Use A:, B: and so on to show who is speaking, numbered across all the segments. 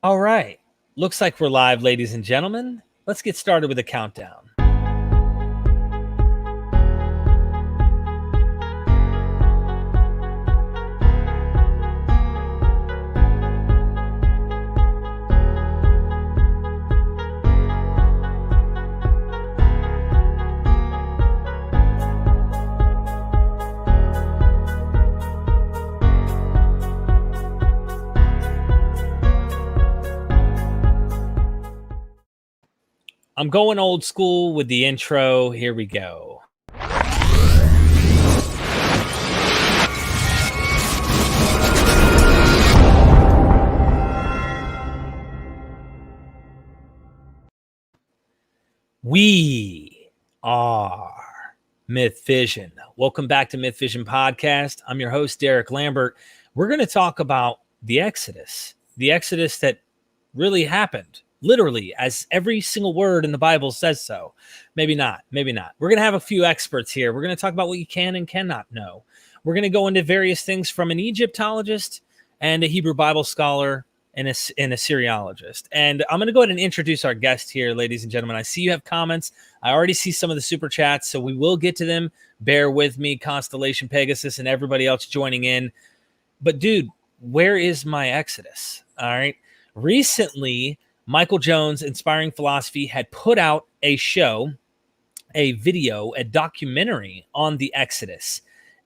A: All right. Looks like we're live, ladies and gentlemen. Let's get started with a countdown. I'm going old school with the intro. Here we go. We are MythVision. Welcome back to MythVision Podcast. I'm your host, Derek Lambert. We're going to talk about the Exodus that really happened. Literally, as every single word in the Bible says so. Maybe not. We're going to have a few experts here. We're going to talk about what you can and cannot know. We're going to go into various things from an Egyptologist and a Hebrew Bible scholar and an Assyriologist. And I'm going to go ahead and introduce our guest here, ladies and gentlemen. I see you have comments. I already see some of the super chats, so we will get to them. Bear with me, Constellation Pegasus and everybody else joining in. But dude, where is my Exodus? All right. Recently, Michael Jones, Inspiring Philosophy, had put out a show, a video, a documentary on the Exodus.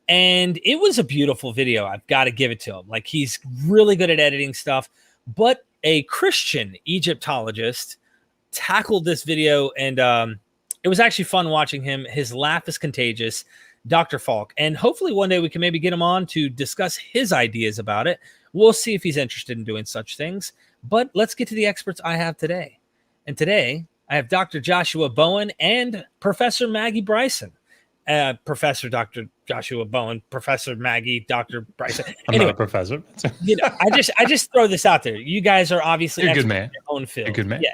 A: And it was a beautiful video. I've got to give it to him. Like, he's really good at editing stuff. But a Christian Egyptologist tackled this video, and it was actually fun watching him. His laugh is contagious, Dr. Falk. And hopefully one day we can maybe get him on to discuss his ideas about it. We'll see if he's interested in doing such things. But let's get to the experts I have today. And today, I have Dr. Joshua Bowen and Professor Maggie Bryson. Professor Dr. Joshua Bowen, Professor Maggie, Dr. Bryson.
B: I'm not a professor.
A: I just throw this out there. You guys are obviously
B: You're a good man.
A: In your own field.
B: You're a good man.
A: Yeah.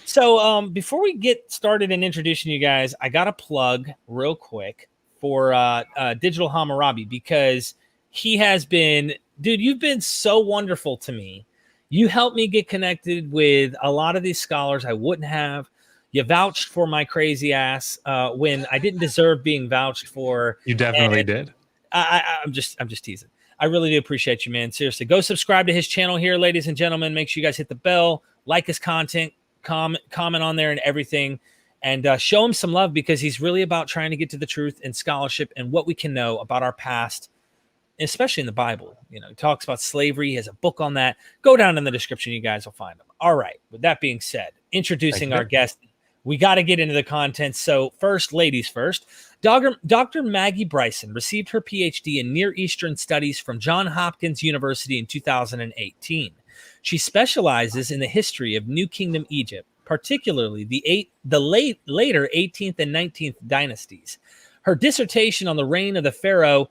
A: So before we get started in introducing you guys, I got to plug real quick for Digital Hammurabi, because he has been, dude, you've been so wonderful to me. You helped me get connected with a lot of these scholars I wouldn't have. You vouched for my crazy ass when I didn't deserve being vouched for.
B: You definitely did.
A: I'm just teasing. I really do appreciate you, man. Seriously, go subscribe to his channel here, ladies and gentlemen. Make sure you guys hit the bell, like his content, comment on there and everything, and show him some love, because he's really about trying to get to the truth and scholarship and what we can know about our past, especially in the Bible. You know, he talks about slavery. He has a book on that. Go down in the description. You guys will find them. All right. With that being said, introducing our guest, we got to get into the content. So first, ladies first, Dr. Maggie Bryson received her PhD in Near Eastern Studies from Johns Hopkins University in 2018. She specializes in the history of New Kingdom Egypt, particularly the later 18th and 19th dynasties. Her dissertation on the reign of the pharaoh,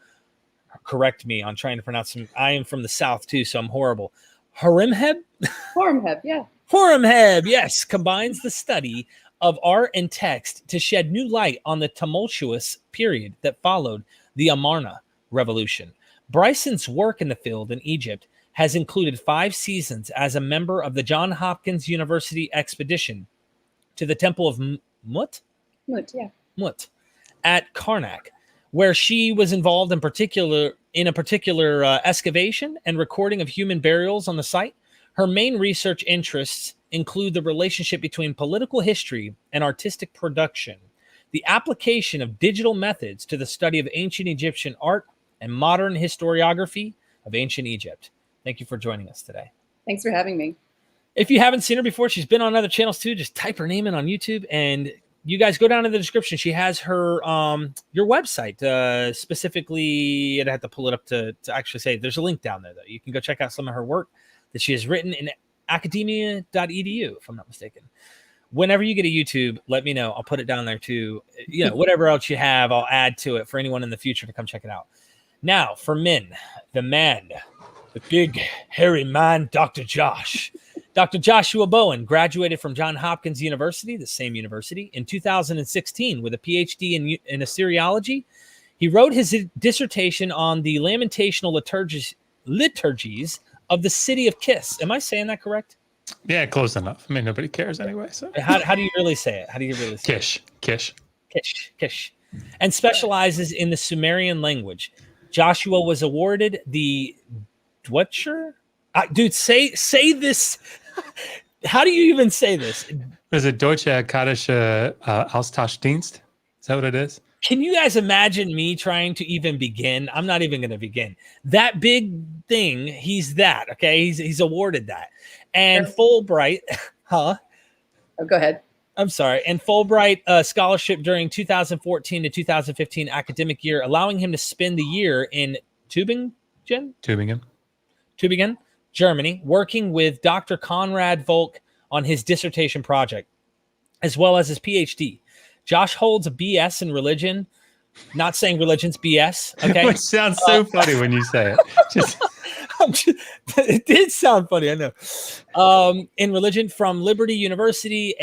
A: correct me on trying to pronounce them. I am from the South too, so I'm horrible. Horemheb, yeah. Horemheb, yes, combines the study of art and text to shed new light on the tumultuous period that followed the Amarna Revolution. Bryson's work in the field in Egypt has included 5 seasons as a member of the Johns Hopkins University expedition to the Temple of Mut at Karnak, where she was involved in a particular excavation and recording of human burials on the site. Her main research interests include the relationship between political history and artistic production, the application of digital methods to the study of ancient Egyptian art, and modern historiography of ancient Egypt. Thank you for joining us today.
C: Thanks for having me.
A: If you haven't seen her before, she's been on other channels too. Just type her name in on YouTube, and you guys go down in the description. She has her your website. Specifically, I'd have to pull it up to actually say. There's a link down there, though. You can go check out some of her work that she has written in academia.edu, if I'm not mistaken. Whenever you get a YouTube, let me know. I'll put it down there too. You know, whatever else you have, I'll add to it for anyone in the future to come check it out. Now, for men, the man, the big hairy man, Dr. Josh. Dr. Joshua Bowen graduated from Johns Hopkins University, the same university, in 2016 with a PhD in Assyriology. He wrote his dissertation on the lamentational liturgies of the city of Kiss. Am I saying that correct?
B: Yeah, close enough. I mean, nobody cares anyway. So
A: How do you really say it? How do you really say
B: Kish,
A: it?
B: Kish.
A: Kish. And specializes in the Sumerian language. Joshua was awarded the Dwetcher? Dude, say this. How do you even say this?
B: Is it Deutsche Akadische Austauschdienst? Is that what it is?
A: Can you guys imagine me trying to even begin? I'm not even going to begin. That big thing, he's that, okay? He's awarded that. And Fulbright, huh?
C: Oh, go ahead.
A: I'm sorry. And Fulbright scholarship during 2014 to 2015 academic year, allowing him to spend the year in Tübingen, Germany, working with Dr. Konrad Volk on his dissertation project, as well as his PhD. Josh holds a BS in religion. Not saying religion's BS, okay?
B: Which sounds so funny when you say it.
A: It did sound funny, I know. In religion from Liberty University,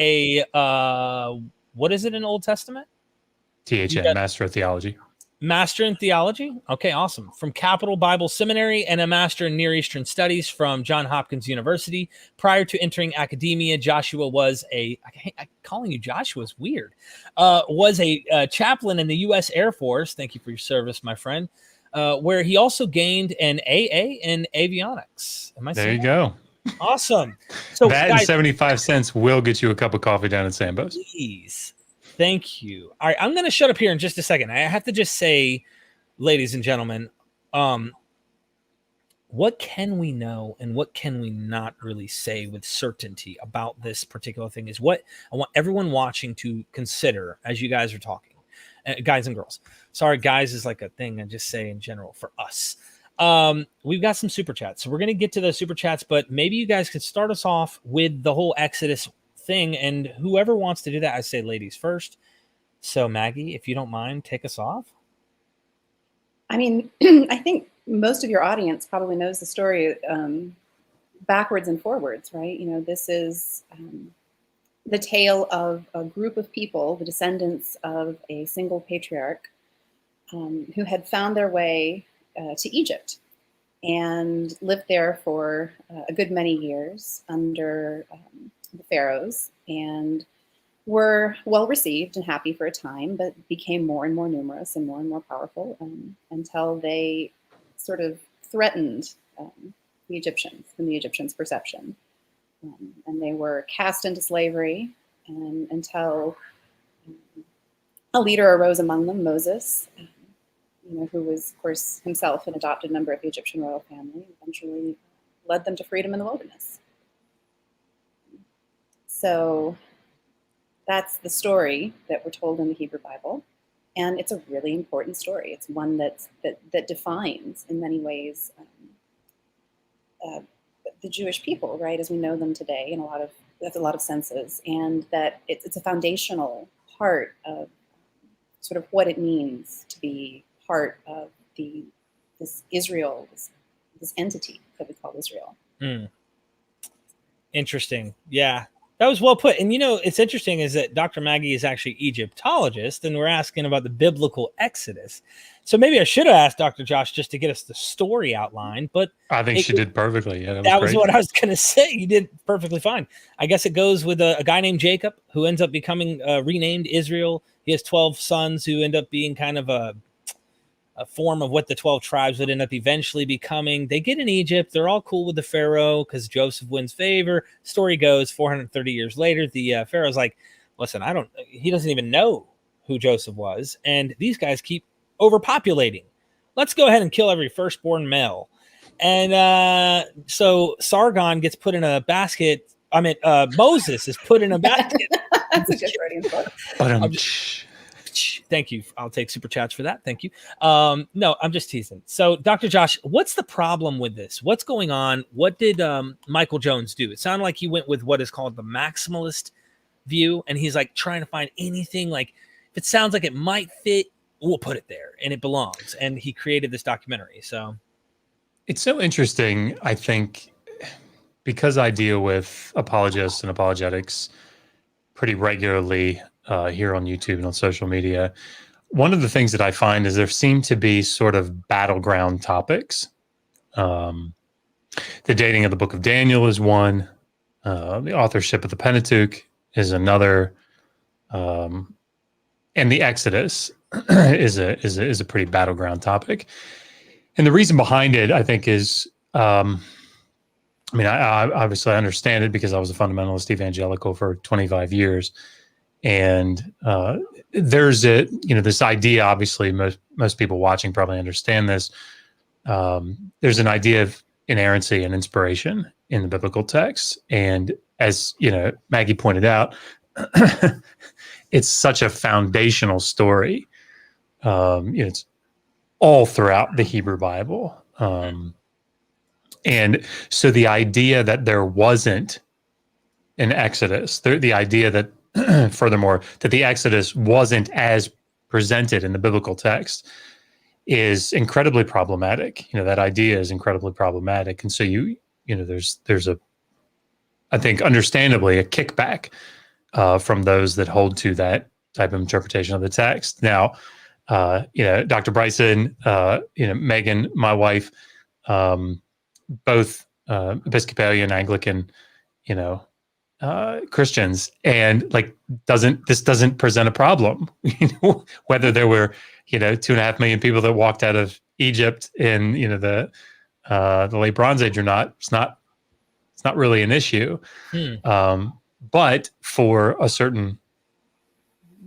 A: what is it in Old Testament?
B: THN, Master of Theology.
A: Master in Theology? Okay, awesome. From Capital Bible Seminary and a Master in Near Eastern Studies from Johns Hopkins University. Prior to entering academia, Joshua was calling you Joshua is weird, was a chaplain in the U.S. Air Force. Thank you for your service, my friend. Where he also gained an AA in avionics.
B: There you go.
A: Awesome. So
B: that
A: guys,
B: and 75 cents will get you a cup of coffee down at Sambo's.
A: Please. Thank you. All right, I'm going to shut up here in just a second. I have to just say, ladies and gentlemen, what can we know and what can we not really say with certainty about this particular thing is what I want everyone watching to consider as you guys are talking, guys and girls. Sorry, guys is like a thing I just say in general for us. We've got some super chats, so we're going to get to those super chats, but maybe you guys could start us off with the whole Exodus thing, and whoever wants to do that, I say ladies first. So Maggie, if you don't mind, take us off.
C: I mean, I think most of your audience probably knows the story backwards and forwards, right? You know, this is the tale of a group of people, the descendants of a single patriarch who had found their way to Egypt and lived there for a good many years under the pharaohs, and were well received and happy for a time, but became more and more numerous and more powerful until they sort of threatened the Egyptians and the Egyptians' perception. And they were cast into slavery until a leader arose among them, Moses, who was, of course, himself an adopted member of the Egyptian royal family, eventually led them to freedom in the wilderness. So that's the story that we're told in the Hebrew Bible, and it's a really important story. It's one that defines, in many ways, the Jewish people, right, as we know them today, in a lot of senses, and that it's a foundational part of sort of what it means to be part of this Israel, this entity that we call Israel.
A: Interesting, yeah. That was well put. And, it's interesting is that Dr. Maggie is actually Egyptologist, and we're asking about the biblical Exodus. So maybe I should have asked Dr. Josh just to get us the story outline, but
B: I think she did perfectly. Yeah,
A: that was what I was going to say. You did perfectly fine. I guess it goes with a guy named Jacob who ends up becoming renamed Israel. He has 12 sons who end up being kind of a form of what the 12 tribes would end up eventually becoming. They get in Egypt. They're all cool with the Pharaoh because Joseph wins favor. Story goes 430 years later, the Pharaoh's like, listen, he doesn't even know who Joseph was. And these guys keep overpopulating. Let's go ahead and kill every firstborn male. And so Sargon gets put in a basket. Moses is put in a basket.
C: That's a good writing book.
A: Thank you. I'll take super chats for that. Thank you. No, I'm just teasing. So, Dr. Josh, what's the problem with this? What's going on? What did Michael Jones do? It sounded like he went with what is called the maximalist view, and he's like trying to find anything like if it sounds like it might fit, we'll put it there, and it belongs. And he created this documentary. So,
B: it's so interesting. I think because I deal with apologists and apologetics pretty regularly. Here on YouTube and on social media, one of the things that I find is there seem to be sort of battleground topics. The dating of the book of Daniel is one. The authorship of the Pentateuch is another, and the Exodus is a pretty battleground topic. And the reason behind it, I think, is, I obviously understand it because I was a fundamentalist evangelical for 25 years. And there's this idea, obviously, most people watching probably understand this. There's an idea of inerrancy and inspiration in the biblical text. And as, Maggie pointed out, it's such a foundational story. It's all throughout the Hebrew Bible. And so the idea that there wasn't an Exodus, the idea that, furthermore, that the Exodus wasn't as presented in the biblical text is incredibly problematic. That idea is incredibly problematic. And so there's I think, understandably, a kickback from those that hold to that type of interpretation of the text. Now, Dr. Bryson, Megan, my wife, both Episcopalian, Anglican, Christians, and this doesn't present a problem, whether there were, 2.5 million people that walked out of Egypt in, the late Bronze Age or not. It's not really an issue. But for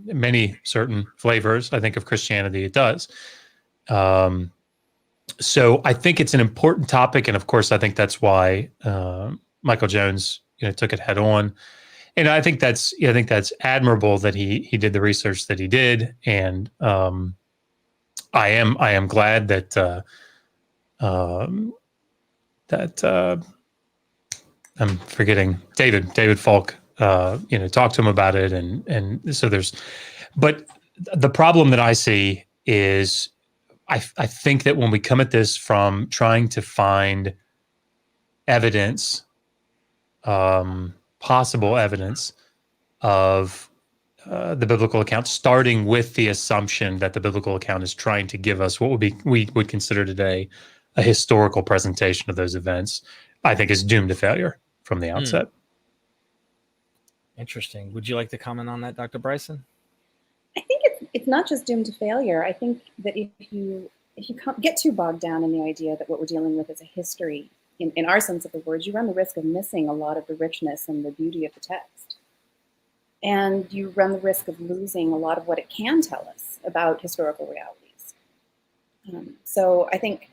B: many certain flavors, I think, of Christianity, it does. So I think it's an important topic. And of course, I think that's why Michael Jones, took it head on. And I think that's admirable that he did the research that he did. And I am glad that I'm forgetting David Falk, talked to him about it. And so but the problem that I see is I think that when we come at this from trying to find evidence, possible evidence of the biblical account, starting with the assumption that the biblical account is trying to give us what we would consider today a historical presentation of those events, I think is doomed to failure from the outset.
A: Interesting. Would you like to comment on that, Dr. Bryson?
C: I think it's not just doomed to failure. I think that if you get too bogged down in the idea that what we're dealing with is a history, in our sense of the words, you run the risk of missing a lot of the richness and the beauty of the text. And you run the risk of losing a lot of what it can tell us about historical realities. So I think,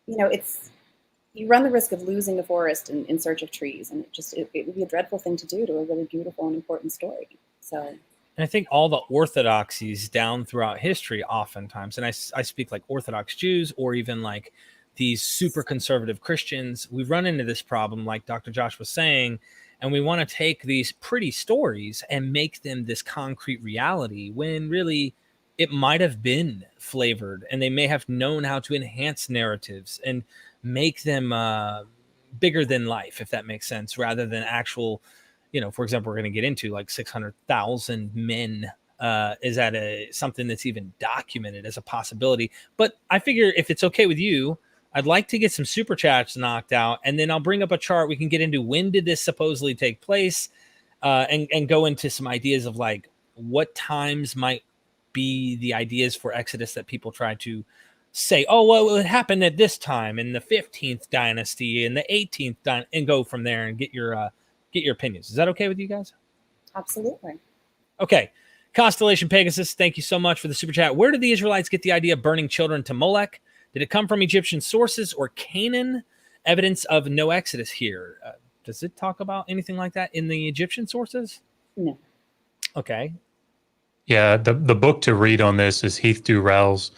C: you run the risk of losing the forest in search of trees. And it would be a dreadful thing to do to a really beautiful and important story. So.
A: And I think all the orthodoxies down throughout history, oftentimes, and I speak like Orthodox Jews or even like these super conservative Christians, we run into this problem, like Dr. Josh was saying, and we want to take these pretty stories and make them this concrete reality when really it might have been flavored, and they may have known how to enhance narratives and make them bigger than life, if that makes sense, rather than actual, for example, we're going to get into like 600,000 men. Is that something that's even documented as a possibility? But I figure if it's okay with you, I'd like to get some super chats knocked out, and then I'll bring up a chart. We can get into when did this supposedly take place, and go into some ideas of like what times might be the ideas for Exodus that people try to say, oh, well, it happened at this time in the 15th dynasty, in the 18th and go from there and get your opinions. Is that okay with you guys?
C: Absolutely.
A: Okay. Constellation Pegasus, thank you so much for the super chat. Where did the Israelites get the idea of burning children to Molech? Did it come from Egyptian sources or Canaan? Evidence of no Exodus here. Does it talk about anything like that in the Egyptian sources?
C: No.
A: Okay.
B: Yeah, the book to read on this is Heath Durrell's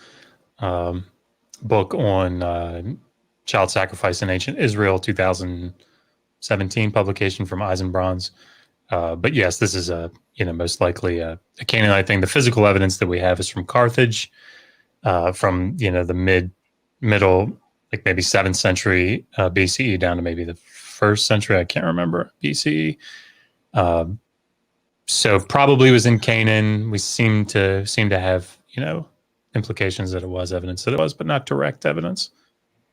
B: book on child sacrifice in ancient Israel, 2017 publication from Eisenbronze. But yes, this is most likely a Canaanite thing. The physical evidence that we have is from Carthage, from the middle, like maybe 7th century BCE down to maybe the 1st century. I can't remember BCE. So probably was in Canaan. We seem to have implications that it was, evidence that it was, but not direct evidence.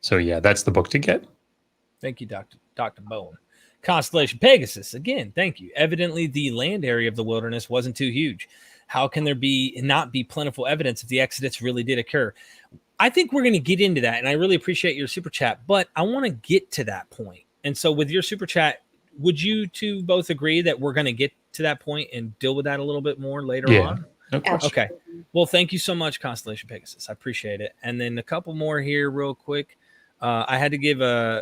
B: So yeah, that's the book to get.
A: Thank you, Dr. Bowen. Constellation Pegasus, again, thank you. Evidently, the land area of the wilderness wasn't too huge. How can there not be plentiful evidence if the Exodus really did occur? I think we're going to get into that, and I really appreciate your super chat, but I want to get to that point. And so with your super chat, would you two both agree that we're going to get to that point and deal with that a little bit more later on? Okay. Well, thank you so much, Constellation Pegasus. I appreciate it. And then a couple more here real quick. I had to give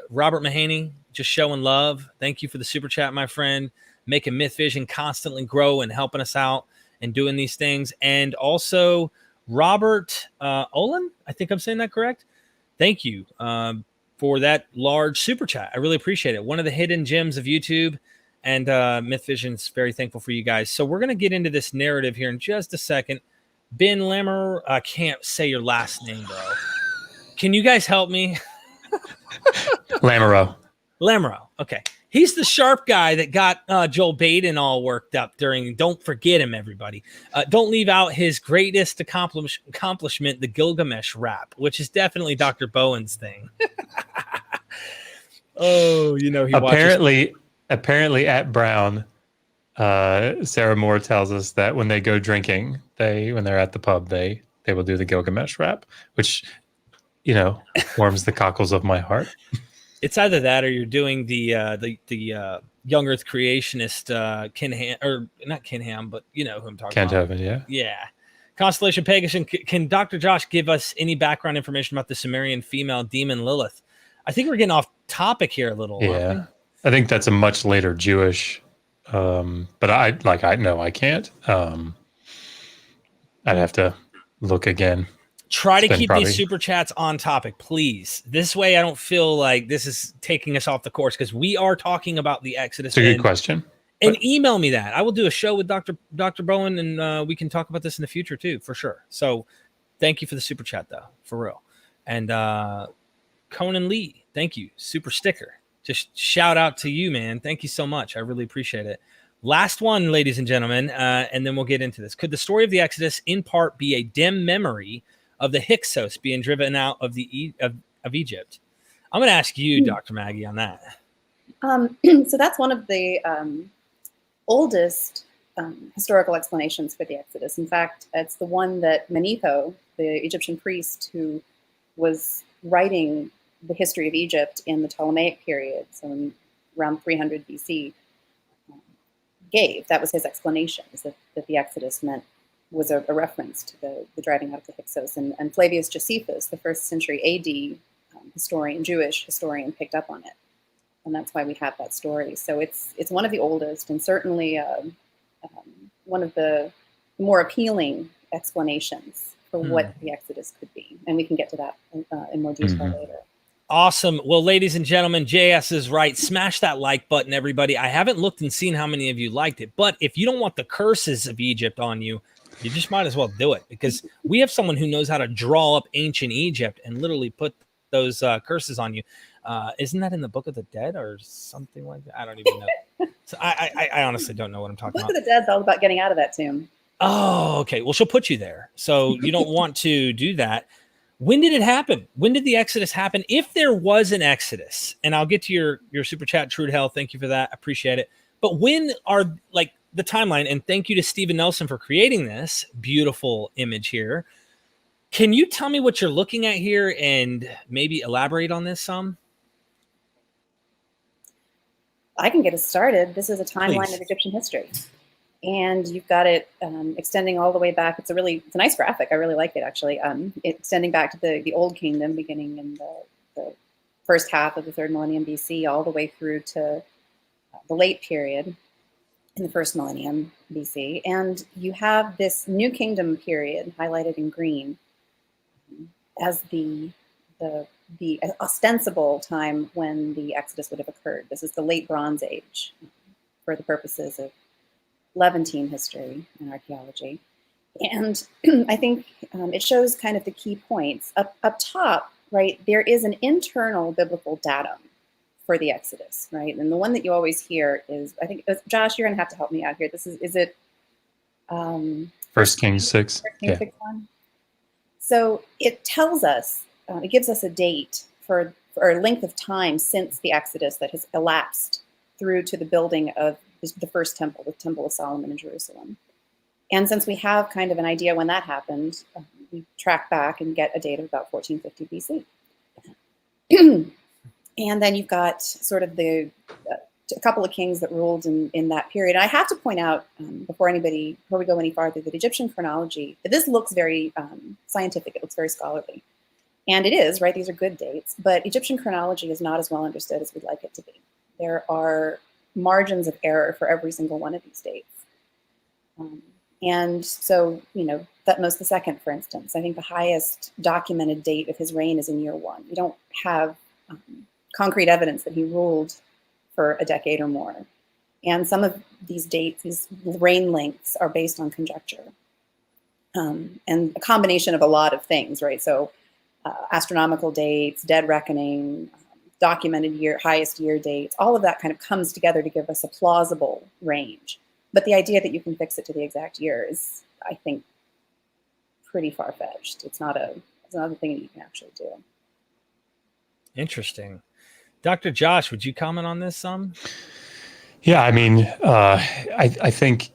A: Robert Mahaney, just showing love. Thank you for the super chat, my friend. Making MythVision constantly grow and helping us out and doing these things. And also Robert Olin, I think I'm saying that correct. Thank you for that large super chat. I really appreciate it. One of the hidden gems of YouTube. And MythVision's very thankful for you guys. So we're going to get into this narrative here in just a second. Ben Lammer, I can't say your last name, bro. Can you guys help me?
B: Lamoureux.
A: Okay. He's the sharp guy that got Joel Baden all worked up during, don't forget him, everybody. Don't leave out his greatest accomplishment, the Gilgamesh rap, which is definitely Dr. Bowen's thing. Oh, you know, he
B: Apparently at Brown, Sarah Moore tells us that when they go drinking, when they're at the pub, they will do the Gilgamesh rap, which, you know, warms the cockles of my heart.
A: It's either that or you're doing the young Earth creationist Ken Ham, or not Ken Ham, but you know who I'm talking about.
B: Yeah.
A: Yeah. Constellation Pegasus. Can Dr. Josh give us any background information about the Sumerian female demon Lilith? I think we're getting off topic here a little.
B: Yeah. I think that's a much later Jewish, but I can't. I'd have to look again.
A: Try to keep these super chats on topic, please. This way I don't feel like this is taking us off the course, because we are talking about the Exodus.
B: It's a good question.
A: And email me that. I will do a show with Dr. Bowen, and we can talk about this in the future too, for sure. So thank you for the super chat, though, for real. And Conan Lee, thank you. Super sticker. Just shout out to you, man. Thank you so much. I really appreciate it. Last one, ladies and gentlemen, and then we'll get into this. Could the story of the Exodus in part be a dim memory of the Hyksos being driven out of of Egypt? I'm going to ask you, Dr. Maggie, on that.
C: So that's one of the oldest historical explanations for the Exodus. In fact, it's the one that Manetho, the Egyptian priest who was writing the history of Egypt in the Ptolemaic period, so around 300 BC, gave. That was his explanation, is that the Exodus was a reference to the driving out of the Hyksos. And Flavius Josephus, the 1st century AD Jewish historian, picked up on it. And that's why we have that story. So it's one of the oldest, and certainly one of the more appealing explanations for what the Exodus could be. And we can get to that in more detail later.
A: Awesome. Well, ladies and gentlemen, JS is right. Smash that like button, everybody. I haven't looked and seen how many of you liked it, but if you don't want the curses of Egypt on you, you just might as well do it, because we have someone who knows how to draw up ancient Egypt and literally put those curses on you. Isn't that in the Book of the Dead or something like that? I don't even know. So I honestly don't know what I'm talking about.
C: Book of the Dead's all about getting out of that tomb.
A: Oh, okay. Well, she'll put you there. So you don't want to do that. When did it happen? When did the Exodus happen? If there was an Exodus, and I'll get to your super chat, True to Hell. Thank you for that. I appreciate it. But when are the timeline? And thank you to Stephen Nelson for creating this beautiful image here. Can you tell me what you're looking at here and maybe elaborate on this some?
C: I can get us started. This is a timeline
A: Please.
C: of Egyptian history. And you've got it extending all the way back. It's a nice graphic. I really like it, actually. Extending back to the Old Kingdom, beginning in the first half of the 3rd millennium BC, all the way through to the late period in the 1st millennium BC. And you have this New Kingdom period highlighted in green as the ostensible time when the Exodus would have occurred. This is the late Bronze Age for the purposes of Levantine history and archaeology. And I think it shows kind of the key points. Up top, right, there is an internal biblical datum for the Exodus, right? And the one that you always hear is, I think, Josh, you're going to have to help me out here. Is it
B: 1 Kings 6?
C: 1 Kings 6:1? So it tells us, it gives us a date for a length of time since the Exodus that has elapsed through to the building of the first temple, the Temple of Solomon in Jerusalem. And since we have kind of an idea when that happened, we track back and get a date of about 1450 BC. And then you've got sort of a couple of kings that ruled in that period. And I have to point out, before we go any farther, that Egyptian chronology, this looks very scientific, it looks very scholarly. And it is, right? These are good dates, but Egyptian chronology is not as well understood as we'd like it to be. There are margins of error for every single one of these dates. And so, Thutmose II, for instance, I think the highest documented date of his reign is in year 1. We don't have concrete evidence that he ruled for a decade or more. And some of these dates, these reign lengths, are based on conjecture. And a combination of a lot of things, right? So astronomical dates, dead reckoning, documented highest year dates, all of that kind of comes together to give us a plausible range. But the idea that you can fix it to the exact year is, I think, pretty far-fetched. It's not a thing that you can actually do.
A: Interesting. Dr. Josh, would you comment on this some?
B: Yeah, I mean, I think,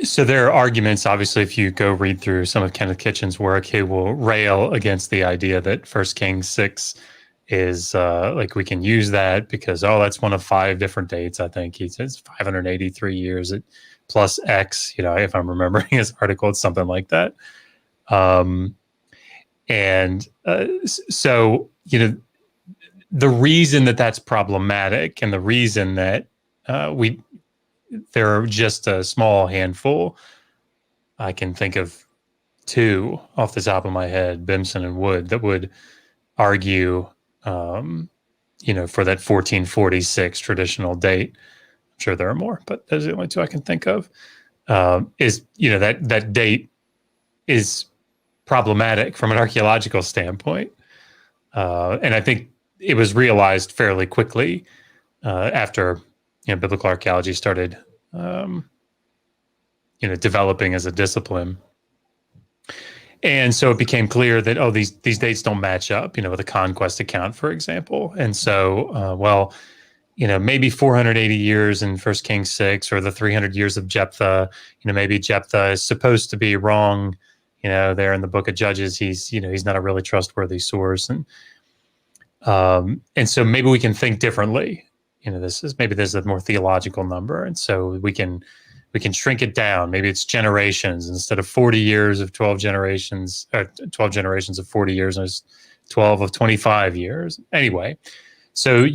B: so there are arguments, obviously, if you go read through some of Kenneth Kitchen's work, he will rail against the idea that 1 Kings 6 is we can use that because, that's one of 5 different dates. I think he says 583 years plus X, if I'm remembering his article, it's something like that. So, the reason that that's problematic and the reason that there are just a small handful, I can think of 2 off the top of my head, Bimson and Wood, that would argue, for that 1446 traditional date. I'm sure there are more, but those are the only 2 I can think of. That date is problematic from an archaeological standpoint. And I think it was realized fairly quickly after biblical archaeology started developing as a discipline. And so it became clear that, these dates don't match up, with a conquest account, for example. And so, maybe 480 years in 1 Kings 6 or the 300 years of Jephthah, maybe Jephthah is supposed to be wrong, there in the book of Judges, he's not a really trustworthy source. And so maybe we can think differently. This is a more theological number. And so we can shrink it down. Maybe it's generations instead of 40 years of 12 generations, or 12 generations of 40 years, and it's 12 of 25 years. Anyway, so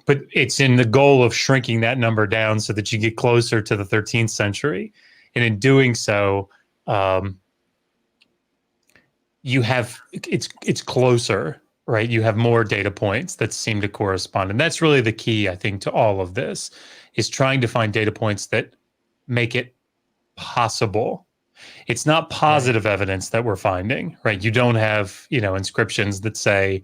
B: but it's in the goal of shrinking that number down so that you get closer to the 13th century. And in doing so, you have, it's closer, right? You have more data points that seem to correspond. And that's really the key, I think, to all of this, is trying to find data points that make it possible. It's not positive evidence that we're finding, right? You don't have, inscriptions that say,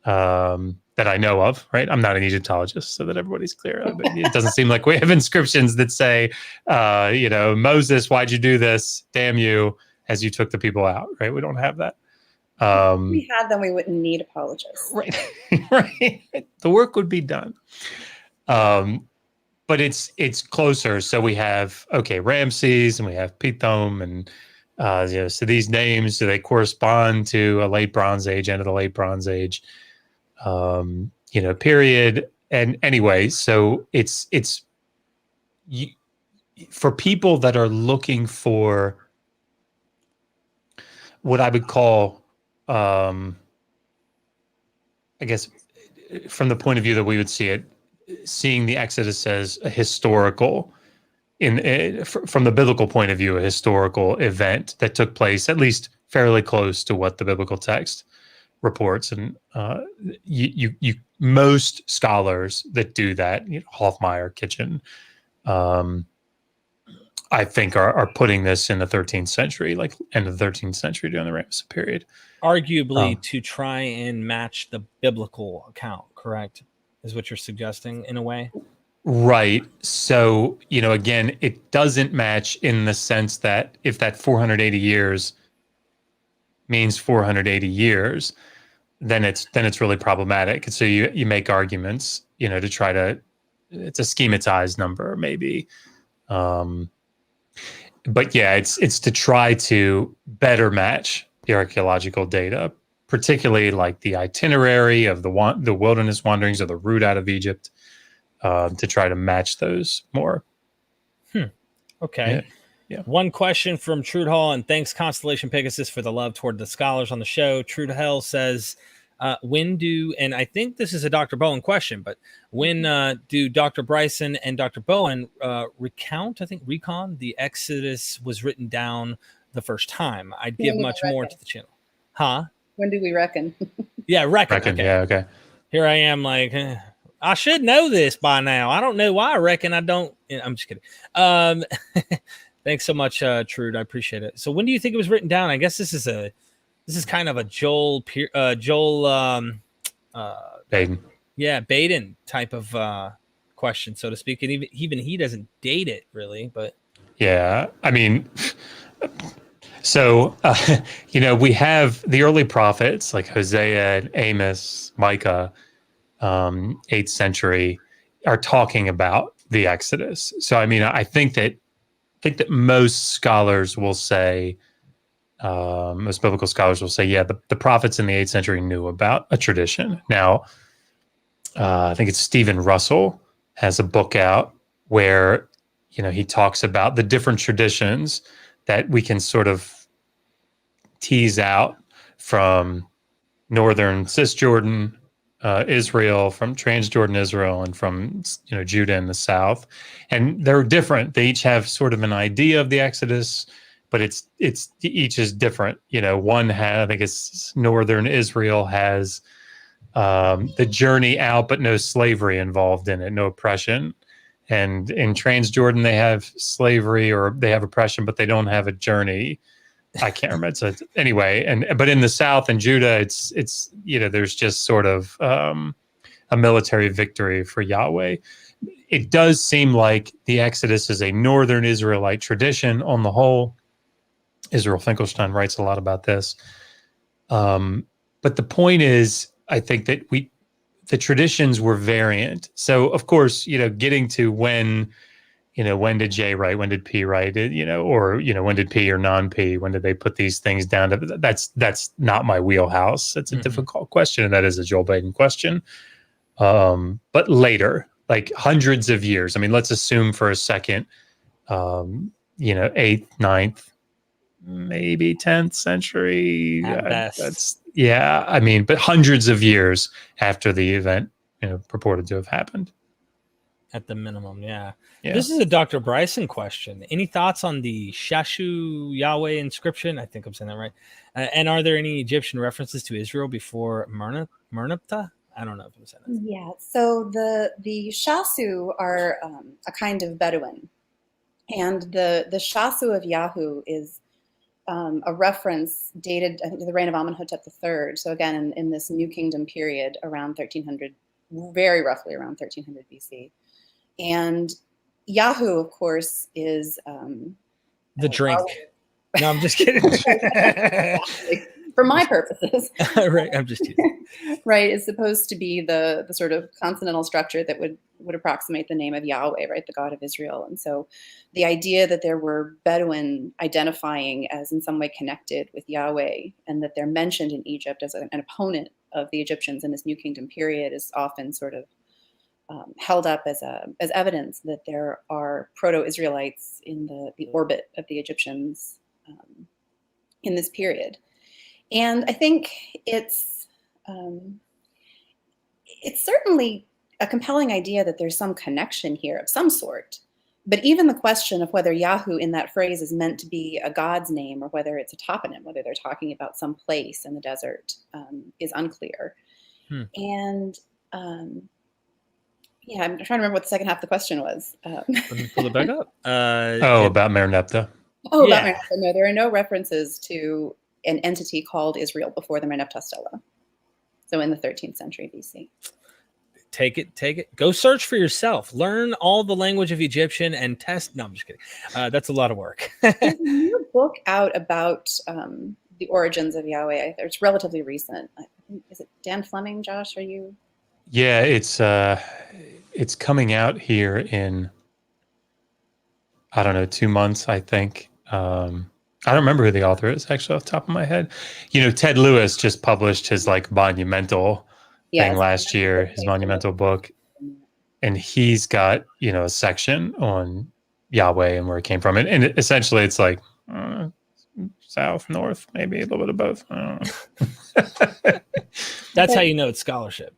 B: that I know of, right? I'm not an Egyptologist, so that everybody's clear. But it doesn't seem like we have inscriptions that say, Moses, why'd you do this? Damn you, as you took the people out, right? We don't have that.
C: If we had them, we wouldn't need apologists.
B: Right. Right. The work would be done. But it's closer. So we have, Ramses, and we have Pithom, and so these names, do they correspond to a late Bronze Age, end of the late Bronze Age, period? And anyway, so it's for people that are looking for what I would call, I guess, from the point of view that we would see it, seeing the Exodus as a historical, from the biblical point of view, a historical event that took place at least fairly close to what the biblical text reports. And most scholars that do that, Hofmeyr, Kitchen, I think are putting this in the 13th century, like end of the 13th century during the Ramesses period.
A: Arguably to try and match the biblical account, correct? Is what you're suggesting in a way?
B: Right. So, again, it doesn't match in the sense that if that 480 years means 480 years, then it's really problematic. And so you make arguments, to try to it's a schematized number, maybe. But yeah, it's to try to better match the archaeological data, particularly like the itinerary of the wilderness wanderings or the route out of Egypt, to try to match those more.
A: Okay.
B: Yeah.
A: One question from Trude Hall, and thanks Constellation Pegasus for the love toward the scholars on the show. Trude Hall says, when do, and I think this is a Dr. Bowen question, but when do Dr. Bryson and Dr. Bowen recon the Exodus was written down the first time? I'd give much more to the channel. Huh?
C: When do we reckon?
A: Yeah, reckon.
B: Okay. Yeah, okay.
A: Here I am like, I should know this by now. I don't know why I reckon I don't. I'm just kidding. Thanks so much, Trude. I appreciate it. So when do you think it was written down? I guess this is kind of a Joel Baden. Yeah, Baden type of question, so to speak. And even he doesn't date it really, but
B: yeah, I mean, so we have the early prophets like Hosea, Amos, Micah, 8th century, are talking about the Exodus. So I mean, I think that most scholars will say, most biblical scholars will say, yeah, the prophets in the 8th century knew about a tradition. Now, I think it's Stephen Russell has a book out where, he talks about the different traditions that we can sort of tease out from northern Cisjordan Israel, from Transjordan Israel, and from Judah in the south, and they're different. They each have sort of an idea of the Exodus, but it's each is different. One I think it's northern Israel has the journey out, but no slavery involved in it, no oppression. And in Transjordan, they have slavery or they have oppression, but they don't have a journey. I can't remember. Anyway, but in the south and Judah, it's there's just sort of a military victory for Yahweh. It does seem like the Exodus is a northern Israelite tradition on the whole. Israel Finkelstein writes a lot about this. But the point is, I think that the traditions were variant. So of course, getting to when did J write? When did P write? Or when did P or non-P? When did they put these things down? That's not my wheelhouse. It's a difficult question, and that is a Joel Baden question. But later, like hundreds of years. I mean, let's assume for a second, 8th, 9th, maybe 10th century. I mean, but hundreds of years after the event, purported to have happened.
A: At the minimum, yeah. This is a Dr. Bryson question. Any thoughts on the Shashu Yahweh inscription? I think I'm saying that right. And are there any Egyptian references to Israel before Merneptah? I don't know if I'm saying that.
C: Yeah. So the Shasu are a kind of Bedouin, and the Shasu of Yahu is a reference dated, I think, to the reign of Amenhotep III. So again, in this New Kingdom period, around 1300, very roughly around 1300 BC. And Yahu, of course, is
A: the drink. No, I'm just kidding.
C: For my purposes.
A: Right, I'm just kidding.
C: Right, is supposed to be the sort of consonantal structure that would approximate the name of Yahweh, right, the God of Israel. And so the idea that there were Bedouin identifying as in some way connected with Yahweh, and that they're mentioned in Egypt as an opponent of the Egyptians in this New Kingdom period, is often sort of held up as evidence that there are proto-Israelites in the orbit of the Egyptians in this period. And I think it's certainly a compelling idea that there's some connection here of some sort. But even the question of whether Yahu in that phrase is meant to be a god's name or whether it's a toponym, whether they're talking about some place in the desert, is unclear. And yeah, I'm trying to remember what the second half of the question was.
A: Let me pull it back up.
B: About Merneptah.
C: Oh, yeah. About Merneptah. No, there are no references to an entity called Israel before the Merneptah stela. So in the 13th century BC.
A: Take it. Go search for yourself. Learn all the language of Egyptian and test. No, I'm just kidding. That's a lot of work.
C: There's a new book out about the origins of Yahweh. It's relatively recent. Is it Dan Fleming, Josh? Are you?
B: Yeah, it's it's coming out here in, I don't know, 2 months, I think. I don't remember who the author is actually off the top of my head. Ted Lewis just published his like monumental thing last year, his monumental book. And he's got, a section on Yahweh and where it came from. And essentially it's like south, north, maybe a little bit of both. I don't know.
A: That's how you know it's scholarship.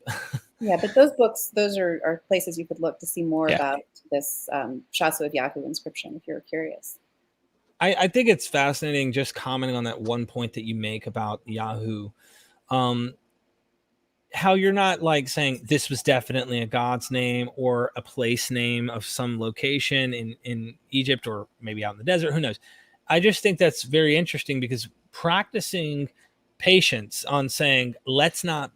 C: Yeah, but those books, those are places you could look to see more about this Shasu of Yahoo inscription if you're curious.
A: I think it's fascinating just commenting on that one point that you make about Yahoo. How you're not like saying this was definitely a god's name or a place name of some location in Egypt or maybe out in the desert, who knows. I just think that's very interesting because practicing patience on saying let's not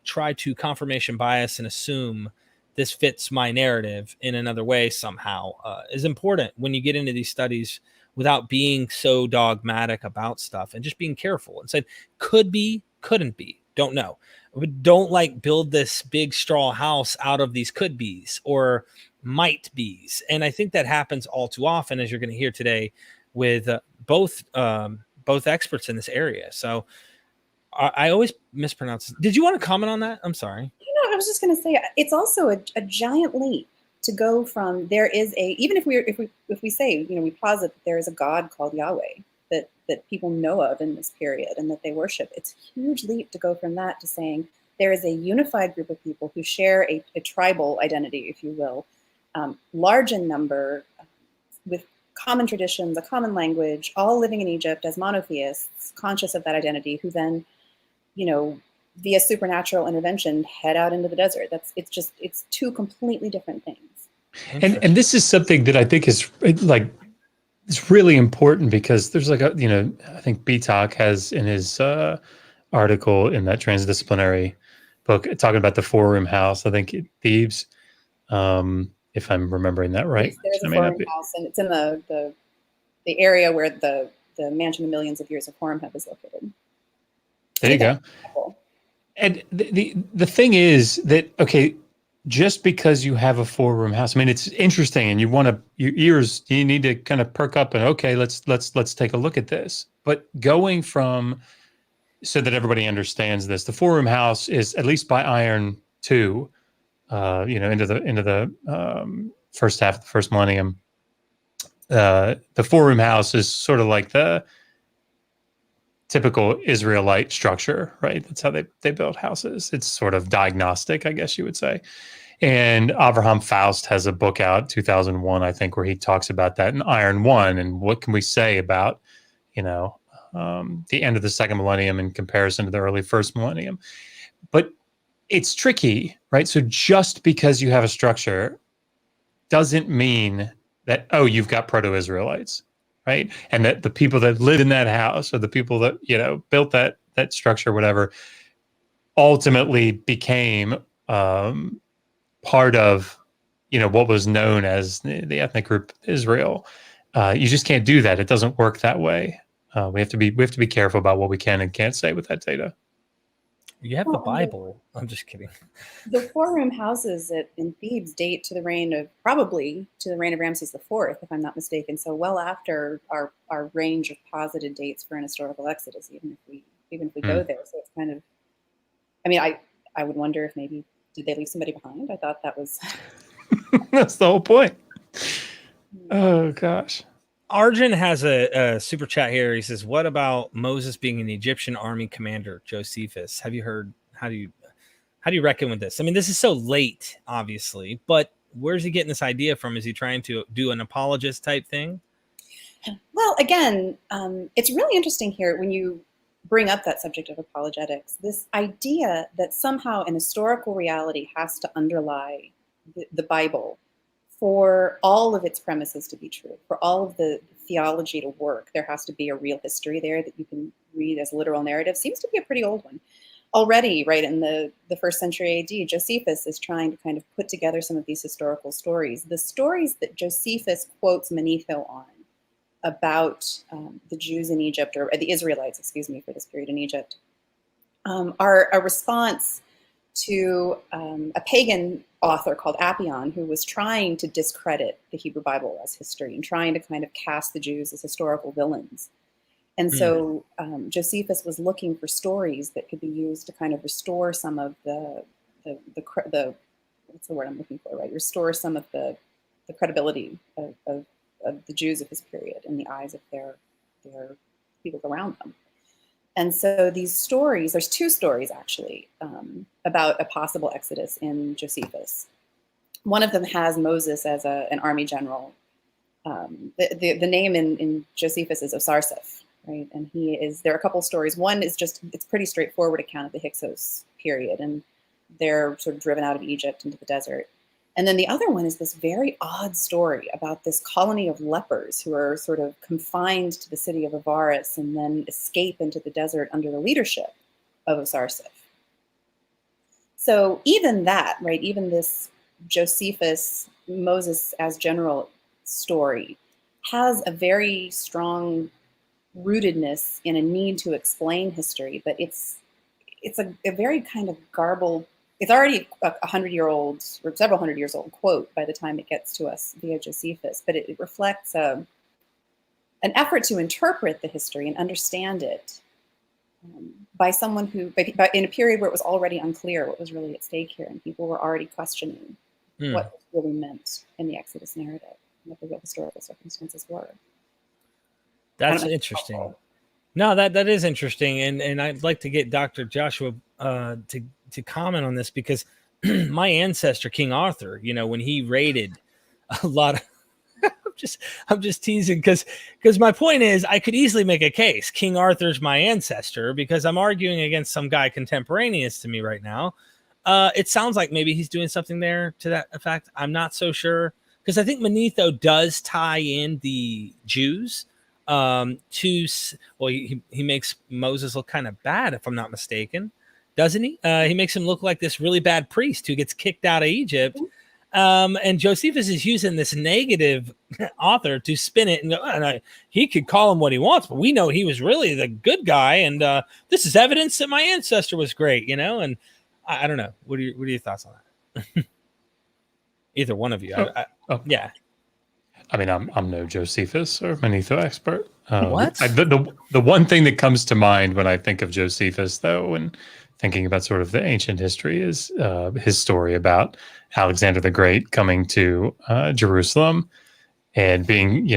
A: try to confirmation bias and assume this fits my narrative in another way somehow is important when you get into these studies without being so dogmatic about stuff and just being careful and said could be, couldn't be, don't know. But don't build this big straw house out of these could be's or might be's. And I think that happens all too often, as you're going to hear today with both experts in this area. So I always mispronounce. Did you want to comment on that? I'm sorry.
C: I was just going to say it's also a giant leap to go from there is even if we say we posit that there is a God called Yahweh that people know of in this period and that they worship. It's a huge leap to go from that to saying there is a unified group of people who share a tribal identity, if you will, large in number, with common traditions, a common language, all living in Egypt as monotheists, conscious of that identity, who then, via supernatural intervention, head out into the desert. It's two completely different things.
B: And this is something that I think is it's really important because there's I think BTOC has in his article in that transdisciplinary book talking about the 4-room house, I think at Thebes, if I'm remembering that right.
C: Yes, there's a 4-room house, and it's in the area where the mansion of millions of years of Horemheb is located.
B: There you go. And the thing is that, okay, just because you have a 4-room house, I mean, it's interesting, and your ears, you need to kind of perk up and okay, let's take a look at this. But going from, so that everybody understands this, the 4-room house is, at least by Iron 2, into the first half of the first millennium. The 4-room house is sort of like the typical Israelite structure, right? That's how they build houses. It's sort of diagnostic, I guess you would say. And Avraham Faust has a book out, 2001, I think, where he talks about that in Iron 1. And what can we say about, the end of the second millennium in comparison to the early first millennium? But it's tricky, right? So just because you have a structure doesn't mean that, you've got proto-Israelites, right? And that the people that live in that house or the people that, built that structure, whatever, ultimately became part of, what was known as the ethnic group Israel. You just can't do that. It doesn't work that way. We have to be careful about what we can and can't say with that data.
A: You have the Bible. I'm just kidding.
C: The 4-room houses in Thebes date probably to the reign of Ramses IV, if I'm not mistaken. So well after our range of posited dates for an historical exodus, even if we go there. So it's kind of, I mean, I would wonder if maybe, did they leave somebody behind? I thought that was.
B: That's the whole point. Oh gosh.
A: Arjun has a super chat here. He says, what about Moses being an Egyptian army commander, Josephus? Have you heard, how do you reckon with this? I mean, this is so late, obviously, but where's he getting this idea from? Is he trying to do an apologist type thing?
C: Well, again, it's really interesting here when you bring up that subject of apologetics, this idea that somehow an historical reality has to underlie the Bible for all of its premises to be true, for all of the theology to work. There has to be a real history there that you can read as literal narrative. Seems to be a pretty old one. Already, right, in the 1st century AD, Josephus is trying to kind of put together some of these historical stories. The stories that Josephus quotes Manetho on about the Jews in Egypt, or the Israelites, excuse me, for this period in Egypt, are a response to a pagan author called Appian, who was trying to discredit the Hebrew Bible as history and trying to kind of cast the Jews as historical villains. And so Josephus was looking for stories that could be used to kind of restore some of the what's the word I'm looking for, right? Restore some of the credibility of the Jews of his period in the eyes of their people around them. And so these stories, there's two stories actually about a possible exodus in Josephus. One of them has Moses as an army general. The name in Josephus is Osarseph, right? And there are a couple stories. One is it's pretty straightforward account of the Hyksos period, and they're sort of driven out of Egypt into the desert. And then the other one is this very odd story about this colony of lepers who are sort of confined to the city of Avaris and then escape into the desert under the leadership of Osarseph. So even that, right, even this Josephus, Moses as general story has a very strong rootedness in a need to explain history, but it's a very kind of garbled, it's already a 100-year-old or several hundred years old quote by the time it gets to us via Josephus, but it reflects an effort to interpret the history and understand it by someone who, in a period where it was already unclear what was really at stake here, and people were already questioning what this really meant in the Exodus narrative, and what the historical circumstances were.
A: That's interesting. No, that is interesting, and I'd like to get Dr. Joshua to comment on this, because my ancestor King Arthur, when he raided a lot of, I'm just teasing because my point is I could easily make a case King Arthur's my ancestor because I'm arguing against some guy contemporaneous to me right now. It sounds like maybe he's doing something there to that effect. I'm not so sure, because I think Manetho does tie in the Jews. He makes Moses look kind of bad, if I'm not mistaken, doesn't he? He makes him look like this really bad priest who gets kicked out of Egypt. And Josephus is using this negative author to spin it and go, he could call him what he wants, but we know he was really the good guy, and this is evidence that my ancestor was great, and I don't know. What are your thoughts on that? Either one of you. Yeah.
B: I mean, I'm no Josephus or Manetho expert.
A: What?
B: The one thing that comes to mind when I think of Josephus, though, when thinking about sort of the ancient history, is his story about Alexander the Great coming to Jerusalem and being,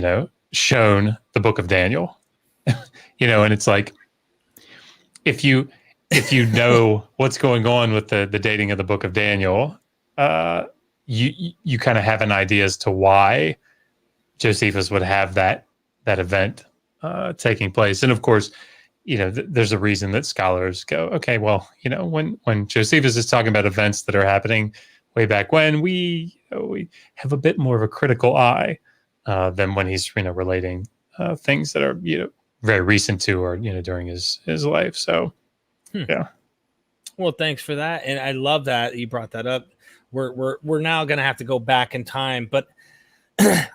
B: shown the book of Daniel. And it's like, if you know what's going on with the dating of the book of Daniel, you kind of have an idea as to why Josephus would have that event taking place. And of course, there's a reason that scholars go, okay, well, when Josephus is talking about events that are happening way back when, we have a bit more of a critical eye than when he's relating things that are very recent to, or during his life. So yeah.
A: Well, thanks for that, and I love that you brought that up. We're now going to have to go back in time, but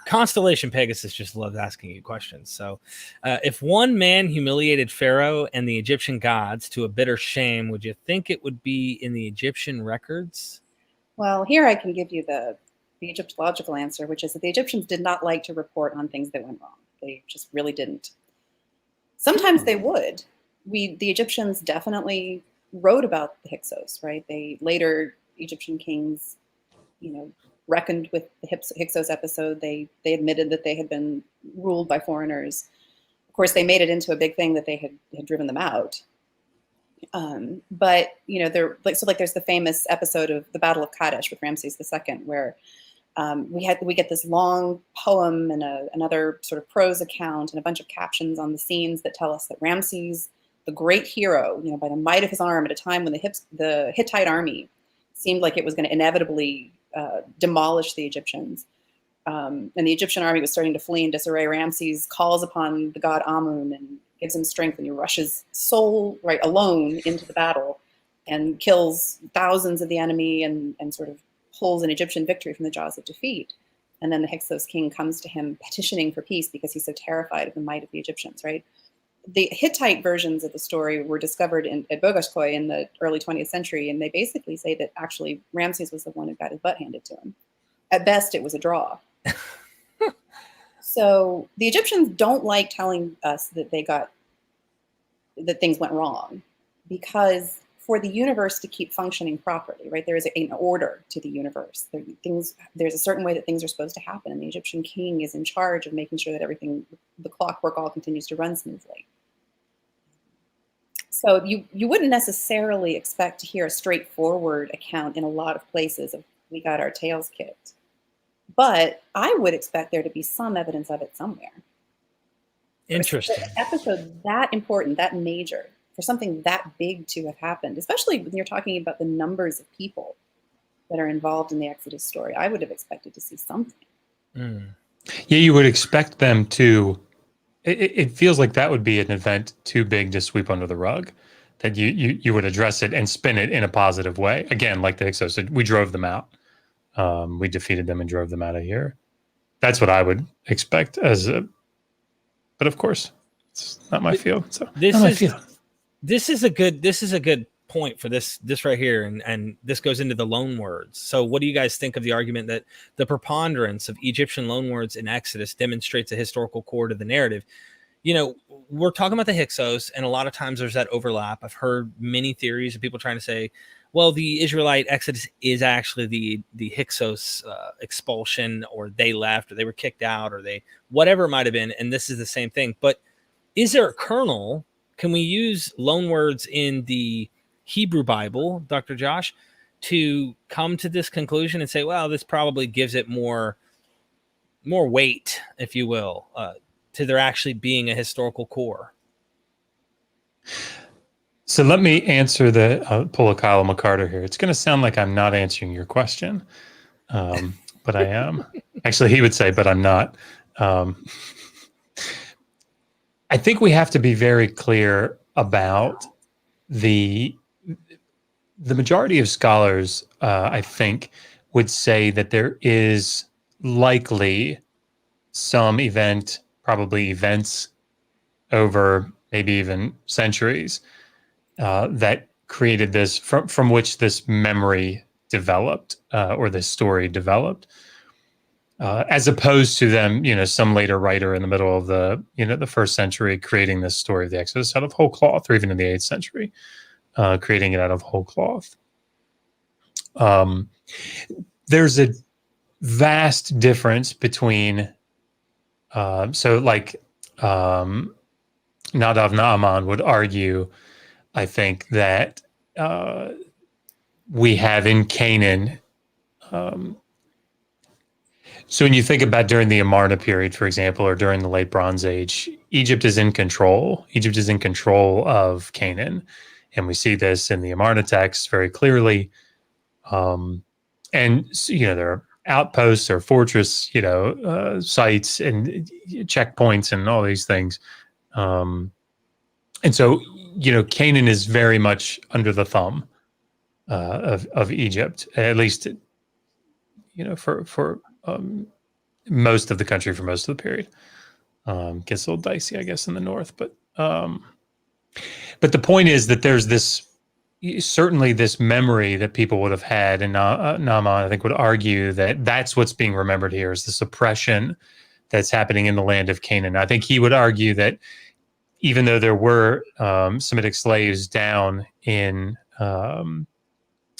A: Constellation Pegasus just loves asking you questions. So if one man humiliated Pharaoh and the Egyptian gods to a bitter shame, would you think it would be in the Egyptian records?
C: Well, here I can give you the Egyptological answer, which is that the Egyptians did not like to report on things that went wrong. They just really didn't. Sometimes they would. The Egyptians definitely wrote about the Hyksos, right? Later Egyptian kings, reckoned with the Hyksos episode. They admitted that they had been ruled by foreigners. Of course, they made it into a big thing that they had driven them out. But there's the famous episode of the Battle of Kadesh with Ramses II, where we get this long poem and another sort of prose account and a bunch of captions on the scenes that tell us that Ramses, the great hero, by the might of his arm, at a time when the Hittite army seemed like it was going to inevitably demolish the Egyptians, and the Egyptian army was starting to flee in disarray, Ramses calls upon the god Amun and gives him strength, and he rushes alone into the battle and kills thousands of the enemy and sort of pulls an Egyptian victory from the jaws of defeat. And then the Hyksos king comes to him petitioning for peace because he's so terrified of the might of the Egyptians, right? the Hittite versions of the story were discovered at Bogaskoy in the early 20th century, and they basically say that actually Ramses was the one who got his butt handed to him. At best, it was a draw. So the Egyptians don't like telling us that that things went wrong, because for the universe to keep functioning properly, right, there is an order to the universe. There's a certain way that things are supposed to happen, and the Egyptian king is in charge of making sure that everything, the clockwork, all continues to run smoothly. So you wouldn't necessarily expect to hear a straightforward account in a lot of places of we got our tails kicked. But I would expect there to be some evidence of it somewhere.
A: Interesting.
C: For an episode that important, that major, for something that big to have happened, especially when you're talking about the numbers of people that are involved in the Exodus story, I would have expected to see something.
B: Yeah, you would expect them to. It feels like that would be an event too big to sweep under the rug, that you would address it and spin it in a positive way. Again, like the Hyksos, we drove them out. We defeated them and drove them out of here. That's what I would expect but of course, it's not my field. So
A: this is a good point for this right here, and this goes into the loan words. So what do you guys think of the argument that the preponderance of Egyptian loan words in Exodus demonstrates a historical core to the narrative? You know, we're talking about the Hyksos, and a lot of times there's that overlap. I've heard many theories of people trying to say, well, the Israelite Exodus is actually the Hyksos expulsion, or they left, or they were kicked out, or they whatever it might have been, and this is the same thing. But is there a kernel? Can we use loan words in the Hebrew Bible, Dr. Josh, to come to this conclusion and say, well, this probably gives it more weight, if you will, to there actually being a historical core?
B: So let me answer pull a Kyle McCarter here. It's going to sound like I'm not answering your question, but I am. Actually, he would say, but I'm not. I think we have to be very clear about the majority of scholars, I think, would say that there is likely some event, probably events over maybe even centuries, that created this, from which this memory developed, or this story developed, as opposed to them, some later writer in the middle of the first century creating this story of the Exodus out of whole cloth, or even in the 8th century, creating it out of whole cloth. There's a vast difference between, Nadav Naaman would argue, I think, that we have in Canaan. So when you think about during the Amarna period, for example, or during the Late Bronze Age, Egypt is in control. Egypt is in control of Canaan. And we see this in the Amarna text very clearly. And, there are outposts or fortress, sites and checkpoints and all these things. And so, Canaan is very much under the thumb of Egypt, at least, for most of the country for most of the period. Gets a little dicey, I guess, in the north, but the point is that there's certainly this memory that people would have had, and Naaman, I think, would argue that that's what's being remembered here, is this oppression that's happening in the land of Canaan. I think he would argue that even though there were Semitic slaves down in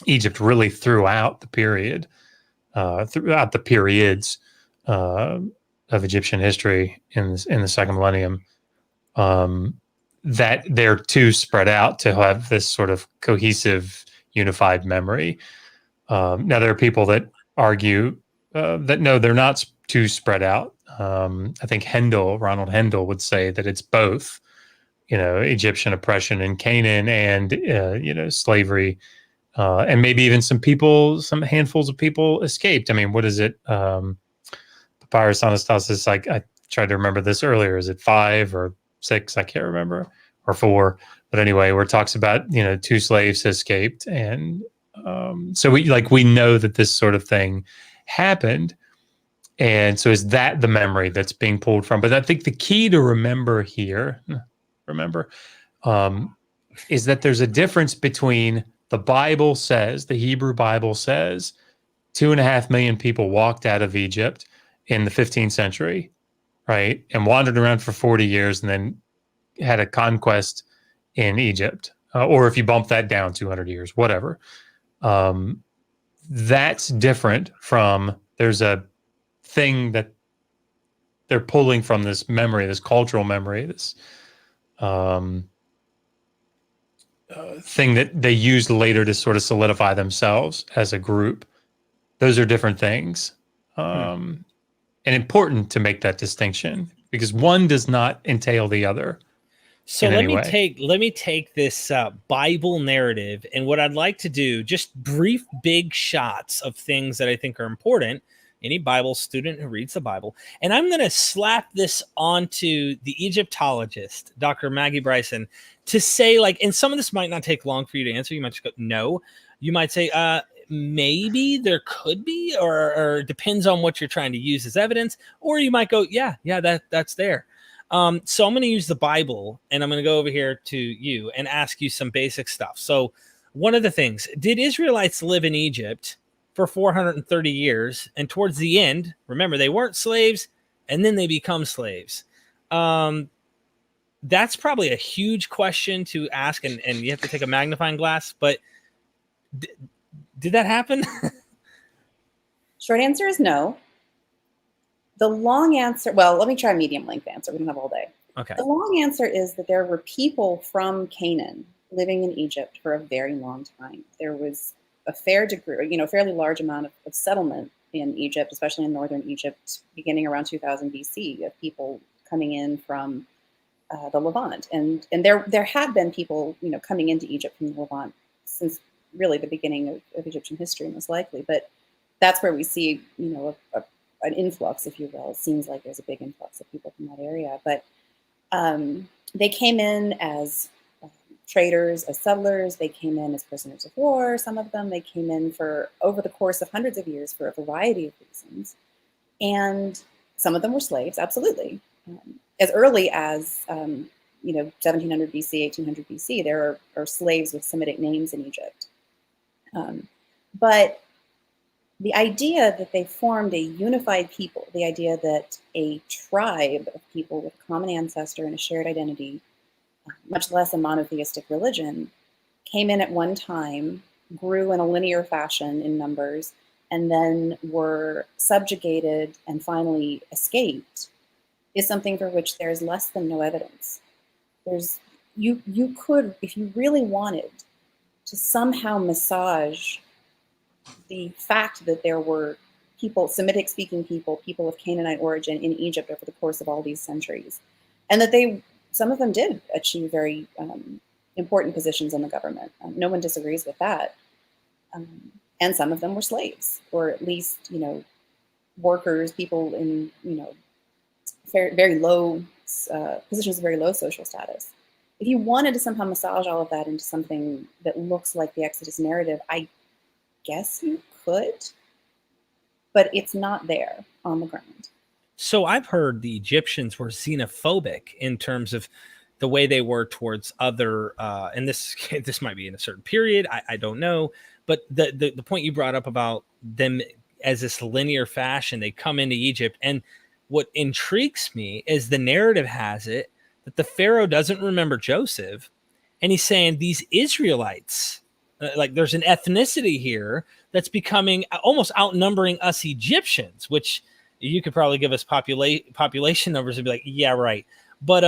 B: Egypt really throughout the period, throughout the periods of Egyptian history in the second millennium, that they're too spread out to have this sort of cohesive, unified memory. Now, there are people that argue that no, they're not too spread out. I think Ronald Hendel would say that it's both, Egyptian oppression in Canaan and, slavery, and maybe even some handfuls of people escaped. I mean, what is it? Papyrus Anastasis, I tried to remember this earlier. Is it 5 or 6? I can't remember, or 4. But anyway, where it talks about, 2 slaves escaped. And so we know that this sort of thing happened. And so is that the memory that's being pulled from? But I think the key to remember here, remember, is that there's a difference between the Bible says, the Hebrew Bible says, 2.5 million people walked out of Egypt in the 15th century, right? And wandered around for 40 years and then had a conquest in Egypt. Or if you bump that down 200 years, whatever. That's different from, there's a thing that they're pulling from this memory, this cultural memory, this thing that they used later to sort of solidify themselves as a group. Those are different things. And important to make that distinction because one does not entail the other.
A: So let me take this Bible narrative, and what I'd like to do, just brief big shots of things that I think are important. Any Bible student who reads the Bible, and I'm going to slap this onto the Egyptologist, Dr. Maggie Bryson, to say, like, and some of this might not take long for you to answer. You might just go, no. You might say, maybe there could be, or depends on what you're trying to use as evidence, or you might go, yeah, that's there. So I'm going to use the Bible, and I'm going to go over here to you and ask you some basic stuff. So one of the things, did Israelites live in Egypt for 430 years? And towards the end, remember, they weren't slaves, and then they become slaves. That's probably a huge question to ask, and you have to take a magnifying glass, but did that happen?
C: Short answer is no. The long answer, well, let me try a medium length answer. We don't have all day.
A: Okay.
C: The long answer is that there were people from Canaan living in Egypt for a very long time. There was a fair degree, fairly large amount of settlement in Egypt, especially in northern Egypt, beginning around 2000 BC, of people coming in from the Levant. And there had been people, coming into Egypt from the Levant since really the beginning of Egyptian history, most likely. But that's where we see, an influx, if you will. It seems like there's a big influx of people from that area. But they came in as traders, as settlers. They came in as prisoners of war. Some of them, they came in for over the course of hundreds of years for a variety of reasons. And some of them were slaves, absolutely. As early as 1700 BC, 1800 BC, there are slaves with Semitic names in Egypt. But the idea that they formed a unified people, the idea that a tribe of people with a common ancestor and a shared identity, much less a monotheistic religion, came in at one time, grew in a linear fashion in numbers, and then were subjugated and finally escaped, is something for which there's less than no evidence. You could, if you really wanted to somehow massage the fact that there were people, Semitic-speaking people of Canaanite origin in Egypt over the course of all these centuries, and that some of them did achieve very important positions in the government. No one disagrees with that. And some of them were slaves, or at least, workers, people in, very low positions of very low social status. If you wanted to somehow massage all of that into something that looks like the Exodus narrative, I guess you could, but it's not there on the ground.
A: So I've heard the Egyptians were xenophobic in terms of the way they were towards other, and this might be in a certain period, I don't know, but the point you brought up about them as this linear fashion, they come into Egypt, and what intrigues me is the narrative has it that the Pharaoh doesn't remember Joseph, and he's saying these Israelites, like there's an ethnicity here that's becoming almost outnumbering us Egyptians, which you could probably give us population numbers and be like, yeah, right. But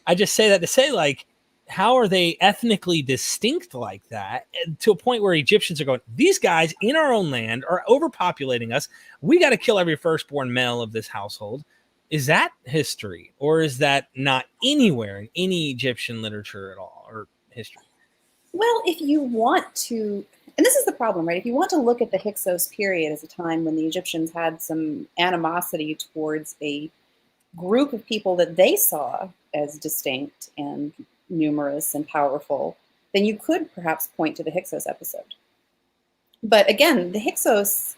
A: I just say that to say, like, how are they ethnically distinct like that, to a point where Egyptians are going, these guys in our own land are overpopulating us. We got to kill every firstborn male of this household. Is that history, or is that not anywhere in any Egyptian literature at all, or history?
C: Well, if you want to, and this is the problem, right? If you want to look at the Hyksos period as a time when the Egyptians had some animosity towards a group of people that they saw as distinct and numerous and powerful, then you could perhaps point to the Hyksos episode. But again, the Hyksos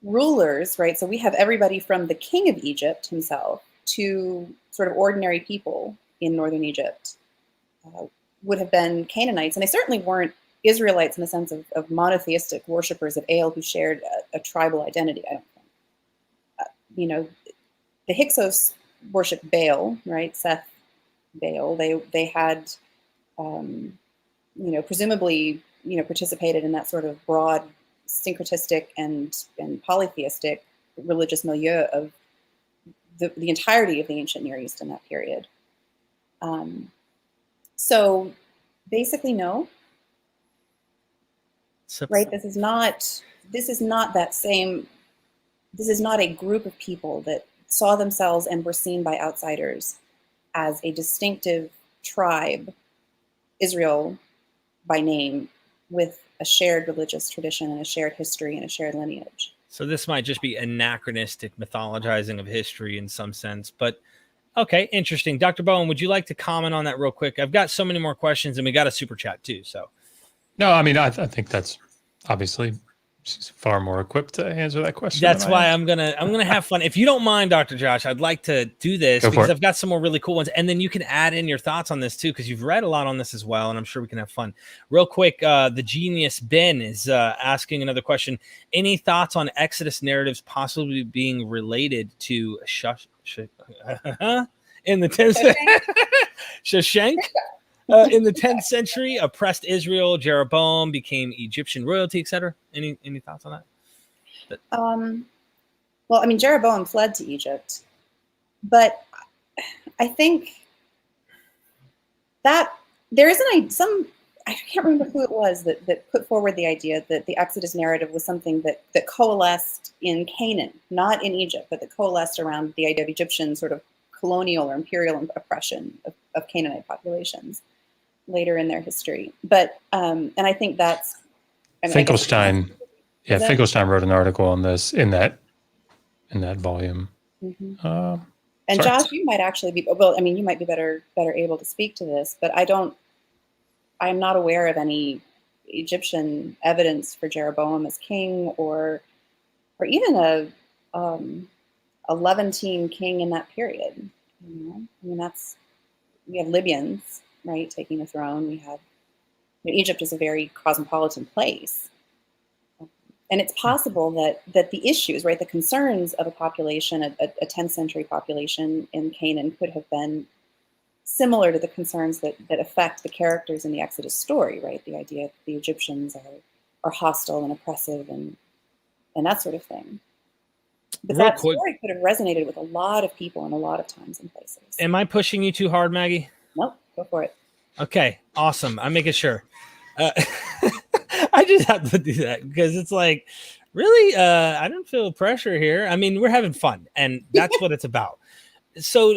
C: rulers, right? So we have everybody from the king of Egypt himself to sort of ordinary people in northern Egypt would have been Canaanites, and they certainly weren't Israelites in the sense of monotheistic worshippers of El who shared a tribal identity. I don't think. The Hyksos worshiped Baal, right? Seth, Baal. They had, presumably, participated in that sort of broad syncretistic and polytheistic religious milieu of the entirety of the ancient Near East in that period. So basically, no. Right? This is not that same. This is not a group of people that saw themselves and were seen by outsiders as a distinctive tribe, Israel by name, with a shared religious tradition and a shared history and a shared lineage.
A: So this might just be anachronistic mythologizing of history in some sense, but okay, interesting. Dr. Bowen, would you like to comment on that real quick? I've got so many more questions, and we got a super chat too. So,
B: no, I mean, I think that's obviously she's far more equipped to answer that question.
A: That's why I'm gonna have fun. If you don't mind, Dr. Josh, I'd like to do this because I've got some more really cool ones, and then you can add in your thoughts on this too, because you've read a lot on this as well, and I'm sure we can have fun. Real quick, the genius Ben is asking another question. Any thoughts on Exodus narratives possibly being related to in the 10th Shoshenq? In the 10th century, oppressed Israel, Jeroboam became Egyptian royalty, etc. Any thoughts on that?
C: Well, I mean, Jeroboam fled to Egypt, but I think that there isn't I can't remember who it was that put forward the idea that the Exodus narrative was something that coalesced in Canaan, not in Egypt, but that coalesced around the idea of Egyptian sort of colonial or imperial oppression of Canaanite populations later in their history. But and I think that's
B: Finkelstein. Yeah, Finkelstein wrote an article on this in that volume.
C: Mm-hmm. And sorry. Josh, you might actually be you might be better able to speak to this, but I'm not aware of any Egyptian evidence for Jeroboam as king or even a Levantine king in that period. We have Libyans, right, taking the throne. We have Egypt is a very cosmopolitan place, and it's possible that the issues, right, the concerns of a population, a 10th century population in Canaan, could have been similar to the concerns that affect the characters in the Exodus story, right? The idea that the Egyptians are hostile and oppressive and that sort of thing. But that story could have resonated with a lot of people in a lot of times and places.
A: Am I pushing you too hard, Maggie?
C: Nope, go for it.
A: Okay, awesome. I'm making sure. I just have to do that because it's like, really, I don't feel pressure here. I mean, we're having fun, and that's what it's about. So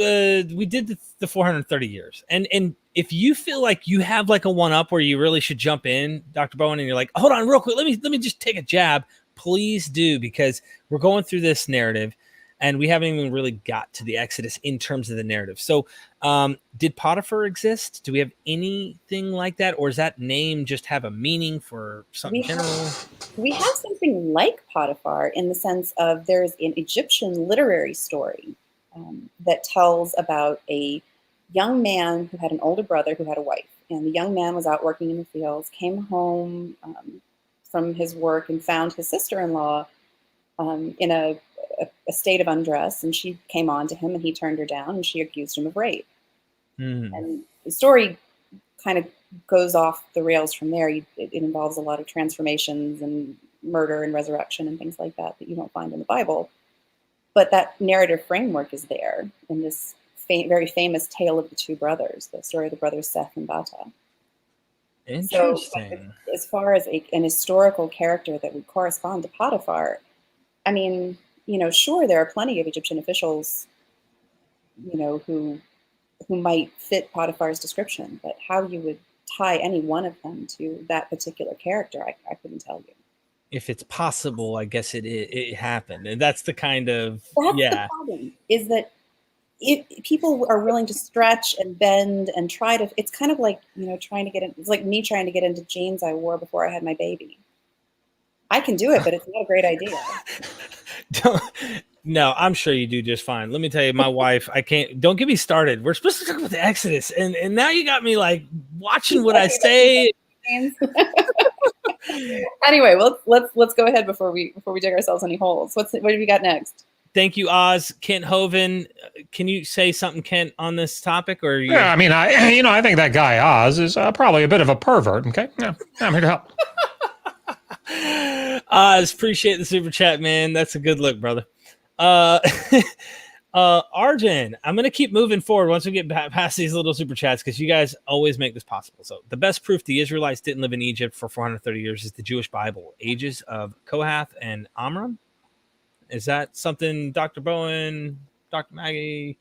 A: we did the 430 years, and if you feel like you have like a one-up where you really should jump in, Dr. Bowen, and you're like, hold on real quick, let me just take a jab. Please do, because we're going through this narrative and we haven't even really got to the Exodus in terms of the narrative. So did Potiphar exist? Do we have anything like that? Or does that name just have a meaning for something general?
C: We have something like Potiphar in the sense of there's an Egyptian literary story that tells about a young man who had an older brother who had a wife. And the young man was out working in the fields, came home from his work and found his sister-in-law in a state of undress, and she came on to him and he turned her down and she accused him of rape. And the story kind of goes off the rails from there. It involves a lot of transformations and murder and resurrection and things like that you don't find in the Bible. But that narrative framework is there in this very famous tale of the two brothers, the story of the brothers Seth and Bata.
A: Interesting.
C: So, as far as an historical character that would correspond to Potiphar, I mean, sure, there are plenty of Egyptian officials, who might fit Potiphar's description, but how you would tie any one of them to that particular character, I couldn't tell you.
A: If it's possible, I guess it happened, and that's the kind of
C: the problem is that if people are willing to stretch and bend and try to, it's kind of like trying to get in. It's like me trying to get into jeans I wore before I had my baby. I can do it, but it's not a great idea.
A: No, I'm sure you do just fine. Let me tell you, my wife, don't get me started. We're supposed to talk about the Exodus, and now you got me like watching what I say.
C: Anyway, let's go ahead before we dig ourselves any holes. What have we got next?
A: Thank you, Oz. Kent Hovind, can you say something, Kent, on this topic? Or
B: yeah, I mean, I think that guy Oz is probably a bit of a pervert. Okay, yeah, I'm here to help.
A: Oz, appreciate the super chat, man. That's a good look, brother. Arjun, I'm gonna keep moving forward once we get past these little super chats because you guys always make this possible. So the best proof the Israelites didn't live in Egypt for 430 years is the Jewish Bible, Ages of Kohath and Amram. Is that something Dr. Bowen, Dr. Maggie,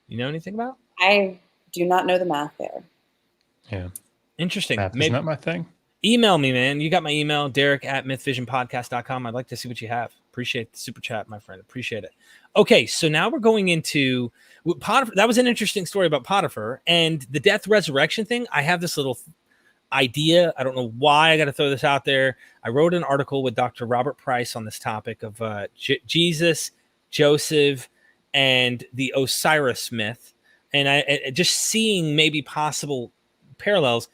A: you know anything about?
C: I do not know the math there.
B: Yeah,
A: interesting.
B: Math is not my thing.
A: Email me, man. You got my email, Derek@MythVisionPodcast.com. I'd like to see what you have. Appreciate the super chat, my friend. Appreciate it. Okay, so now we're going into Potiphar. That was an interesting story about Potiphar and the death resurrection thing. I have this little idea. I don't know why I got to throw this out there. I wrote an article with Dr. Robert Price on this topic of Jesus, Joseph, and the Osiris myth. And I just seeing maybe possible parallels.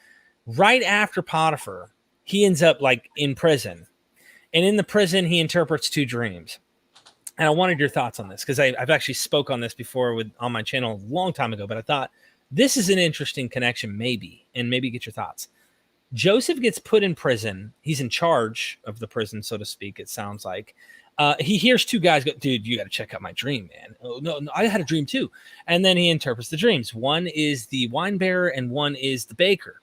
A: Right after Potiphar, he ends up like in prison. And in the prison, he interprets two dreams. And I wanted your thoughts on this because I've actually spoke on this before on my channel a long time ago, but I thought this is an interesting connection maybe, and maybe get your thoughts. Joseph gets put in prison. He's in charge of the prison, so to speak, it sounds like. He hears two guys go, dude, you got to check out my dream, man. Oh, no, I had a dream too. And then he interprets the dreams. One is the wine bearer and one is the baker.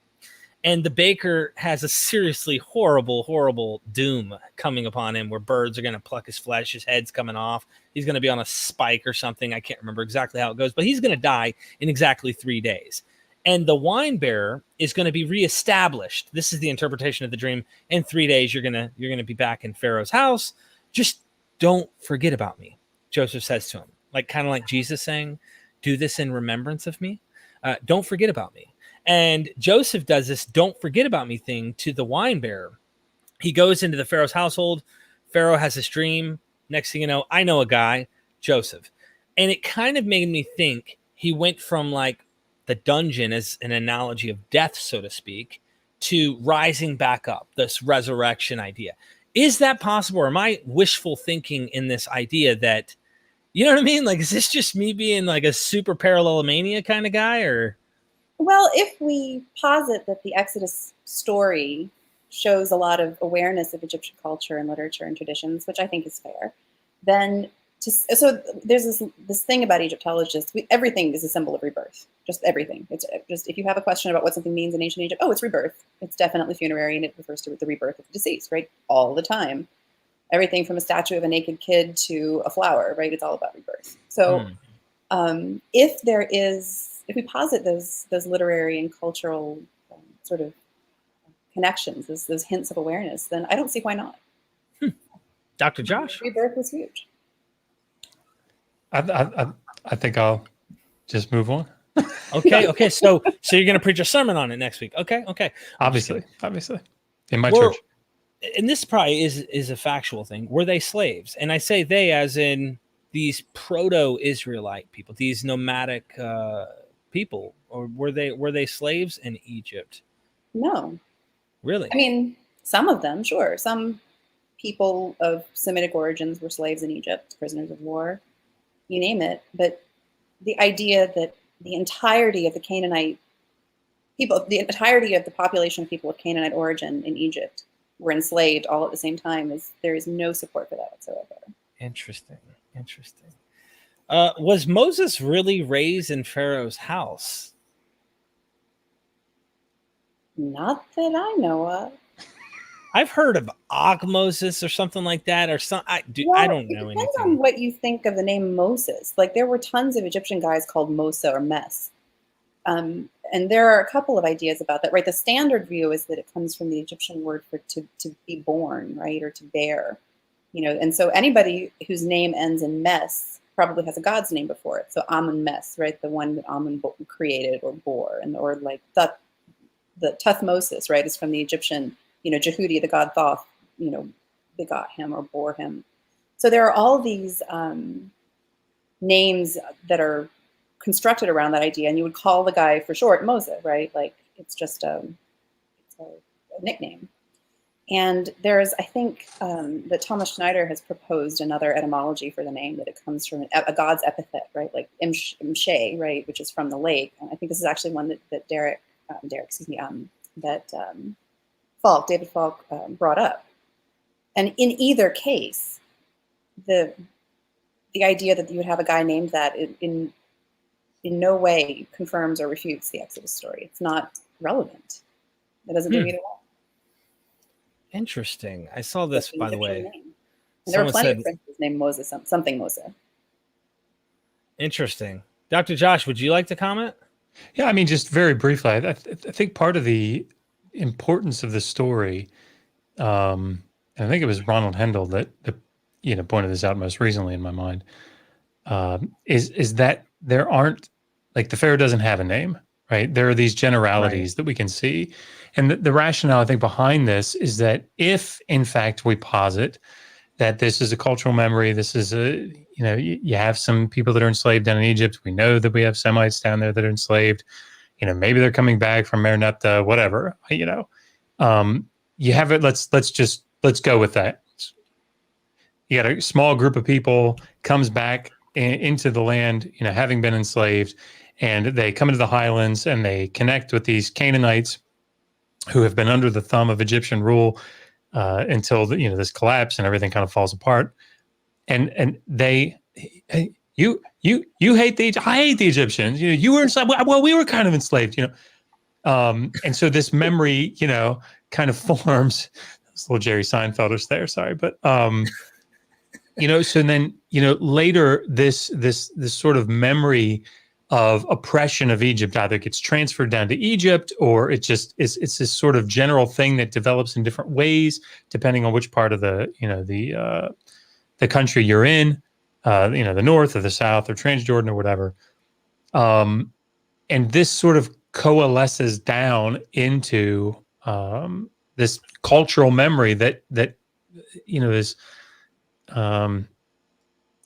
A: And the baker has a seriously horrible, horrible doom coming upon him where birds are going to pluck his flesh. His head's coming off. He's going to be on a spike or something. I can't remember exactly how it goes, but he's going to die in exactly 3 days. And the wine bearer is going to be reestablished. This is the interpretation of the dream. In 3 days, you're going to be back in Pharaoh's house. Just don't forget about me, Joseph says to him, kind of like Jesus saying, do this in remembrance of me. Don't forget about me. And Joseph does this don't forget about me thing to the wine bearer. He goes into the Pharaoh's household. Pharaoh has this dream. Next thing you know, I know a guy, Joseph. And it kind of made me think he went from like the dungeon as an analogy of death, so to speak, to rising back up, this resurrection idea. Is that possible? Or am I wishful thinking in this idea that, you know what I mean? Like, is this just me being like a super parallelomania kind of guy, or?
C: Well, if we posit that the Exodus story shows a lot of awareness of Egyptian culture and literature and traditions, which I think is fair, then so there's this thing about Egyptologists. Everything is a symbol of rebirth. Just everything. It's just, if you have a question about what something means in ancient Egypt, oh, it's rebirth. It's definitely funerary, and it refers to the rebirth of the deceased, right? All the time. Everything from a statue of a naked kid to a flower, right? It's all about rebirth. So if we posit those literary and cultural sort of connections, those hints of awareness, then I don't see why not.
A: Dr. Josh?
C: Rebirth was huge.
B: I think I'll just move on.
A: Okay. So you're going to preach a sermon on it next week. Okay.
B: Obviously. In my church.
A: And this probably is a factual thing. Were they slaves? And I say they as in these proto-Israelite people, these nomadic people, or were they slaves in Egypt?
C: No.
A: Really?
C: I mean, some of them, sure. Some people of Semitic origins were slaves in Egypt, prisoners of war, you name it. But the idea that the entirety of the Canaanite people, the entirety of the population of people of Canaanite origin in Egypt were enslaved all at the same time, there is no support for that whatsoever. Interesting.
A: Was Moses really raised in Pharaoh's house?
C: Not that I know of.
A: I've heard of Moses or something like that, or some. I don't know anything.
C: It depends on what you think of the name Moses. Like, there were tons of Egyptian guys called Mosa or Mes. And there are a couple of ideas about that, right? The standard view is that it comes from the Egyptian word for to be born, right, or to bear, And so anybody whose name ends in Mes probably has a god's name before it. So Amun Mes, right, the one that Amun created or bore, or like the Tuthmosis, right, is from the Egyptian, Jehudi, the god Thoth, begot him or bore him. So there are all these names that are constructed around that idea, and you would call the guy for short Moses, right? Like it's just a nickname. And there's, I think, that Thomas Schneider has proposed another etymology for the name, that it comes from a god's epithet, right? Like Mshe, right, which is from the lake. And I think this is actually one that David Falk brought up. And in either case, the idea that you would have a guy named that in no way confirms or refutes the Exodus story. It's not relevant. It doesn't do either one.
A: Interesting. I saw this, by the way.
C: And there were plenty of princes named Moses, something Moses.
A: Interesting. Dr. Josh, would you like to comment?
B: Yeah, I mean, just very briefly, I think part of the importance of the story, and I think it was Ronald Hendel that pointed this out most recently in my mind, is that there aren't, like, the Pharaoh doesn't have a name, right? There are these generalities that we can see. And the rationale, I think, behind this is that if, in fact, we posit that this is a cultural memory, this is you have some people that are enslaved down in Egypt. We know that we have Semites down there that are enslaved. Maybe they're coming back from Merneptah, whatever. You have it. Let's go with that. You got a small group of people comes back into the land, having been enslaved, and they come into the highlands and they connect with these Canaanites who have been under the thumb of Egyptian rule until this collapse and everything kind of falls apart. And they, you hate I hate the Egyptians. You were enslaved. Well, we were kind of enslaved. And so this memory, kind of forms. There's a little Jerry Seinfelders there. Sorry, but so then later this sort of memory of oppression of Egypt either gets transferred down to Egypt, or it's this sort of general thing that develops in different ways depending on which part of the country you're in, the north or the south or Transjordan or whatever, and this sort of coalesces down into this cultural memory that is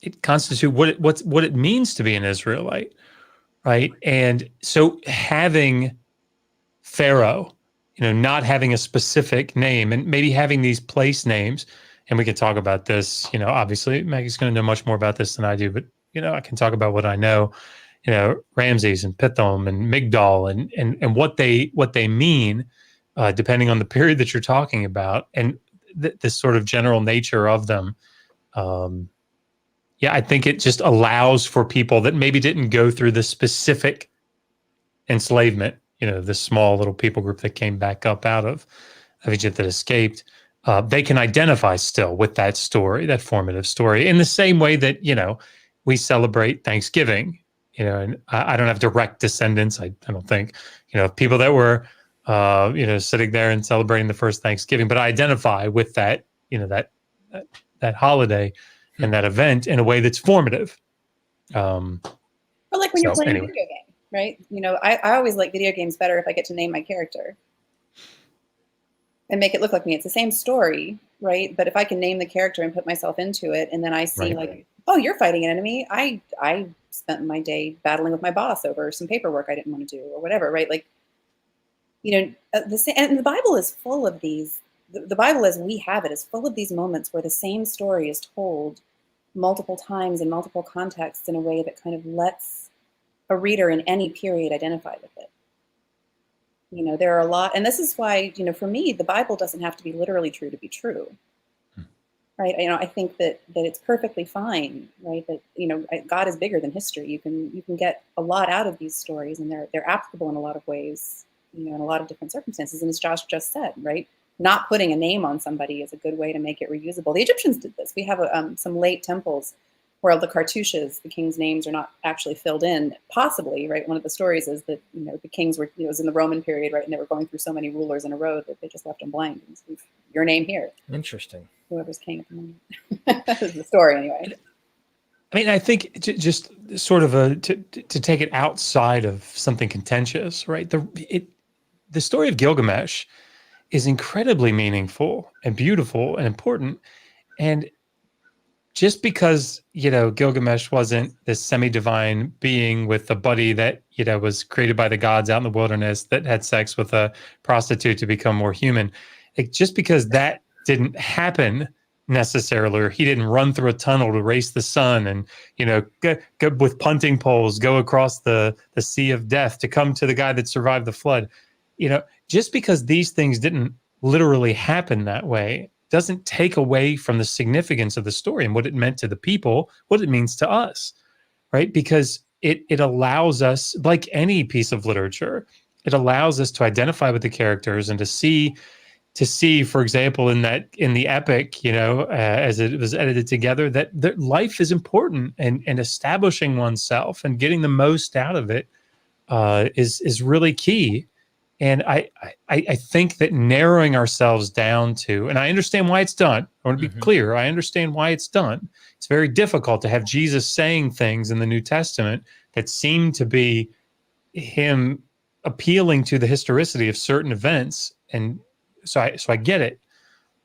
B: it constitutes what it means to be an Israelite. Right. And so having Pharaoh, not having a specific name and maybe having these place names, and we can talk about this, obviously Maggie's going to know much more about this than I do, but, I can talk about what I know, Ramses and Pithom and Migdal and what they mean, depending on the period that you're talking about and this sort of general nature of them. I think it just allows for people that maybe didn't go through the specific enslavement, this small little people group that came back up out of Egypt that escaped. They can identify still with that story, that formative story, in the same way that, we celebrate Thanksgiving, and I don't have direct descendants. I don't think, people that were, sitting there and celebrating the first Thanksgiving, but I identify with that, that holiday and that event in a way that's formative.
C: Or like when you're playing a video game, right? I always like video games better if I get to name my character and make it look like me. It's the same story, right? But if I can name the character and put myself into it, and then I see oh, you're fighting an enemy. I spent my day battling with my boss over some paperwork I didn't want to do or whatever, right? Like, and the Bible is full of these. The Bible, as we have it, is full of these moments where the same story is told multiple times in multiple contexts in a way that kind of lets a reader in any period identify with it. There are a lot, and this is why, for me, the Bible doesn't have to be literally true to be true, right? I think that it's perfectly fine, right? That, God is bigger than history. You can get a lot out of these stories, and they're applicable in a lot of ways, in a lot of different circumstances. And as Josh just said, right? Not putting a name on somebody is a good way to make it reusable. The Egyptians did this. We have some late temples where the cartouches, the kings' names, are not actually filled in. Possibly, right? One of the stories is that the kings were, it was in the Roman period, right, and they were going through so many rulers in a row that they just left them blank. And so, your name here.
A: Interesting.
C: Whoever's king at the moment. That is the story, anyway.
B: I mean, I think just sort of to take it outside of something contentious, right? The story of Gilgamesh is incredibly meaningful and beautiful and important. And just because, Gilgamesh wasn't this semi-divine being with a buddy that, was created by the gods out in the wilderness that had sex with a prostitute to become more human. Just because that didn't happen necessarily, or he didn't run through a tunnel to race the sun and, go with punting poles, go across the sea of death to come to the guy that survived the flood. Just because these things didn't literally happen that way doesn't take away from the significance of the story and what it meant to the people, what it means to us, right? Because it allows us, like any piece of literature, it allows us to identify with the characters and to see, for example, in the epic, as it was edited together, that life is important, and establishing oneself and getting the most out of it is really key. And I think that narrowing ourselves down to, and I understand why it's done. I want to be clear. I understand why it's done. It's very difficult to have Jesus saying things in the New Testament that seem to be him appealing to the historicity of certain events. And so I get it.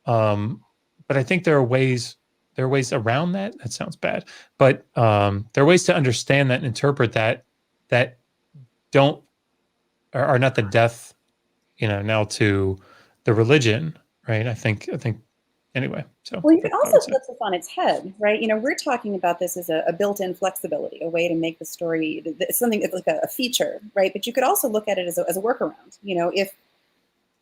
B: But I think there are ways around that. That sounds bad. But there are ways to understand that and interpret that are not the death, now to the religion, right? I think anyway. So
C: well, you can also flip this on its head, right? We're talking about this as a built-in flexibility, a way to make the story something that's like a feature, right? But you could also look at it as a workaround.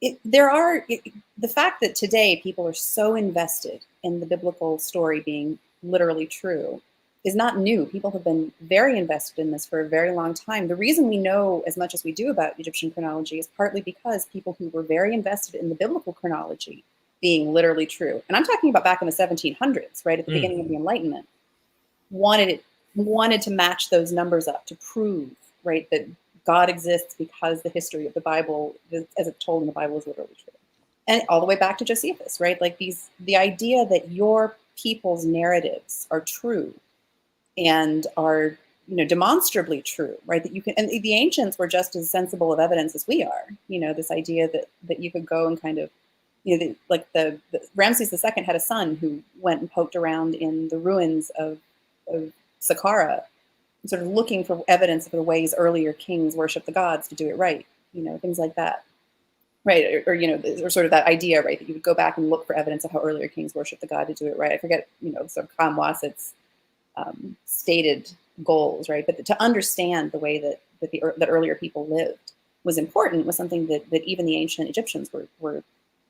C: The fact that today people are so invested in the biblical story being literally true is not new. People have been very invested in this for a very long time. The reason we know as much as we do about Egyptian chronology is partly because people who were very invested in the biblical chronology being literally true, and I'm talking about back in the 1700s, right at the beginning of the Enlightenment, wanted to match those numbers up to prove, right, that God exists because the history of the Bible, as it's told in the Bible, is literally true. And all the way back to Josephus, right? Like the idea that your people's narratives are true and are, demonstrably true, right? That you can, and the ancients were just as sensible of evidence as we are. This idea that you could go and kind of, the Ramses II had a son who went and poked around in the ruins of Saqqara, sort of looking for evidence of the ways earlier kings worship the gods to do it right, things like that, right? Or sort of that idea, right, that you would go back and look for evidence of how earlier kings worship the god to do it right. I forget, sort of Khan Wasset's stated goals, right? But to understand the way that earlier people lived was important, was something that even the ancient Egyptians were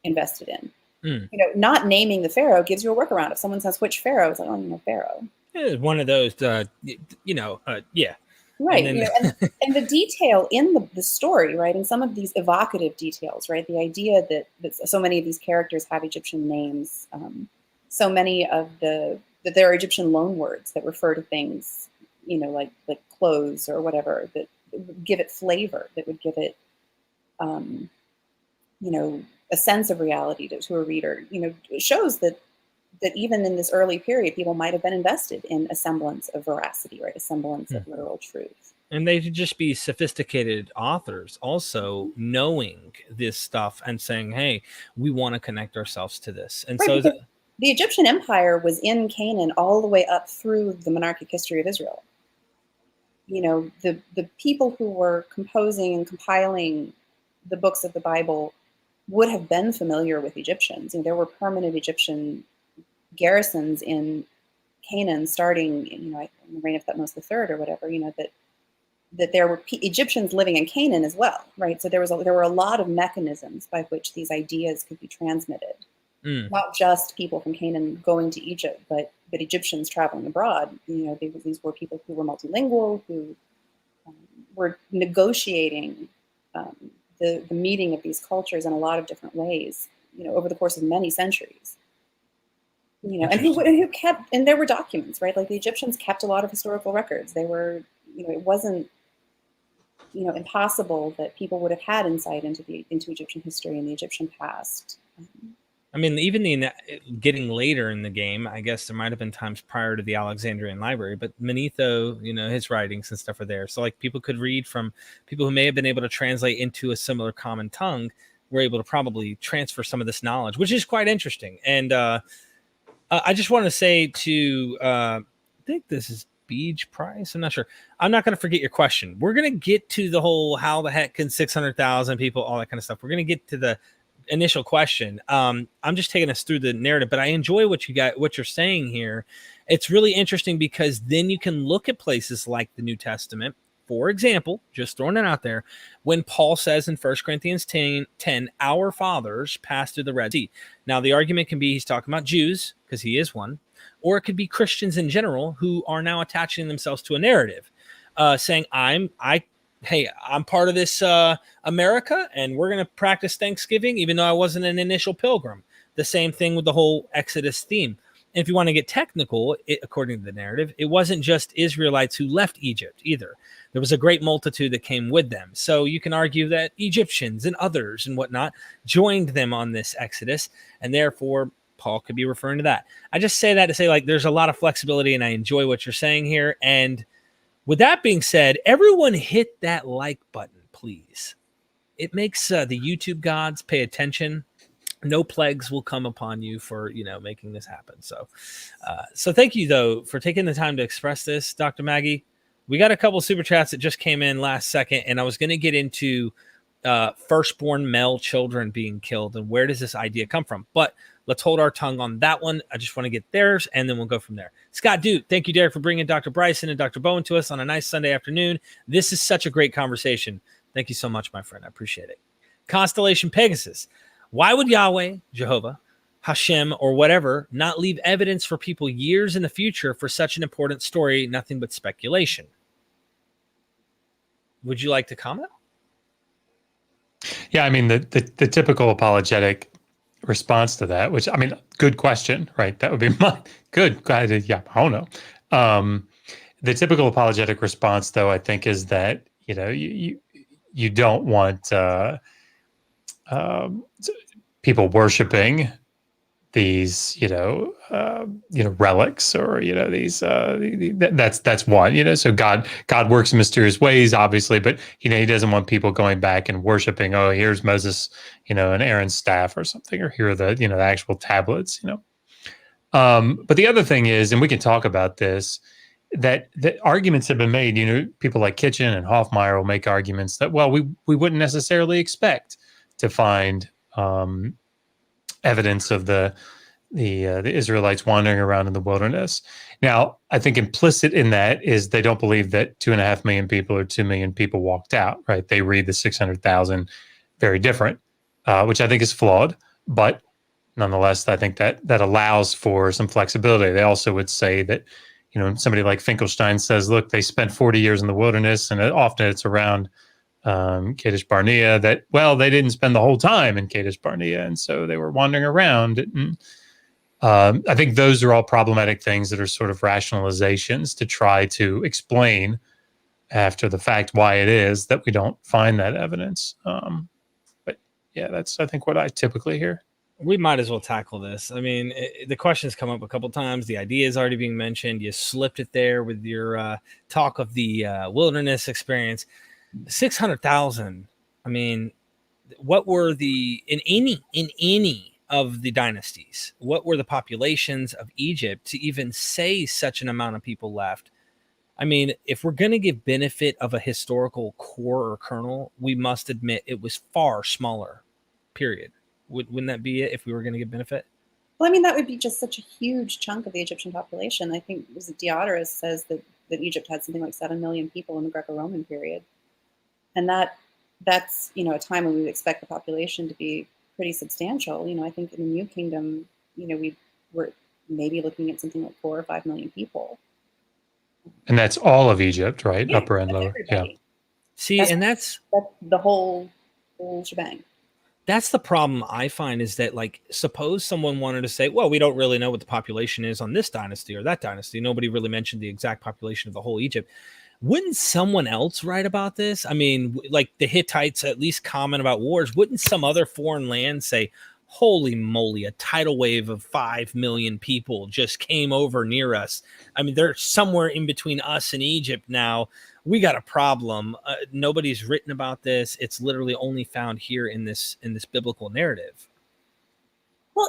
C: invested in. Not naming the pharaoh gives you a workaround. If someone says which pharaoh, it's like, pharaoh.
A: It's one of those, yeah.
C: Right. And the detail in the story, right, and some of these evocative details, right, the idea that so many of these characters have Egyptian names, so many of that there are Egyptian loanwords that refer to things, like clothes or whatever, that would give it flavor, that would give it, a sense of reality to a reader. It shows that even in this early period, people might have been invested in a semblance of veracity, right? A semblance of literal truth. And
A: they could just be sophisticated authors also knowing this stuff and saying, hey, we want to connect ourselves to this. And right, so
C: the Egyptian Empire was in Canaan all the way up through the monarchic history of Israel. The people who were composing and compiling the books of the Bible would have been familiar with Egyptians. There were permanent Egyptian garrisons in Canaan starting, in the reign of Thutmose III or whatever, that there were Egyptians living in Canaan as well, right? So there were a lot of mechanisms by which these ideas could be transmitted. Not just people from Canaan going to Egypt, but Egyptians traveling abroad. These were people who were multilingual, who were negotiating the meeting of these cultures in a lot of different ways, over the course of many centuries. And who kept, and there were documents, right? Like the Egyptians kept a lot of historical records. They were, it wasn't, impossible that people would have had insight into Egyptian history and the Egyptian past.
A: Even getting later in the game, I guess there might have been times prior to the Alexandrian library, but Manetho, his writings and stuff are there. So like people could read from people who may have been able to translate into a similar common tongue, were able to probably transfer some of this knowledge, which is quite interesting. And I just want to say to, I think this is Beach Price. I'm not sure. I'm not going to forget your question. We're going to get to the whole how the heck can 600,000 people, all that kind of stuff. We're going to get to the initial question. I'm just taking us through the narrative, but I enjoy what you're saying here. It's really interesting because then you can look at places like the New Testament. For example, just throwing it out there, when Paul says in 1 Corinthians 10, our fathers passed through the Red Sea. Now, the argument can be he's talking about Jews, because he is one, or it could be Christians in general who are now attaching themselves to a narrative, saying, I'm part of this America, and we're going to practice Thanksgiving, even though I wasn't an initial pilgrim. The same thing with the whole Exodus theme. And if you want to get technical, according to the narrative, it wasn't just Israelites who left Egypt either. There was a great multitude that came with them. So you can argue that Egyptians and others and whatnot joined them on this Exodus, and therefore Paul could be referring to that. I just say that to say, like, there's a lot of flexibility, and I enjoy what you're saying here. And with that being said, everyone hit that like button, please. It makes the YouTube gods pay attention. No plagues will come upon you for, making this happen. So thank you, though, for taking the time to express this, Dr. Maggie. We got a couple super chats that just came in last second, and I was going to get into firstborn male children being killed and where does this idea come from. But let's hold our tongue on that one. I just want to get theirs, and then we'll go from there. Scott Duke, thank you, Derek, for bringing Dr. Bryson and Dr. Bowen to us on a nice Sunday afternoon. This is such a great conversation. Thank you so much, my friend. I appreciate it. Constellation Pegasus. Why would Yahweh, Jehovah, Hashem, or whatever not leave evidence for people years in the future for such an important story? Nothing but speculation. Would you like to comment?
B: Yeah, I mean, the typical apologetic response to that, which, I mean, good question, right? That would be my good. Yeah, I don't know. The typical apologetic response, though, I think, is that, you don't want people worshiping these, relics, or these. That's one. So God works in mysterious ways, obviously, but he doesn't want people going back and worshiping. Oh, here's Moses, and Aaron's staff or something, or here are the the actual tablets. But the other thing is, and we can talk about this, that arguments have been made. People like Kitchen and Hoffmeyer will make arguments that, well, we wouldn't necessarily expect to find evidence of the Israelites wandering around in the wilderness. Now, I think implicit in that is they don't believe that 2.5 million people or 2 million people walked out, right? They read the 600,000 very different, which I think is flawed, but nonetheless, I think that allows for some flexibility. They also would say that, somebody like Finkelstein says, look, they spent 40 years in the wilderness, and often it's around Kadesh Barnea, that, well, they didn't spend the whole time in Kadesh Barnea, and so they were wandering around. And I think those are all problematic things that are sort of rationalizations to try to explain after the fact why it is that we don't find that evidence. But yeah, that's, I think, what I typically hear.
A: We might as well tackle this. I mean, the question's come up a couple times. The idea is already being mentioned. You slipped it there with your talk of the wilderness experience. 600,000. I mean, what were in any of the dynasties, what were the populations of Egypt to even say such an amount of people left? I mean, if we're going to give benefit of a historical core or kernel, we must admit it was far smaller, period. Wouldn't that be it if we were going to give benefit?
C: Well, I mean, that would be just such a huge chunk of the Egyptian population. I think Diodorus says that Egypt had something like 7 million people in the Greco-Roman period. And that's, a time when we would expect the population to be pretty substantial. I think in the New Kingdom, we were maybe looking at something like 4 or 5 million people.
B: And that's all of Egypt, right?
C: Yeah,
B: upper and lower.
C: Everybody.
B: Yeah.
A: See, that's
C: the whole shebang.
A: That's the problem I find, is that, like, suppose someone wanted to say, well, we don't really know what the population is on this dynasty or that dynasty. Nobody really mentioned the exact population of the whole Egypt. Wouldn't someone else write about this? I mean, like the Hittites at least comment about wars. Wouldn't some other foreign land say, holy moly, a tidal wave of 5 million people just came over near us? I mean, they're somewhere in between us and Egypt now. We got a problem. Nobody's written about this. It's literally only found here in this biblical narrative.
C: Well,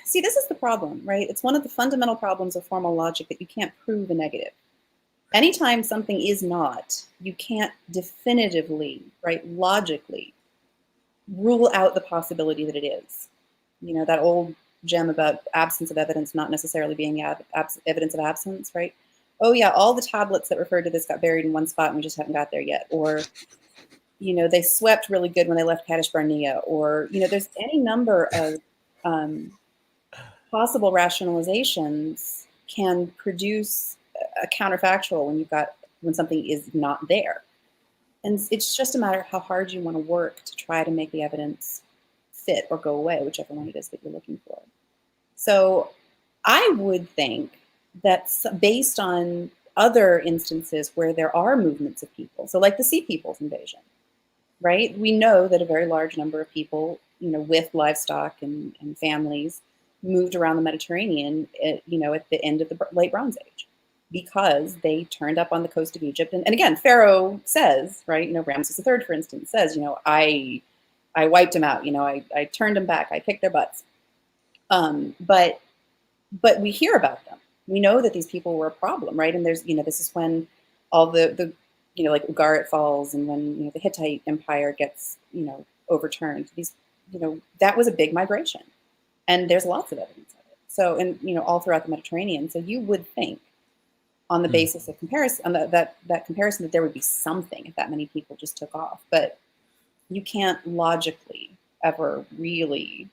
C: see, this is the problem, right? It's one of the fundamental problems of formal logic that you can't prove a negative. Anytime something is not, you can't definitively, right, logically rule out the possibility that it is. You know, that old gem about absence of evidence not necessarily being evidence of absence, right? Oh yeah, all the tablets that referred to this got buried in one spot and we just haven't got there yet. Or, you know, they swept really good when they left Kadesh Barnea. Or, you know, there's any number of possible rationalizations can produce a counterfactual when something is not there. And it's just a matter of how hard you want to work to try to make the evidence fit or go away, whichever one it is that you're looking for. So I would think that based on other instances where there are movements of people, so like the Sea Peoples invasion, right? We know that a very large number of people, you know, with livestock and families moved around the Mediterranean, you know, at the end of the late Bronze Age, because they turned up on the coast of Egypt. And again, Pharaoh says, right, you know, Ramses III, for instance, says, you know, I wiped them out, you know, I turned them back, I kicked their butts. But we hear about them. We know that these people were a problem, right? And there's, you know, this is when all the you know, like Ugarit falls, and when, you know, the Hittite Empire gets, you know, overturned. These, you know, that was a big migration, and there's lots of evidence of it. So, and, you know, all throughout the Mediterranean. So you would think, on the basis of comparison, on that comparison, that there would be something if that many people just took off. But you can't logically ever really,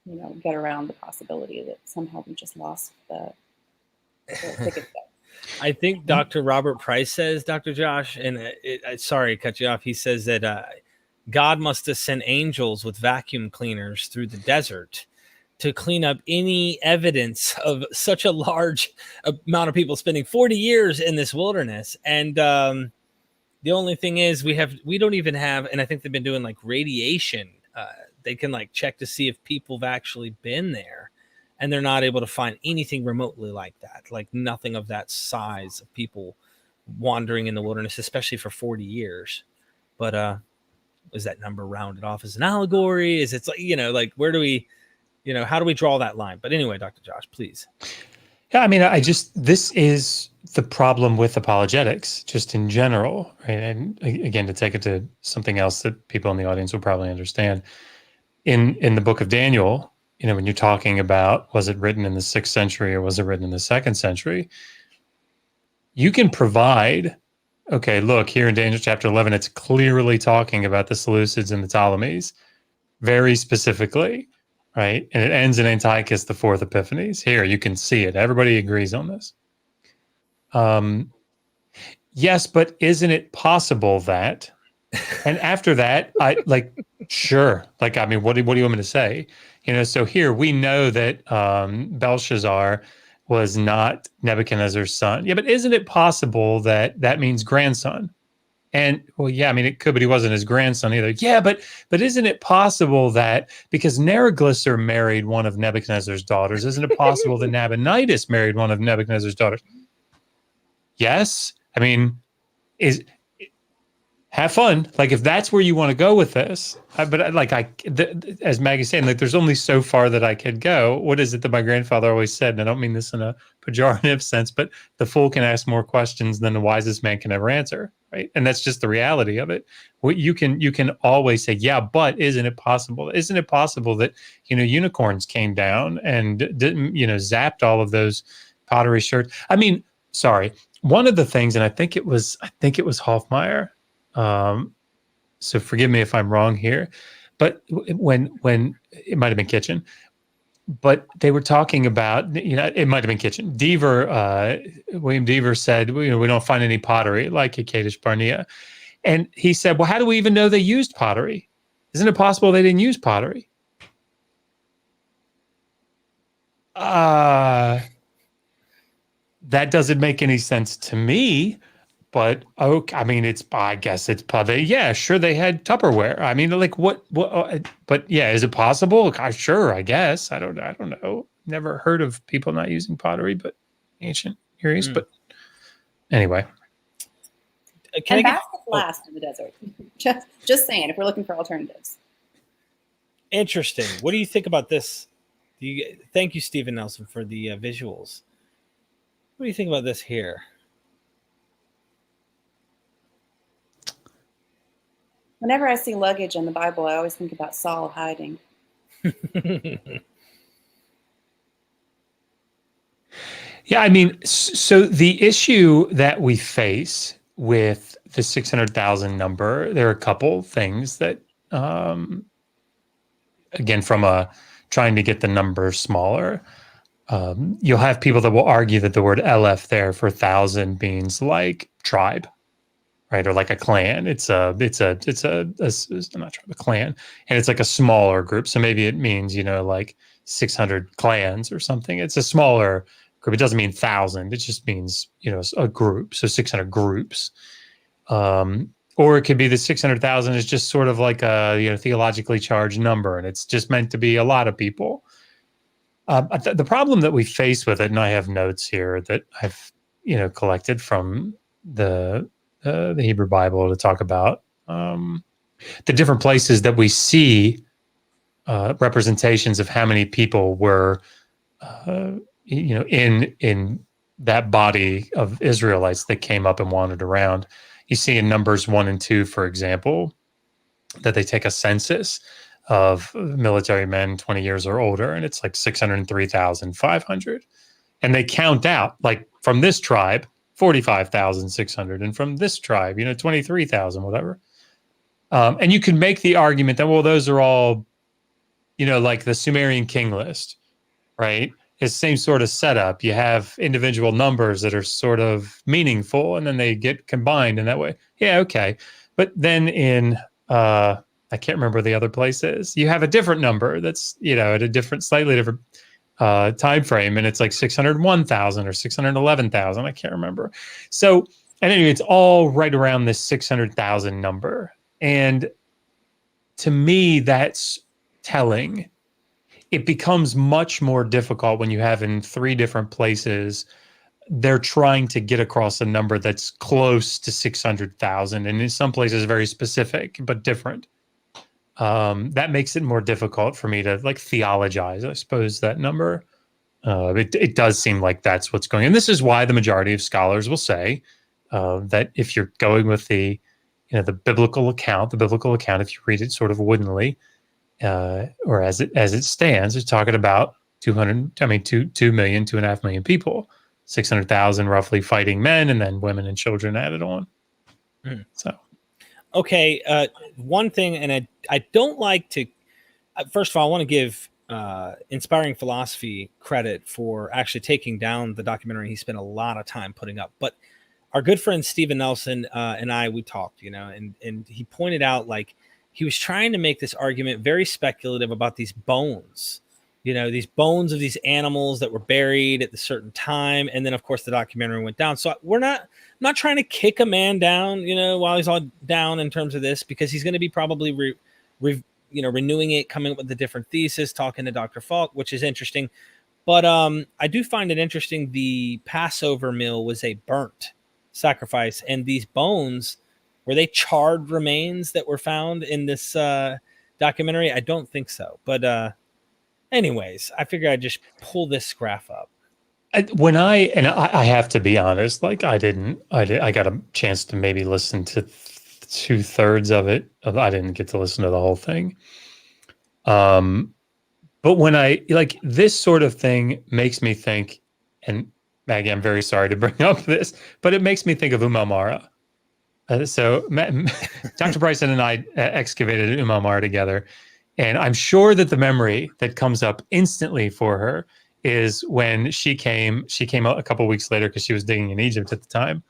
C: you know, get around the possibility that somehow we just lost the ticket.
A: I think Dr. Robert Price says, Dr. Josh, and sorry to cut you off. He says that God must have sent angels with vacuum cleaners through the desert to clean up any evidence of such a large amount of people spending 40 years in this wilderness. And the only thing is we don't even have, and I think they've been doing like radiation. They can like check to see if people have actually been there, and they're not able to find anything remotely like that, like nothing of that size of people wandering in the wilderness, especially for 40 years. But is that number rounded off as an allegory? Is it like, you know, like where do we, you know, how do we draw that line? But anyway, Dr. Josh, please.
B: Yeah, I mean, this is the problem with apologetics just in general, right? And again, to take it to something else that people in the audience will probably understand. In the book of Daniel, you know, when you're talking about, was it written in the 6th century or was it written in the 2nd century? You can provide, okay, look, here in Daniel chapter 11, it's clearly talking about the Seleucids and the Ptolemies very specifically, right? And it ends in Antiochus the 4th Epiphanes. Here, you can see it. Everybody agrees on this. Yes, but isn't it possible that, and after that, I like, sure. Like, I mean, what do you want me to say? You know, so here we know that Belshazzar was not Nebuchadnezzar's son. Yeah, but isn't it possible that that means grandson? And well, yeah, I mean, it could, but he wasn't his grandson either. Yeah, but isn't it possible that because Neriglissar married one of Nebuchadnezzar's daughters, isn't it possible that Nabonidus married one of Nebuchadnezzar's daughters? Yes. I mean, have fun. Like, if that's where you want to go with this, as Maggie's saying, like, there's only so far that I could go. What is it that my grandfather always said? And I don't mean this in a pejorative sense, but the fool can ask more questions than the wisest man can ever answer, right? And that's just the reality of it. You can always say, yeah, but isn't it possible? Isn't it possible that, you know, unicorns came down and didn't, you know, zapped all of those pottery sherds? I mean, sorry. One of the things, and I think it was Hofmeier. So forgive me if I'm wrong here, but when it might have been Kitchen, but they were talking about, you know, it might have been Kitchen. William Deaver said, you know, we don't find any pottery like at Kadesh Barnea. And he said, well, how do we even know they used pottery? Isn't it possible they didn't use pottery? That doesn't make any sense to me. But I mean, I guess it's probably, yeah, sure, they had Tupperware. I mean, like what? But yeah, is it possible? Sure, I guess. I don't know. Never heard of people not using pottery, but ancient Near East. But anyway,
C: and baskets last in the desert. Just saying, if we're looking for alternatives.
A: Interesting. What do you think about this Thank you, Stephen Nelson, for the visuals. What do you think about this here?
C: Whenever I see luggage in the Bible, I always think about Saul hiding.
B: Yeah, I mean, so the issue that we face with the 600,000 number, there are a couple things that, again, from trying to get the number smaller, you'll have people that will argue that the word Aleph there for 1,000 means like tribe, right? Or like a clan. It's not a clan, and it's like a smaller group. So maybe it means, like 600 clans or something. It's a smaller group. It doesn't mean 1,000. It just means, a group. So 600 groups. Or it could be the 600,000 is just sort of like a, theologically charged number, and it's just meant to be a lot of people. The problem that we face with it, and I have notes here that I've, collected from the Hebrew Bible to talk about the different places that we see representations of how many people were, in that body of Israelites that came up and wandered around. You see in Numbers 1 and 2, for example, that they take a census of military men 20 years or older, and it's like 603,500. And they count out, like, from this tribe, 45,600, and from this tribe, 23,000, whatever. And you can make the argument that, well, those are all, like the Sumerian king list, right? It's the same sort of setup. You have individual numbers that are sort of meaningful, and then they get combined in that way. Yeah, okay. But then in, I can't remember the other place is, you have a different number that's, at a slightly different time frame, and it's like 601,000 or 611,000. I can't remember. So, and anyway, it's all right around this 600,000 number. And to me, that's telling. It becomes much more difficult when you have in 3 different places, they're trying to get across a number that's close to 600,000. And in some places, very specific, but different. That makes it more difficult for me to like theologize, I suppose, that number. It does seem like that's what's going on. And this is why the majority of scholars will say that if you're going with the biblical account, if you read it sort of woodenly, or as it stands, it's talking about 2 million, 2.5 million people, 600,000 roughly fighting men, and then women and children added on. So,
A: okay, one thing, and I don't like to. First of all, I want to give Inspiring Philosophy credit for actually taking down the documentary he spent a lot of time putting up. But our good friend Stephen Nelson and we talked, and he pointed out, like, he was trying to make this argument very speculative about these bones, these bones of these animals that were buried at a certain time. And then, of course, the documentary went down. So I'm not trying to kick a man down, while he's all down in terms of this, because he's going to be probably, renewing it, coming up with a different thesis, talking to Dr. Falk, which is interesting. But I do find it interesting. The Passover meal was a burnt sacrifice, and these bones, were they charred remains that were found in this documentary? I don't think so. But anyways, I figure I'd just pull this graph up.
B: I have to be honest, like I got a chance to maybe listen to 2/3 of it. I didn't get to listen to the whole thing. But when I like this sort of thing makes me think, and Maggie, I'm very sorry to bring up this, but it makes me think of Umamara. So Dr. Bryson and I excavated Umamara together, and I'm sure that the memory that comes up instantly for her is when she came out a couple of weeks later, because she was digging in Egypt at the time,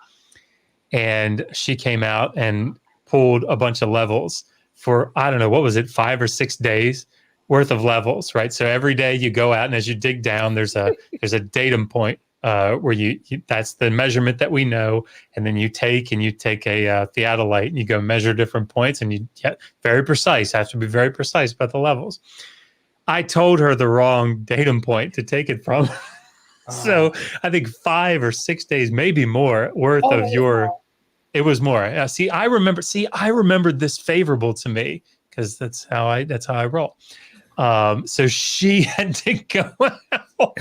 B: and she came out and pulled a bunch of levels for, I don't know, what was it, 5 or 6 days worth of levels, right? So every day you go out, and as you dig down, there's a datum point. Where you that's the measurement that we know, and then you take a theodolite and you go measure different points, and you get very precise. Have to be very precise about the levels. I told her the wrong datum point to take it from, so I think 5 or 6 days, maybe more, worth of your. It was more. I remembered this favorable to me because that's how I roll. So she had to go out.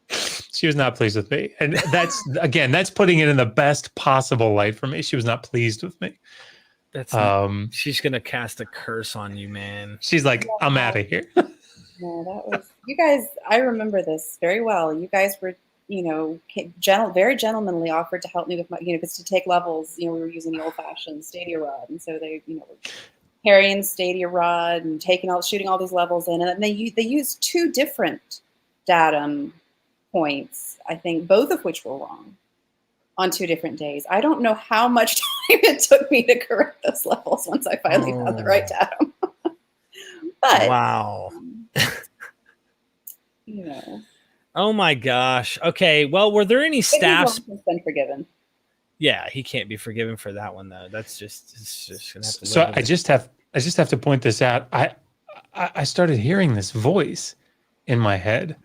B: She was not pleased with me. And that's putting it in the best possible light for me. She was not pleased with me.
A: She's going to cast a curse on you, man.
B: She's like, I'm out of here.
C: No, that was, you guys, I remember this very well. You guys were, very gentlemanly offered to help me with my, because to take levels, we were using the old fashioned stadia rod. And so they, were carrying the stadia rod and shooting all these levels in. And then they used 2 different datum points, I think, both of which were wrong on 2 different days. I don't know how much time it took me to correct those levels once I finally found the right datum. But
A: wow. Oh my gosh. Okay. Well, were there any staffs?
C: He's been forgiven.
A: Yeah, he can't be forgiven for that one though. It's just gonna have to.
B: So I just have to point this out. I started hearing this voice in my head,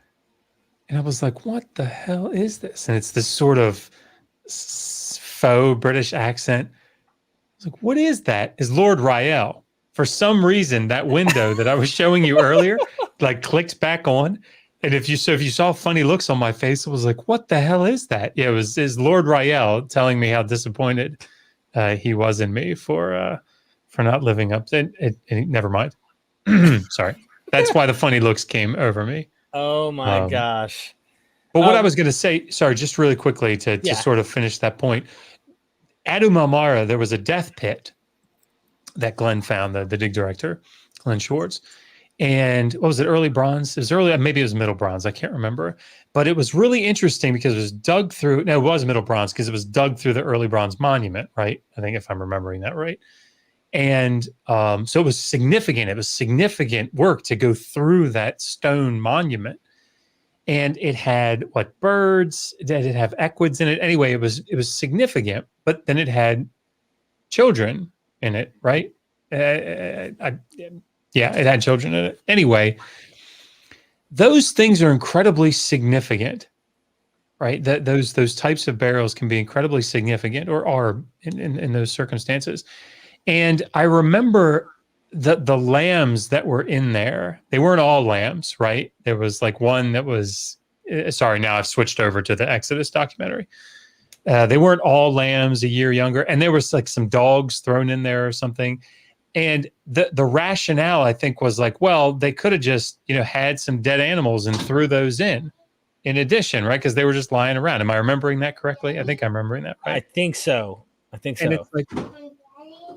B: and I was like, "What the hell is this?" And it's this sort of faux British accent. I was like, "What is that?" Is Lord Rael? For some reason, that window that I was showing you earlier, clicked back on. And if you saw funny looks on my face, it was like, what the hell is that? Yeah, is Lord Rael telling me how disappointed he was in me for not living up to it. Never mind. Sorry. That's why the funny looks came over me.
A: Oh my gosh.
B: But what I was going to say, sorry, just really quickly to sort of finish that point. Adu Marmara, there was a death pit that Glenn found, the dig director, Glenn Schwartz. And what was it, early bronze? It was early, maybe it was middle bronze. I can't remember. But it was really interesting because it was dug through. No, it was middle bronze because it was dug through the early bronze monument, right? I think if I'm remembering that right. And so it was significant. It was significant work to go through that stone monument. And it had birds? Did it have equids in it? Anyway, it was significant. But then it had children in it, right? Yeah, it had children in it. Anyway, those things are incredibly significant, right? Those types of burials can be incredibly significant, or are in those circumstances. And I remember the lambs that were in there. They weren't all lambs, right? There was one that was. Sorry, now I've switched over to the Exodus documentary. They weren't all lambs a year younger, and there was some dogs thrown in there or something. And the rationale, I think, was they could have just, had some dead animals and threw those in addition, right? Because they were just lying around. Am I remembering that correctly? I think I'm remembering that right.
A: I think so.
B: And it's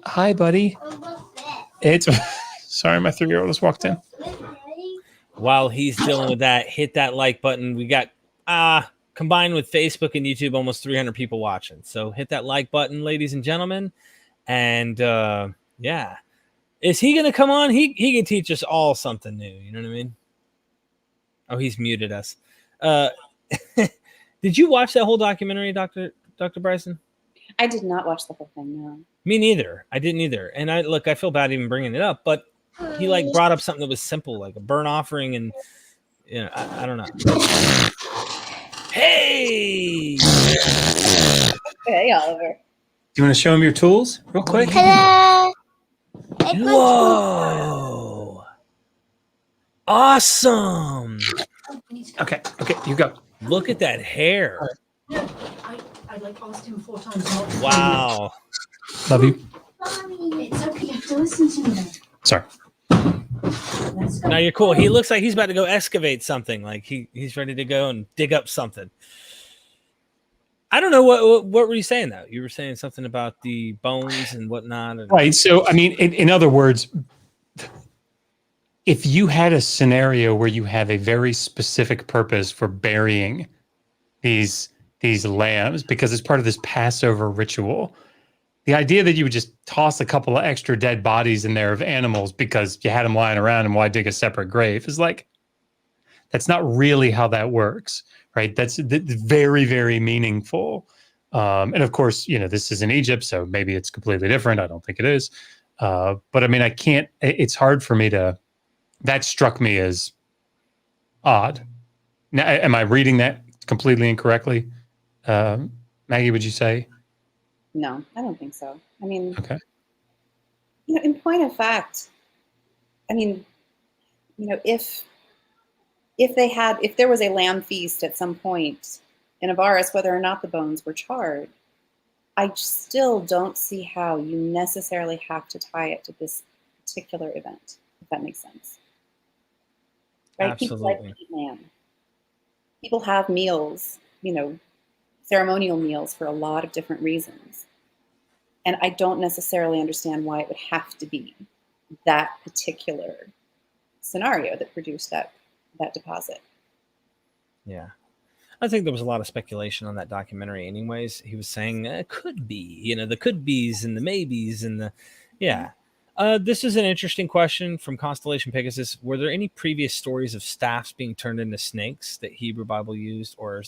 B: hi, buddy. It's sorry, my 3-year-old just walked in.
A: While he's dealing with that, hit that like button. We got combined with Facebook and YouTube, almost 300 people watching. So hit that like button, ladies and gentlemen. And yeah. Is he going to come on? He can teach us all something new. You know what I mean? Oh, he's muted us. Did you watch that whole documentary, Dr. Bryson?
C: I did not watch the whole thing, no.
A: Me neither. I didn't either. And I feel bad even bringing it up, but he brought up something that was simple, like a burnt offering, and I don't know. Hey!
C: Hey, Oliver.
B: Do you want to show him your tools real quick?
D: Hello.
A: Whoa! Awesome!
B: Okay, you go.
A: Look at that hair.
D: I asked him 4 times.
A: Wow.
B: Love you.
D: It's okay, you have to listen to me.
B: Sorry.
A: Now you're cool. He looks like he's about to go excavate something. He's ready to go and dig up something. I don't know what were you saying though? You were saying something about the bones and whatnot.
B: Right. So I mean, in other words, if you had a scenario where you have a very specific purpose for burying these lambs because it's part of this Passover ritual, the idea that you would just toss a couple of extra dead bodies in there of animals because you had them lying around and why dig a separate grave is that's not really how that works, right? That's very, very meaningful. And of course, this is in Egypt, so maybe it's completely different. I don't think it is. But I mean, it's hard for me that struck me as odd. Now, am I reading that completely incorrectly? Maggie, would you say?
C: No, I don't think so. I mean,
B: okay.
C: In point of fact, I mean, if there was a lamb feast at some point in Avaris, whether or not the bones were charred, I still don't see how you necessarily have to tie it to this particular event, if that makes sense. Right?
A: Absolutely.
C: People like to eat lamb. People have meals, ceremonial meals for a lot of different reasons. And I don't necessarily understand why it would have to be that particular scenario that produced that deposit.
A: Yeah. I think there was a lot of speculation on that documentary anyways. He was saying it could be, the could be's and the maybes and the, yeah. This is an interesting question from Constellation Pegasus. Were there any previous stories of staffs being turned into snakes that Hebrew Bible used? Or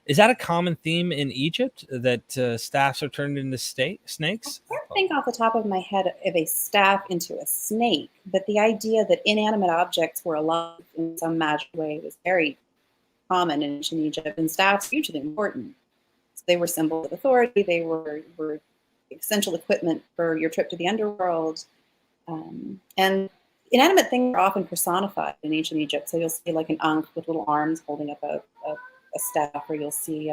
A: is that a common theme in Egypt that staffs are turned into snakes?
C: I don't think off the top of my head of a staff into a snake, but the idea that inanimate objects were alive in some magical way was very common in ancient Egypt, and staffs hugely important. So they were symbols of authority. They were essential equipment for your trip to the underworld. And inanimate things are often personified in ancient Egypt. So you'll see like an ankh with little arms holding up a staff, or you'll see,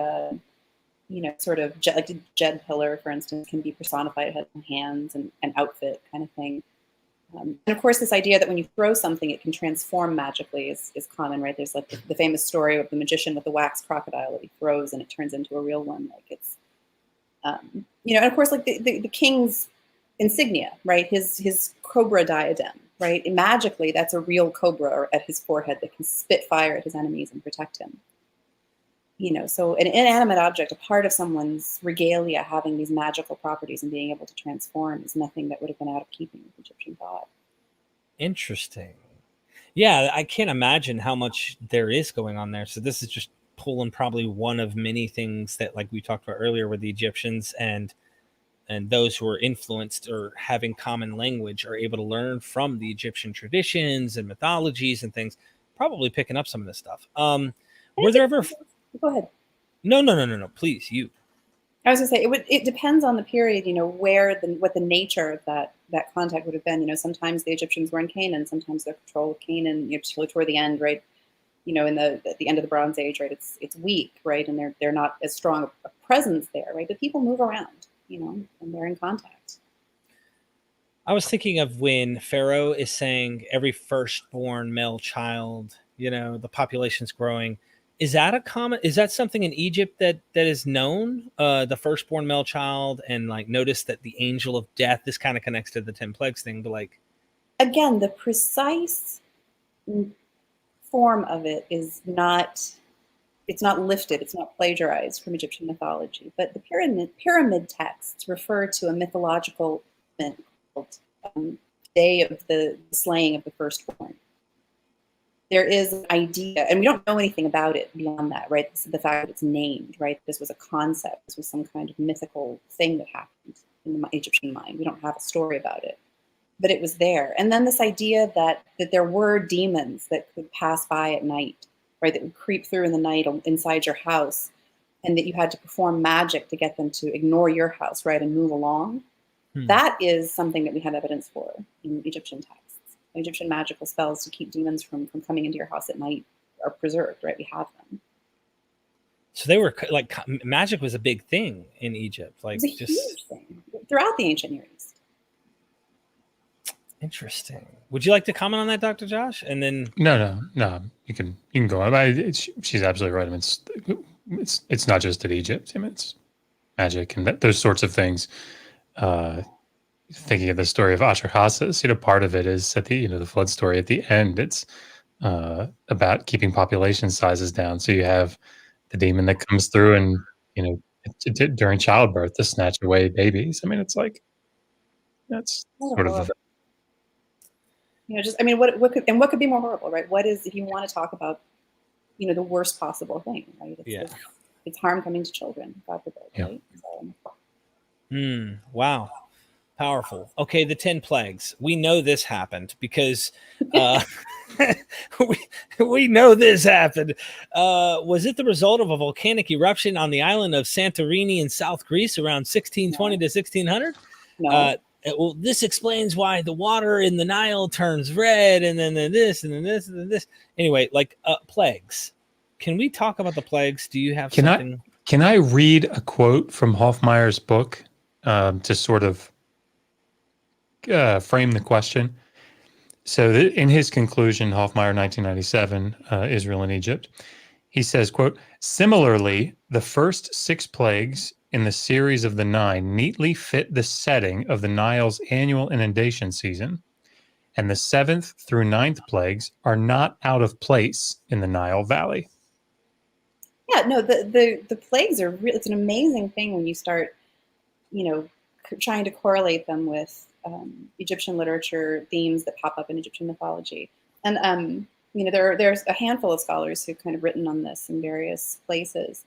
C: sort of like a jed pillar, for instance, can be personified. It has hands and an outfit kind of thing. And of course, this idea that when you throw something, it can transform magically is common, right? There's like the famous story of the magician with the wax crocodile that he throws and it turns into a real one. Like it's, and of course, like the king's insignia, right? His cobra diadem, right? And magically, that's a real cobra at his forehead that can spit fire at his enemies and protect him. So an inanimate object, a part of someone's regalia having these magical properties and being able to transform is nothing that would have been out of keeping with Egyptian thought.
A: Interesting. Yeah, I can't imagine how much there is going on there. So this is just pulling probably one of many things that, like we talked about earlier, with the Egyptians and those who are influenced or having common language are able to learn from the Egyptian traditions and mythologies and things, probably picking up some of this stuff. Were there ever...
C: Go ahead.
A: No. Please, you.
C: I was going to say it depends on the period. What the nature of that contact would have been. Sometimes the Egyptians were in Canaan, sometimes their control of Canaan, particularly toward the end, right? In at the end of the Bronze Age, right? It's weak, right? And they're not as strong a presence there, right? But people move around, and they're in contact.
A: I was thinking of when Pharaoh is saying every firstborn male child, the population's growing. Is that something in Egypt that is known? The firstborn male child, and like notice that the angel of death, this kind of connects to the 10 plagues thing, but like,
C: again, the precise form of it is not, it's not lifted, it's not plagiarized from Egyptian mythology, but the pyramid texts refer to a mythological event called Day of the Slaying of the Firstborn. There is an idea, and we don't know anything about it beyond that, right? The fact that it's named, right? This was a concept. This was some kind of mythical thing that happened in the Egyptian mind. We don't have a story about it, but it was there. And then this idea that there were demons that could pass by at night, right? That would creep through in the night inside your house, and that you had to perform magic to get them to ignore your house, right? And move along. That is something that we have evidence for in Egyptian texts. Egyptian magical spells to keep demons from coming into your house at night are preserved, right? We have them.
A: So they were like, magic was a big thing in Egypt, like
C: it's a huge thing throughout the ancient Near East.
A: Interesting. Would you like to comment on that, Dr. Josh? And then
B: no, you can go on. She's absolutely right. I mean, it's not just at Egypt. I mean, it's magic and those sorts of things. Thinking of the story of Atrahasis, part of it is at the the flood story at the end. It's about keeping population sizes down. So you have the demon that comes through and during childbirth to snatch away babies. I mean, it's like that's sort of
C: what could be more horrible, right? What is, if you want to talk about the worst possible thing, right? It's harm coming to children, God forbid, right? So.
A: Wow. Powerful. Okay, the 10 plagues. We know this happened because we know this happened. Was it the result of a volcanic eruption on the island of Santorini in South Greece around 1620 to 1600?
C: No.
A: well, this explains why the water in the Nile turns red, and then this, and then this, and then this. Anyway, like plagues. Can we talk about the plagues? Do you have something?
B: Can I read a quote from Hofmeier's book to sort of frame the question? So in his conclusion, Hofmeier, 1997, Israel and Egypt, he says, quote, "Similarly, the first 6 plagues in the series of the 9 neatly fit the setting of the Nile's annual inundation season, and the 7th through 9th plagues are not out of place in the Nile Valley."
C: Yeah, no, the plagues are real. It's an amazing thing when you start, trying to correlate them with Egyptian literature themes that pop up in Egyptian mythology. And there's a handful of scholars who've kind of written on this in various places.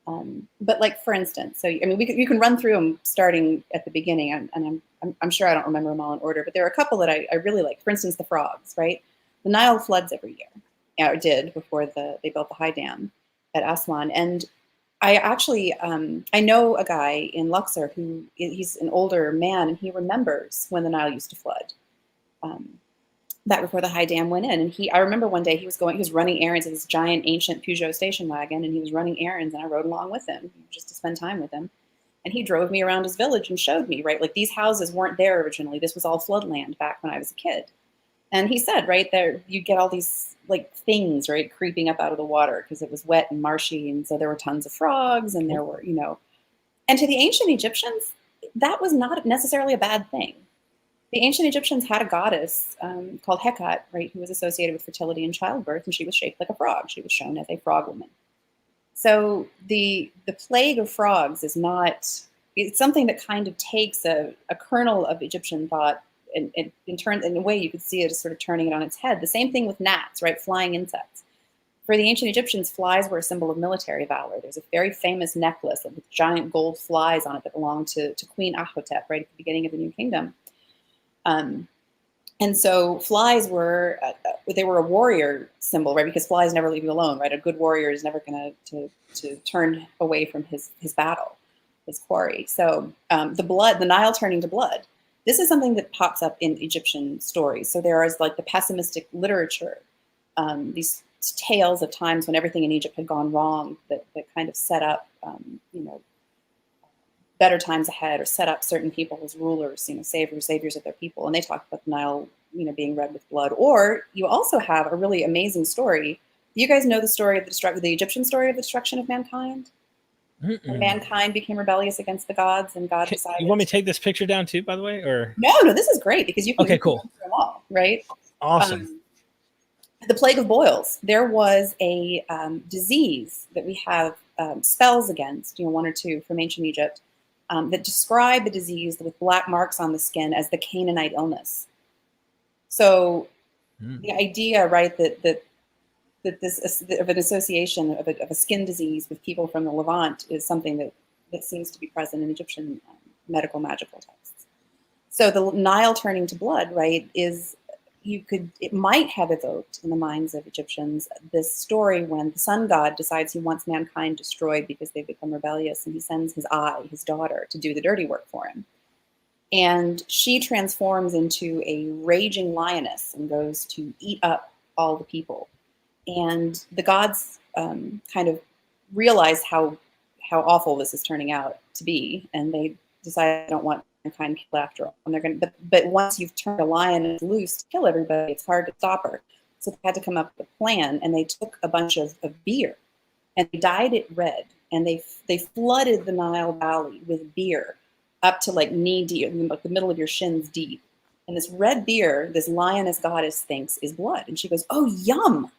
C: But like, for instance, so I mean, we can run through them starting at the beginning, and I'm sure I don't remember them all in order, but there are a couple that I really like. For instance, the frogs, right? The Nile floods every year, or did before they built the high dam at Aswan. And I actually, I know a guy in Luxor he's an older man, and he remembers when the Nile used to flood. Back before the high dam went in. And I remember one day he was running errands in this giant ancient Peugeot station wagon, and he was running errands, and I rode along with him just to spend time with him. And he drove me around his village and showed me, right, like these houses weren't there originally. This was all floodland back when I was a kid. And he said, right there, you get all these like things, right, creeping up out of the water because it was wet and marshy. And so there were tons of frogs, and there were, and to the ancient Egyptians, that was not necessarily a bad thing. The ancient Egyptians had a goddess called Hecate, right, who was associated with fertility and childbirth, and she was shaped like a frog. She was shown as a frog woman. So the plague of frogs is not, it's something that kind of takes a kernel of Egyptian thought and in a way you could see it as sort of turning it on its head. The same thing with gnats, right, flying insects. For the ancient Egyptians, flies were a symbol of military valor. There's a very famous necklace with giant gold flies on it that belonged to Queen Ahotep, right at the beginning of the New Kingdom. And so flies were, they were a warrior symbol, right? Because flies never leave you alone, right? A good warrior is never going to turn away from his battle, his quarry. So the Nile turning to blood. This is something that pops up in Egyptian stories. So there is like the pessimistic literature, these tales of times when everything in Egypt had gone wrong that kind of set up, better times ahead, or set up certain people as rulers, saviors of their people. And they talk about the Nile, being red with blood. Or you also have a really amazing story. You guys know the story of the Egyptian story of the destruction of mankind? When mankind became rebellious against the gods, and God decided.
A: You want me to take this picture down too, by the way, or?
C: No, this is great because you can.
A: Okay, cool.
C: Them all, right?
A: Awesome.
C: The plague of boils. There was a disease that we have spells against, 1 or 2 from ancient Egypt. That describe the disease with black marks on the skin as the Canaanite illness. So the idea, right, that this of an association of a skin disease with people from the Levant is something that seems to be present in Egyptian medical magical texts. So the Nile turning to blood, right, it might have evoked in the minds of Egyptians this story when the sun god decides he wants mankind destroyed because they've become rebellious, and he sends his daughter, to do the dirty work for him. And she transforms into a raging lioness and goes to eat up all the people. And the gods kind of realize how awful this is turning out to be, and they decide they don't want mankind killed after all. And they're going to, but once you've turned a lion loose to kill everybody, it's hard to stop her. So they had to come up with a plan, and they took a bunch of beer, and they dyed it red, and they flooded the Nile Valley with beer up to like knee deep, like the middle of your shins deep. And this red beer, this lioness goddess thinks is blood, and she goes, "Oh, yum!"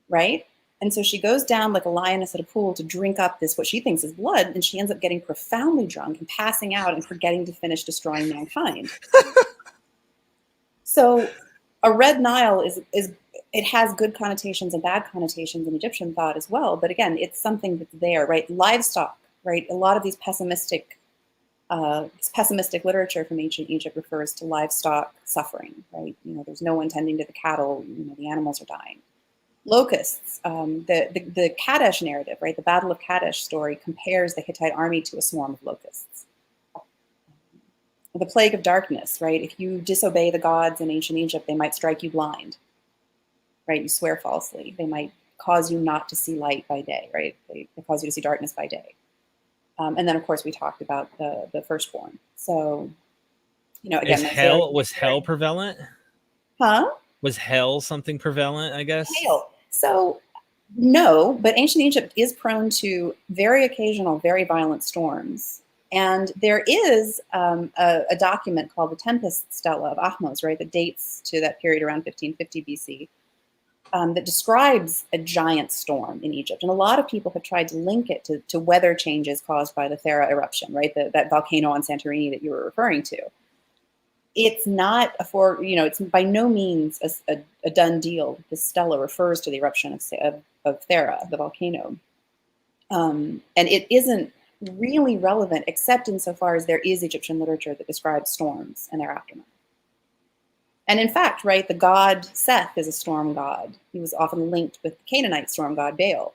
C: Right? And so she goes down like a lioness at a pool to drink up this, what she thinks is blood, and she ends up getting profoundly drunk and passing out and forgetting to finish destroying mankind. So a red Nile it has good connotations and bad connotations in Egyptian thought as well. But again, it's something that's there, right? Livestock, right? A lot of these pessimistic literature from ancient Egypt refers to livestock suffering, right? There's no one tending to the cattle, the animals are dying. Locusts, the Kadesh narrative, right? The Battle of Kadesh story compares the Hittite army to a swarm of locusts. The plague of darkness, right? If you disobey the gods in ancient Egypt, they might strike you blind, right? You swear falsely. They might cause you not to see light by day, right? They cause you to see darkness by day. And then, of course, we talked about the firstborn. So, again,
A: was hell prevalent?
C: Huh?
A: Was hell something prevalent, I guess?
C: Hail. So, no, but ancient Egypt is prone to very occasional, very violent storms. And there is a document called the Tempest Stela of Ahmose, right, that dates to that period around 1550 BC, that describes a giant storm in Egypt. And a lot of people have tried to link it to weather changes caused by the Thera eruption, right, that volcano on Santorini that you were referring to. It's not it's by no means a done deal. The stela refers to the eruption of Thera, the volcano. And it isn't really relevant except insofar as there is Egyptian literature that describes storms and their aftermath. And in fact, right, the god Seth is a storm god. He was often linked with the Canaanite storm god Baal.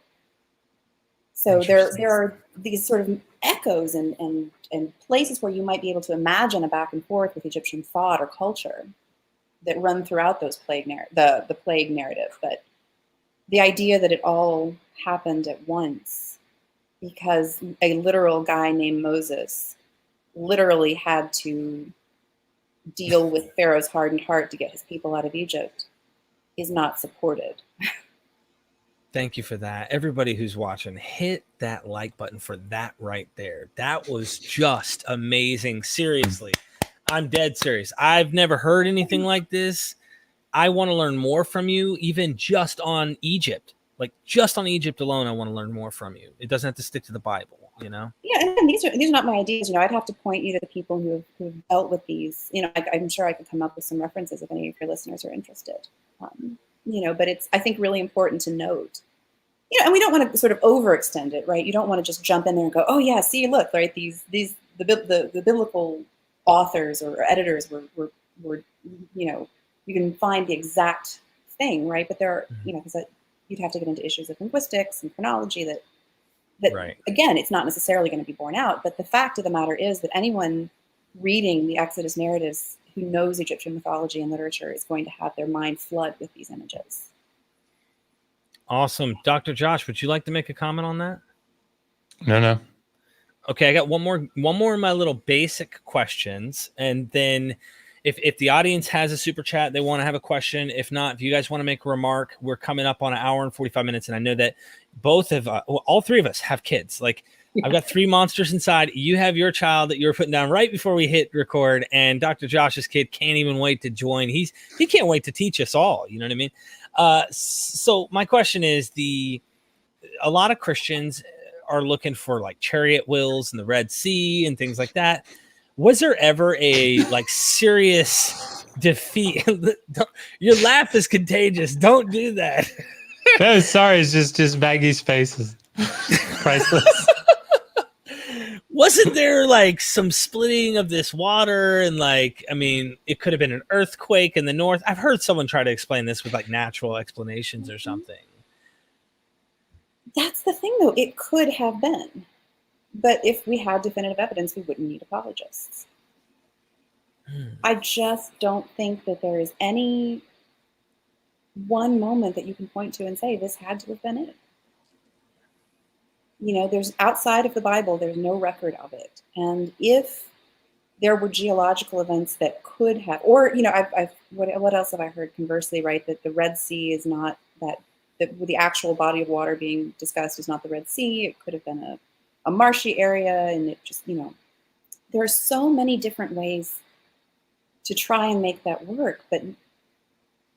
C: So there are these sort of echoes and places where you might be able to imagine a back and forth with Egyptian thought or culture that run throughout those the plague narrative. But the idea that it all happened at once because a literal guy named Moses literally had to deal with Pharaoh's hardened heart to get his people out of Egypt is not supported.
A: Thank you for that. Everybody who's watching, hit that like button for that right there. That was just amazing. Seriously, I'm dead serious. I've never heard anything like this. I want to learn more from you, even just on Egypt. Like just on Egypt alone, I want to learn more from you. It doesn't have to stick to the Bible,
C: Yeah, and these are not my ideas. I'd have to point you to the people who've dealt with these. I'm sure I could come up with some references if any of your listeners are interested. But it's, I think, really important to note. And we don't want to sort of overextend it, right? You don't want to just jump in there and go, oh yeah, see, look, right? The biblical authors or editors were you can find the exact thing, right? But there are, because you'd have to get into issues of linguistics and chronology that
A: right.
C: Again, it's not necessarily going to be borne out. But the fact of the matter is that anyone reading the Exodus narratives who knows Egyptian mythology and literature is going to have their mind flood with these images.
A: Awesome. Dr. Josh, would you like to make a comment on that?
B: No.
A: Okay, I got one more of my little basic questions, and then if the audience has a super chat, they want to have a question. If not, if you guys want to make a remark, we're coming up on an hour and 45 minutes, and I know that all three of us have kids. Like I've got three monsters inside. You have your child that you were putting down right before we hit record, and Dr. Josh's kid can't even wait to join. He can't wait to teach us all. You know what I mean? So my question is, a lot of Christians are looking for like chariot wheels in the Red Sea and things like that. Was there ever a like serious defeat? Your laugh is contagious. Don't do that.
B: No, sorry, it's just Maggie's face is priceless.
A: Wasn't there like some splitting of this water and it could have been an earthquake in the north? I've heard someone try to explain this with like natural explanations or something.
C: That's the thing, though. It could have been. But if we had definitive evidence, we wouldn't need apologists. I just don't think that there is any one moment that you can point to and say this had to have been it. There's outside of the Bible, there's no record of it. And if there were geological events that could have, or, what else have I heard conversely, right? That the Red Sea is not the actual body of water being discussed is not the Red Sea. It could have been a marshy area, and it just, there are so many different ways to try and make that work. But,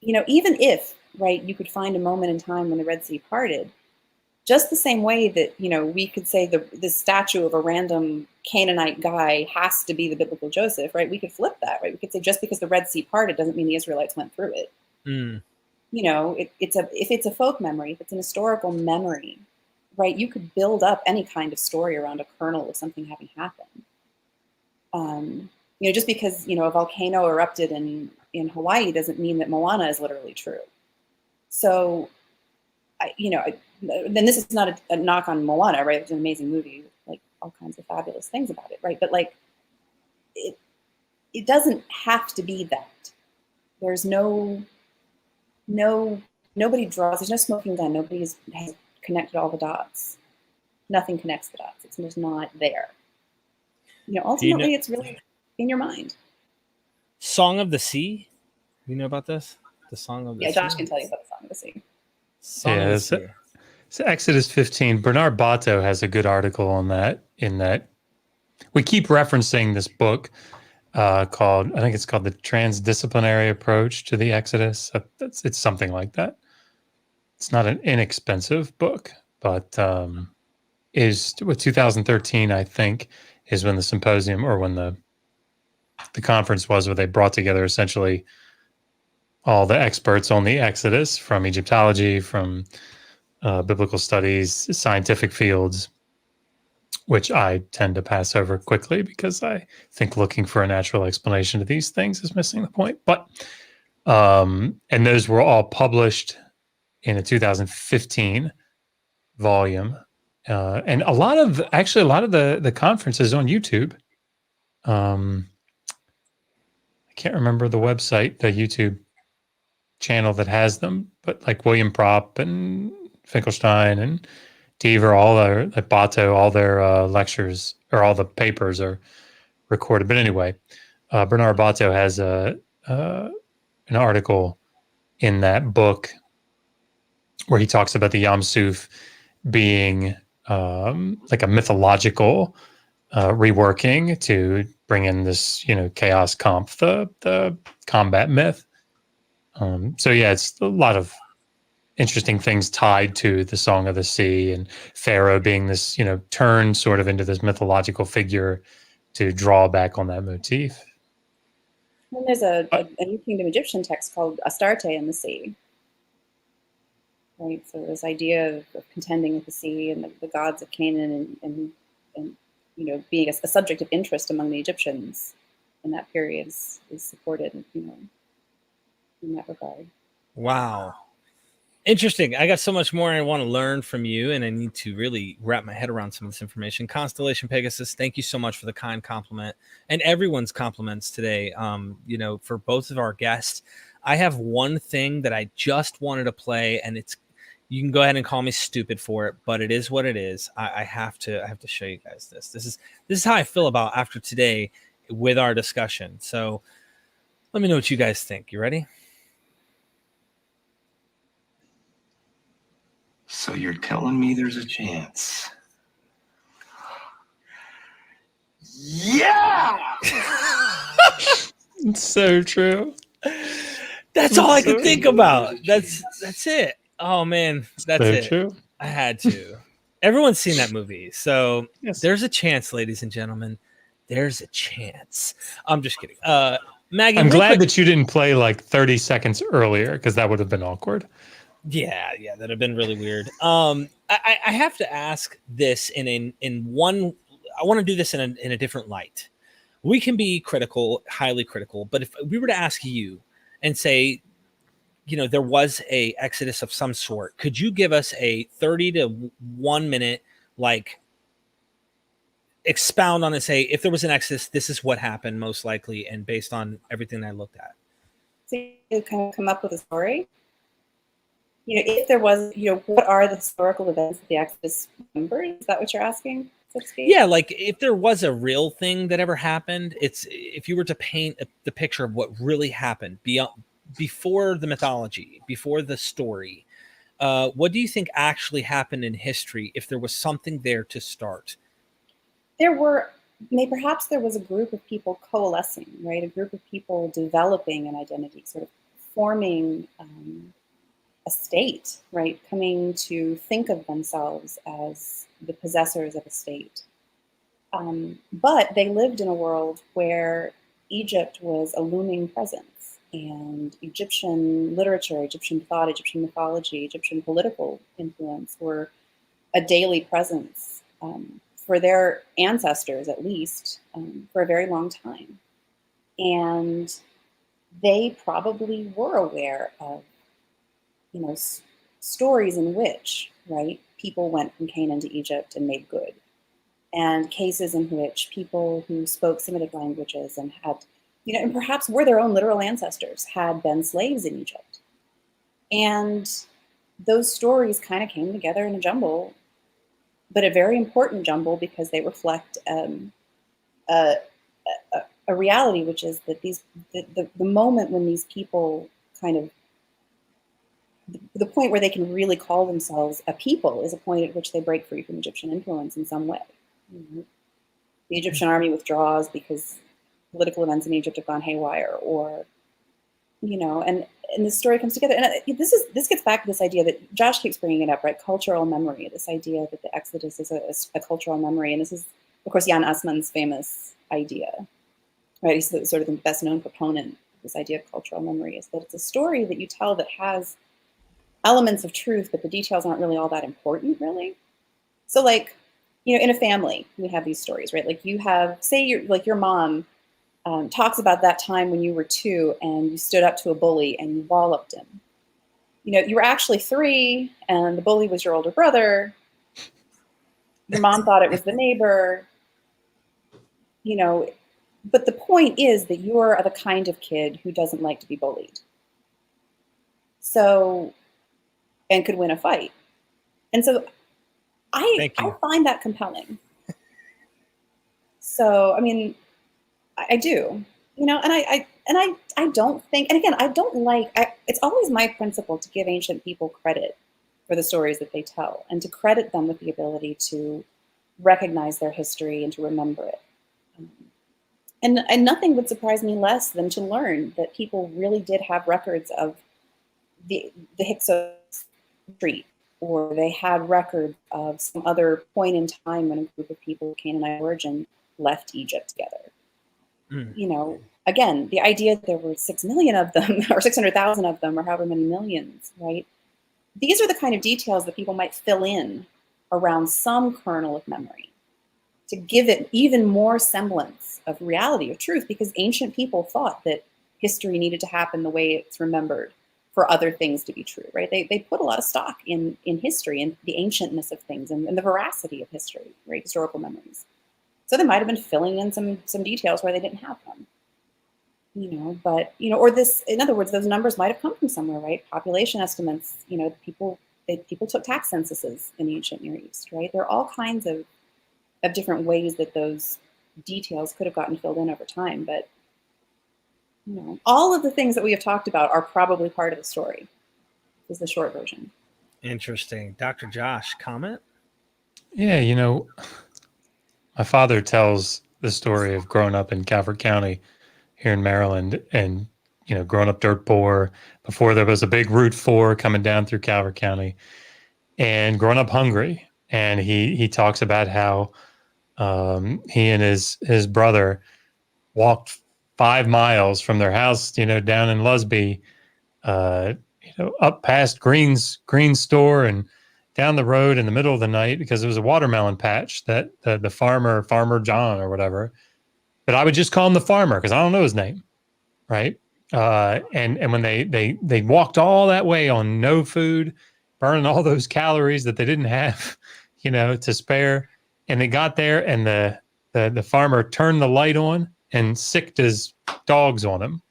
C: even if, right, you could find a moment in time when the Red Sea parted, just the same way that, we could say the statue of a random Canaanite guy has to be the biblical Joseph, right? We could flip that, right? We could say just because the Red Sea parted doesn't mean the Israelites went through it. If it's a folk memory, if it's an historical memory, right, you could build up any kind of story around a kernel of something having happened. Just because, a volcano erupted in Hawaii doesn't mean that Moana is literally true. So, then this is not a knock on Moana, right? It's an amazing movie, like all kinds of fabulous things about it, right? But it doesn't have to be that. There's nobody draws, there's no smoking gun, nobody has connected all the dots. Nothing connects the dots. It's just not there. Ultimately, it's really in your mind.
A: Song of the Sea. You know about this? The Song of the Sea?
C: Yeah, Josh can tell you about the Song of the Sea.
A: Song of the Sea.
B: So Exodus 15. Bernard Bato has a good article on that. In that, we keep referencing this book called, I think it's called The Transdisciplinary Approach to the Exodus. It's something like that. It's not an inexpensive book, but is with 2013, I think, is when the symposium, or when the conference was, where they brought together essentially all the experts on the Exodus from Egyptology, from biblical studies, scientific fields, which I tend to pass over quickly because I think looking for a natural explanation to these things is missing the point. But and those were all published in a 2015 volume, and a lot of the conferences on YouTube. I can't remember the website, the YouTube channel that has them, but like William Propp and Finkelstein and Deaver, Bato, all their lectures or all the papers are recorded. But anyway, Bernard Bato has an article in that book where he talks about the Yam Suf being like a mythological reworking to bring in this, chaos comp, the combat myth. So yeah, it's a lot of interesting things tied to the Song of the Sea, and Pharaoh being this, turned sort of into this mythological figure to draw back on that motif.
C: And there's a New Kingdom Egyptian text called Astarte and the Sea. Right, so this idea of contending with the sea and the gods of Canaan and being a subject of interest among the Egyptians in that period is supported, in that regard.
A: Wow. Interesting. I got so much more I want to learn from you, and I need to really wrap my head around some of this information. Constellation Pegasus, thank you so much for the kind compliment and everyone's compliments today. For both of our guests, I have one thing that I just wanted to play, and you can go ahead and call me stupid for it, but it is what it is. I have to show you guys this. This is how I feel about after today with our discussion. So let me know what you guys think. You ready?
E: So you're telling me there's a chance? Yeah!
B: It's so true.
A: That's all I could think about. That's it. Oh man, that's
B: so
A: it.
B: True.
A: I had to. Everyone's seen that movie, so
B: Yes.
A: There's a chance, ladies and gentlemen. There's a chance. I'm just kidding. Maggie,
B: I'm glad
A: quick.
B: that you didn't play like 30 seconds earlier, because that would have been awkward.
A: Yeah, that'd have been really weird. I have to ask this in one. I want to do this in a different light. We can be critical, highly critical, but if we were to ask you and say, there was a exodus of some sort, could you give us a 30 to 1 minute, expound on it, say, if there was an exodus, this is what happened most likely, and based on everything I looked at?
C: So you kind of come up with a story. If there was, what are the historical events that the Exodus remembers? Is that what you're asking, so to speak?
A: Yeah, if there was a real thing that ever happened, if you were to paint the picture of what really happened before the mythology, before the story, what do you think actually happened in history if there was something there to start?
C: Perhaps there was a group of people coalescing, right? A group of people developing an identity, sort of forming a state, right? Coming to think of themselves as the possessors of a state. But they lived in a world where Egypt was a looming presence, and Egyptian literature, Egyptian thought, Egyptian mythology, Egyptian political influence were a daily presence for their ancestors, at least, for a very long time. And they probably were aware of stories in which, right, people went from Canaan to Egypt and made good, and cases in which people who spoke Semitic languages and had, and perhaps were their own literal ancestors had been slaves in Egypt. And those stories kind of came together in a jumble, but a very important jumble because they reflect a reality, which is that the moment when these people kind of, the point where they can really call themselves a people is a point at which they break free from Egyptian influence in some way. The Egyptian army withdraws because political events in Egypt have gone haywire, or, and the story comes together. And this gets back to this idea that Josh keeps bringing it up, right? Cultural memory, this idea that the Exodus is a cultural memory. And this is, of course, Jan Assmann's famous idea, right? He's sort of the best known proponent of this idea of cultural memory, is that it's a story that you tell that has elements of truth, but the details aren't really all that important, really. So like, in a family, we have these stories, right? Like you have, say your mom talks about that time when you were 2 and you stood up to a bully and you walloped him. You were actually 3 and the bully was your older brother. Your mom thought it was the neighbor, but the point is that you're the kind of kid who doesn't like to be bullied. So, and could win a fight. And so I find that compelling. So, I mean, I do, and I don't think, and again, I don't like, it's always my principle to give ancient people credit for the stories that they tell, and to credit them with the ability to recognize their history and to remember it. And nothing would surprise me less than to learn that people really did have records of the Hyksos retreat, or they had records of some other point in time when a group of people of Canaanite origin left Egypt together. Again, the idea that there were 6 million of them, or 600,000 of them, or however many millions, right? These are the kind of details that people might fill in around some kernel of memory to give it even more semblance of reality, of truth, because ancient people thought that history needed to happen the way it's remembered for other things to be true, right? They put a lot of stock in history and the ancientness of things and the veracity of history, right? Historical memories. So they might have been filling in some details where they didn't have them, but, or this, in other words, those numbers might have come from somewhere, right? Population estimates, people took tax censuses in the ancient Near East, right? There are all kinds of different ways that those details could have gotten filled in over time, but all of the things that we have talked about are probably part of the story, is the short version.
A: Interesting. Dr. Josh, comment?
B: Yeah, my father tells the story of growing up in Calvert County here in Maryland, and, growing up dirt poor before there was a big Route 4 coming down through Calvert County, and growing up hungry. And he talks about how he and his brother walked 5 miles from their house, down in Lusby, up past Green's store and down the road in the middle of the night, because it was a watermelon patch that the farmer John or whatever, but I would just call him the farmer because I don't know his name, right? And when they walked all that way on no food, burning all those calories that they didn't have, to spare, and they got there, and the farmer turned the light on and sicked his dogs on him.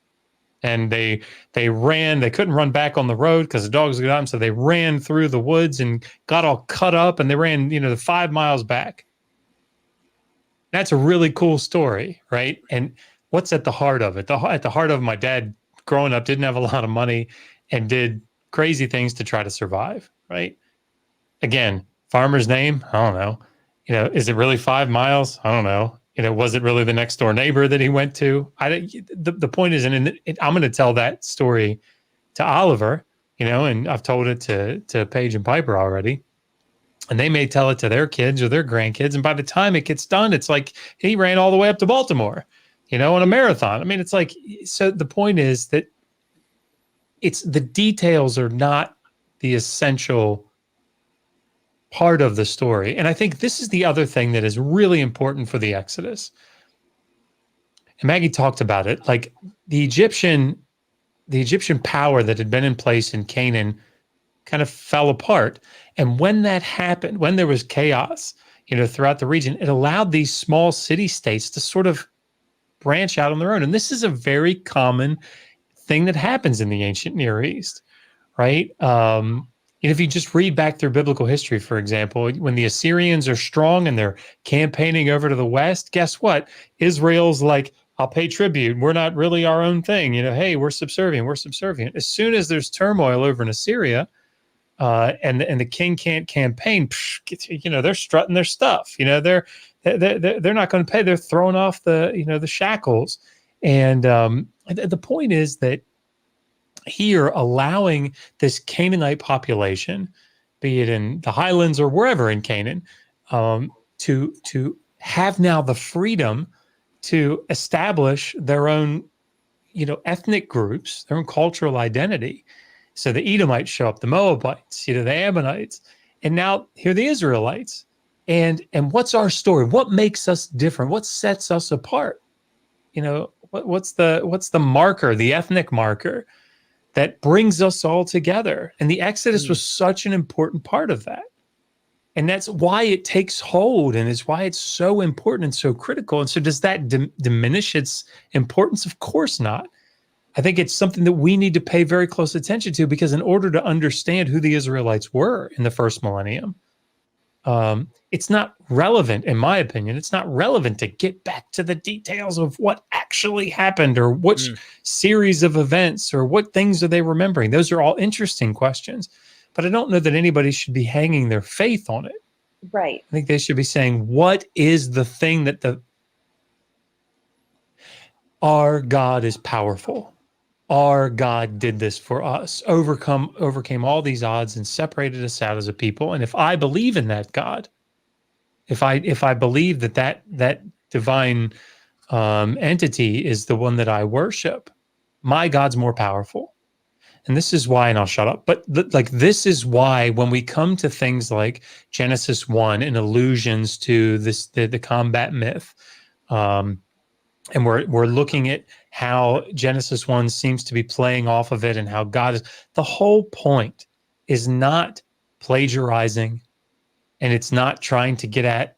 B: And they ran, they couldn't run back on the road because the dogs got them. So they ran through the woods and got all cut up, and they ran, the 5 miles back. That's a really cool story, right? And what's at the heart of it? At the heart of my dad growing up didn't have a lot of money and did crazy things to try to survive, right? Again, farmer's name, I don't know. Is it really 5 miles? I don't know. Was it really the next door neighbor that he went to? The point is, I'm going to tell that story to Oliver, and I've told it to Paige and Piper already, and they may tell it to their kids or their grandkids. And by the time it gets done, it's like he ran all the way up to Baltimore, on a marathon. I mean, it's like, so the point is that it's the details are not the essential part of the story. And I think this is the other thing that is really important for the Exodus. And Maggie talked about it, like the Egyptian power that had been in place in Canaan kind of fell apart. And when that happened, when there was chaos, throughout the region, it allowed these small city states to sort of branch out on their own. And this is a very common thing that happens in the ancient Near East, right? And if you just read back through biblical history, for example, when the Assyrians are strong and they're campaigning over to the west, guess what? Israel's like, I'll pay tribute. We're not really our own thing. Hey, we're subservient. We're subservient. As soon as there's turmoil over in Assyria, and the king can't campaign, they're strutting their stuff. They're not going to pay. They're throwing off the shackles. And the point is that here, allowing this Canaanite population, be it in the highlands or wherever in Canaan, to have now the freedom to establish their own, ethnic groups, their own cultural identity. So the Edomites show up, the Moabites, the Ammonites, and now here are the Israelites. And what's our story? What makes us different? What sets us apart? What's the marker, the ethnic marker that brings us all together? And the Exodus was such an important part of that. And that's why it takes hold, and it's why it's so important and so critical. And so does that diminish its importance? Of course not. I think it's something that we need to pay very close attention to, because in order to understand who the Israelites were in the first millennium, it's not relevant, in my opinion, it's not relevant to get back to the details of what actually happened or which series of events or what things are they remembering. Those are all interesting questions, but I don't know that anybody should be hanging their faith on it.
C: Right.
B: I think they should be saying, what is the thing that our God is powerful? Our God did this for us, overcame all these odds and separated us out as a people. And if I believe in that God, if I believe that divine entity is the one that I worship, my God's more powerful. And this is why, and I'll shut up, but this is why when we come to things like Genesis 1 and allusions to this, the combat myth, and we're looking at how Genesis 1 seems to be playing off of it and how God is, the whole point is not plagiarizing, and it's not trying to get at,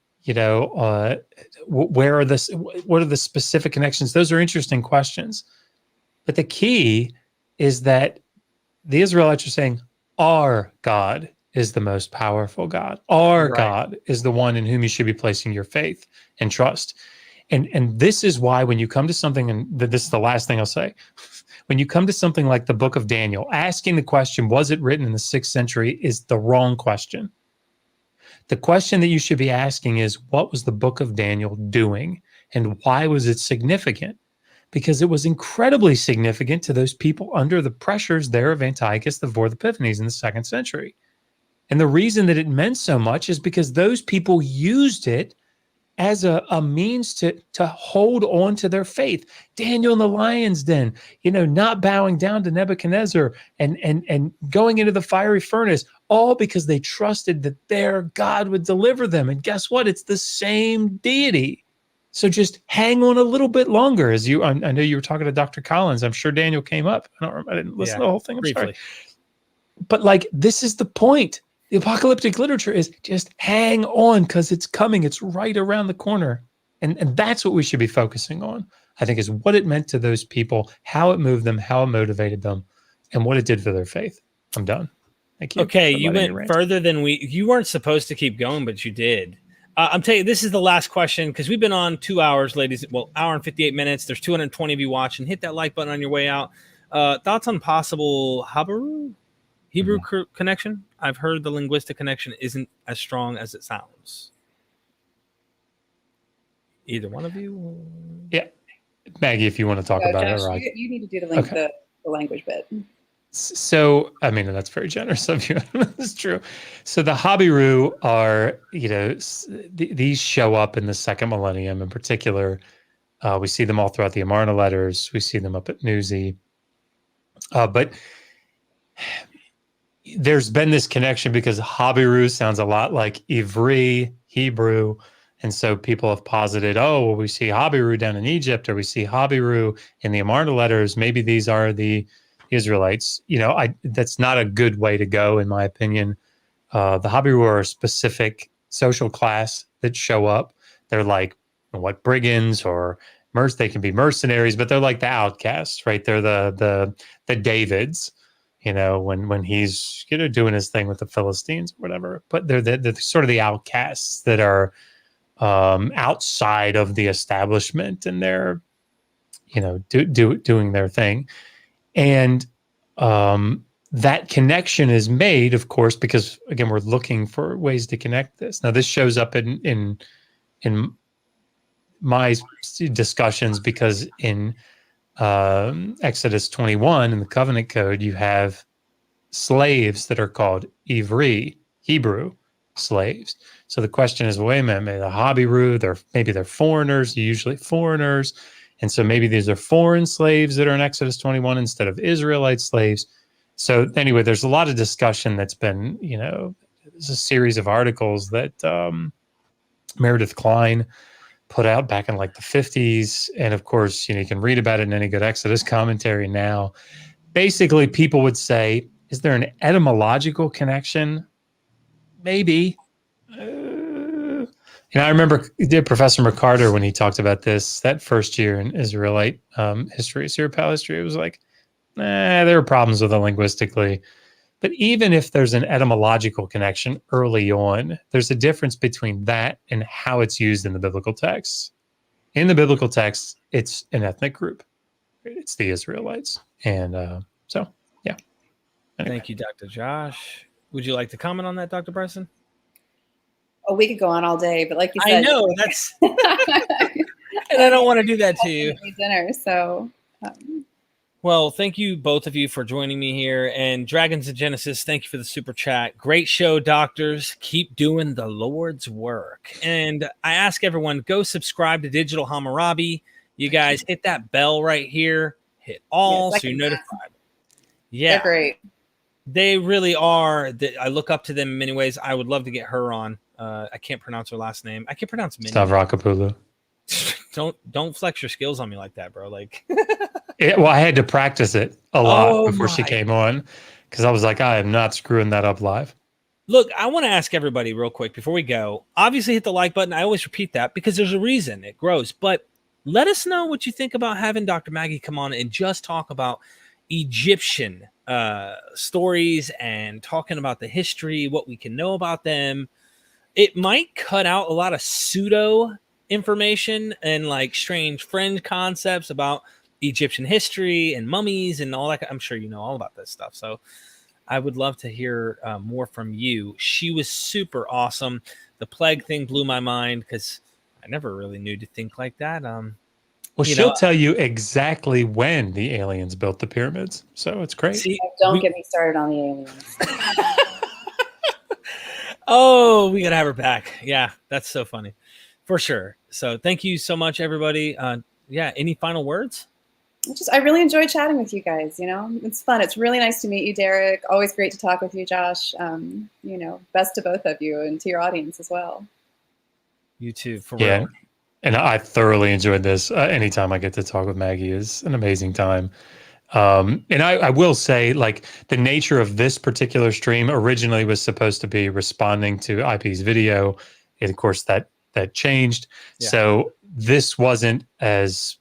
B: what are the specific connections? Those are interesting questions. But the key is that the Israelites are saying, our God is the most powerful God. Our God is the one in whom you should be placing your faith and trust. And this is why when you come to something, and this is the last thing I'll say, when you come to something like the book of Daniel, asking the question, was it written in the 6th century, is the wrong question. The question that you should be asking is, what was the book of Daniel doing? And why was it significant? Because it was incredibly significant to those people under the pressures there of Antiochus IV Epiphanes in the 2nd century. And the reason that it meant so much is because those people used it as a means to hold on to their faith. Daniel in the lion's den, not bowing down to Nebuchadnezzar and going into the fiery furnace, all because they trusted that their God would deliver them. And guess what? It's the same deity. So just hang on a little bit longer. I know you were talking to Dr. Collins. I'm sure Daniel came up. I didn't listen to the whole thing. I'm
A: briefly.
B: sorry. But this is the point. The apocalyptic literature is just hang on, because it's coming. It's right around the corner. And that's what we should be focusing on, I think, is what it meant to those people, how it moved them, how it motivated them, and what it did for their faith. I'm done. Thank you.
A: Okay, you went further than you weren't supposed to keep going, but you did. I'm telling you, this is the last question, because we've been on 2 hours, ladies. Well, hour and 58 minutes. There's 220 of you watching. Hit that like button on your way out. Thoughts on possible Habiru? Hebrew connection? I've heard the linguistic connection isn't as strong as it sounds. Either one of you?
B: Yeah. Maggie, if you want to talk about
C: Josh,
B: it. Right.
C: You need to do the language bit.
B: So, that's very generous of you. That's true. So the Habiru are, these show up in the 2nd millennium in particular. We see them all throughout the Amarna letters. We see them up at Nuzi. But there's been this connection because Habiru sounds a lot like Ivri, Hebrew. And so people have posited, we see Habiru down in Egypt, or we see Habiru in the Amarna letters. Maybe these are the Israelites. That's not a good way to go, in my opinion. The Habiru are a specific social class that show up. They're like brigands or they can be mercenaries, but they're like the outcasts, right? They're the Davids, when he's doing his thing with the Philistines or whatever. But they're the sort of the outcasts that are outside of the establishment, and they're doing their thing. And that connection is made, of course, because again, we're looking for ways to connect this. Now, this shows up in my discussions because in Exodus 21 in the Covenant Code, you have slaves that are called Ivri, Hebrew slaves. So the question is, wait a minute, maybe the Habiru, maybe they're foreigners, usually foreigners. And so maybe these are foreign slaves that are in Exodus 21 instead of Israelite slaves. So anyway, there's a lot of discussion that's been, there's a series of articles that Meredith Klein put out back in like the 50s. And of course, you can read about it in any good Exodus commentary now. Basically, people would say, is there an etymological connection? Maybe. I remember Professor McCarter, when he talked about this, that first year in Israelite history, Syro-Pal history, it was like, there are problems with it linguistically. But even if there's an etymological connection early on, there's a difference between that and how it's used in the biblical texts. In the biblical texts, it's an ethnic group. It's the Israelites. And yeah. Anyway.
A: Thank you, Dr. Josh. Would you like to comment on that, Dr. Bryson?
C: Oh, we could go on all day, but like you said,
A: I know that's, and I don't want to do that to you.
C: Dinner, so.
A: Well, thank you both of you for joining me here. And Dragons of Genesis, thank you for the super chat. Great show, doctors. Keep doing the Lord's work. And I ask everyone, go subscribe to Digital Hammurabi. You guys hit that bell right here. Hit all so you're notified. Yeah.
C: They're great.
A: They really are. I look up to them in many ways. I would love to get her on. I can't pronounce her last name. I can't pronounce
B: Stavrakopoulos.
A: Don't flex your skills on me like that, bro. Like,
B: well, I had to practice it a lot before she came on because I was like, I am not screwing that up live.
A: Look, I want to ask everybody real quick before we go. Obviously, hit the like button. I always repeat that because there's a reason it grows. But let us know what you think about having Dr. Maggie come on and just talk about Egyptian stories and talking about the history, what we can know about them. It might cut out a lot of pseudo information and like strange fringe concepts about Egyptian history and mummies and all that. I'm sure you know all about this stuff. So I would love to hear more from you. She was super awesome. The plague thing blew my mind because I never really knew to think like that.
B: Well, she'll tell you exactly when the aliens built the pyramids. So it's great.
C: See, don't get me started on the aliens.
A: Oh, we got to have her back. Yeah, that's so funny. For sure. So thank you so much, everybody. Any final words?
C: I really enjoyed chatting with you guys. It's fun. It's really nice to meet you, Derek. Always great to talk with you, Josh. Best to both of you and to your audience as well.
A: You too, for real.
B: And I thoroughly enjoyed this. Anytime I get to talk with Maggie is an amazing time. And I will say, like, the nature of this particular stream originally was supposed to be responding to IP's video. And of course, that changed. Yeah. So this wasn't as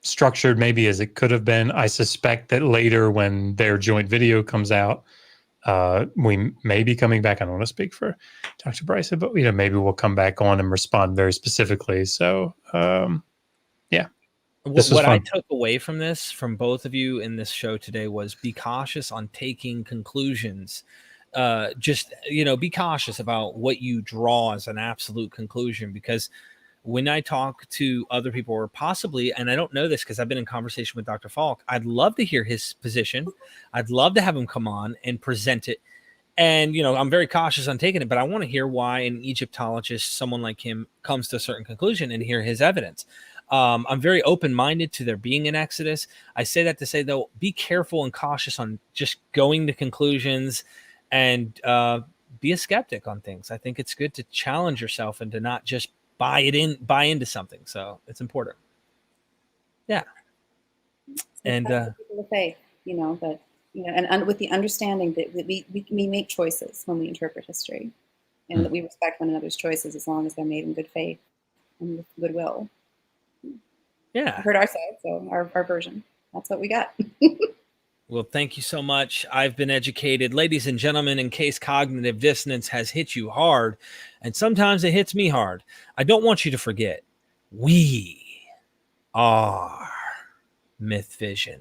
B: structured maybe as it could have been. I suspect that later when their joint video comes out, we may be coming back. I don't want to speak for Dr. Bryson, but maybe we'll come back on and respond very specifically. So
A: what I took away from this, from both of you in this show today, was be cautious on taking conclusions. Be cautious about what you draw as an absolute conclusion, because when I talk to other people, or possibly, and I don't know this because I've been in conversation with Dr. Falk, I'd love to hear his position. I'd love to have him come on and present it. And, I'm very cautious on taking it, but I want to hear why an Egyptologist, someone like him, comes to a certain conclusion and hear his evidence. I'm very open-minded to there being an Exodus. I say that to say, though, be careful and cautious on just going to conclusions and be a skeptic on things. I think it's good to challenge yourself and to not just buy into something. So it's important. Yeah. And
C: the faith, but and with the understanding that we make choices when we interpret history, and that we respect one another's choices as long as they're made in good faith and with goodwill.
A: Yeah.
C: heard our side, so our version. That's what we got.
A: Well, thank you so much. I've been educated. Ladies and gentlemen, in case cognitive dissonance has hit you hard, and sometimes it hits me hard, I don't want you to forget, we are MythVision.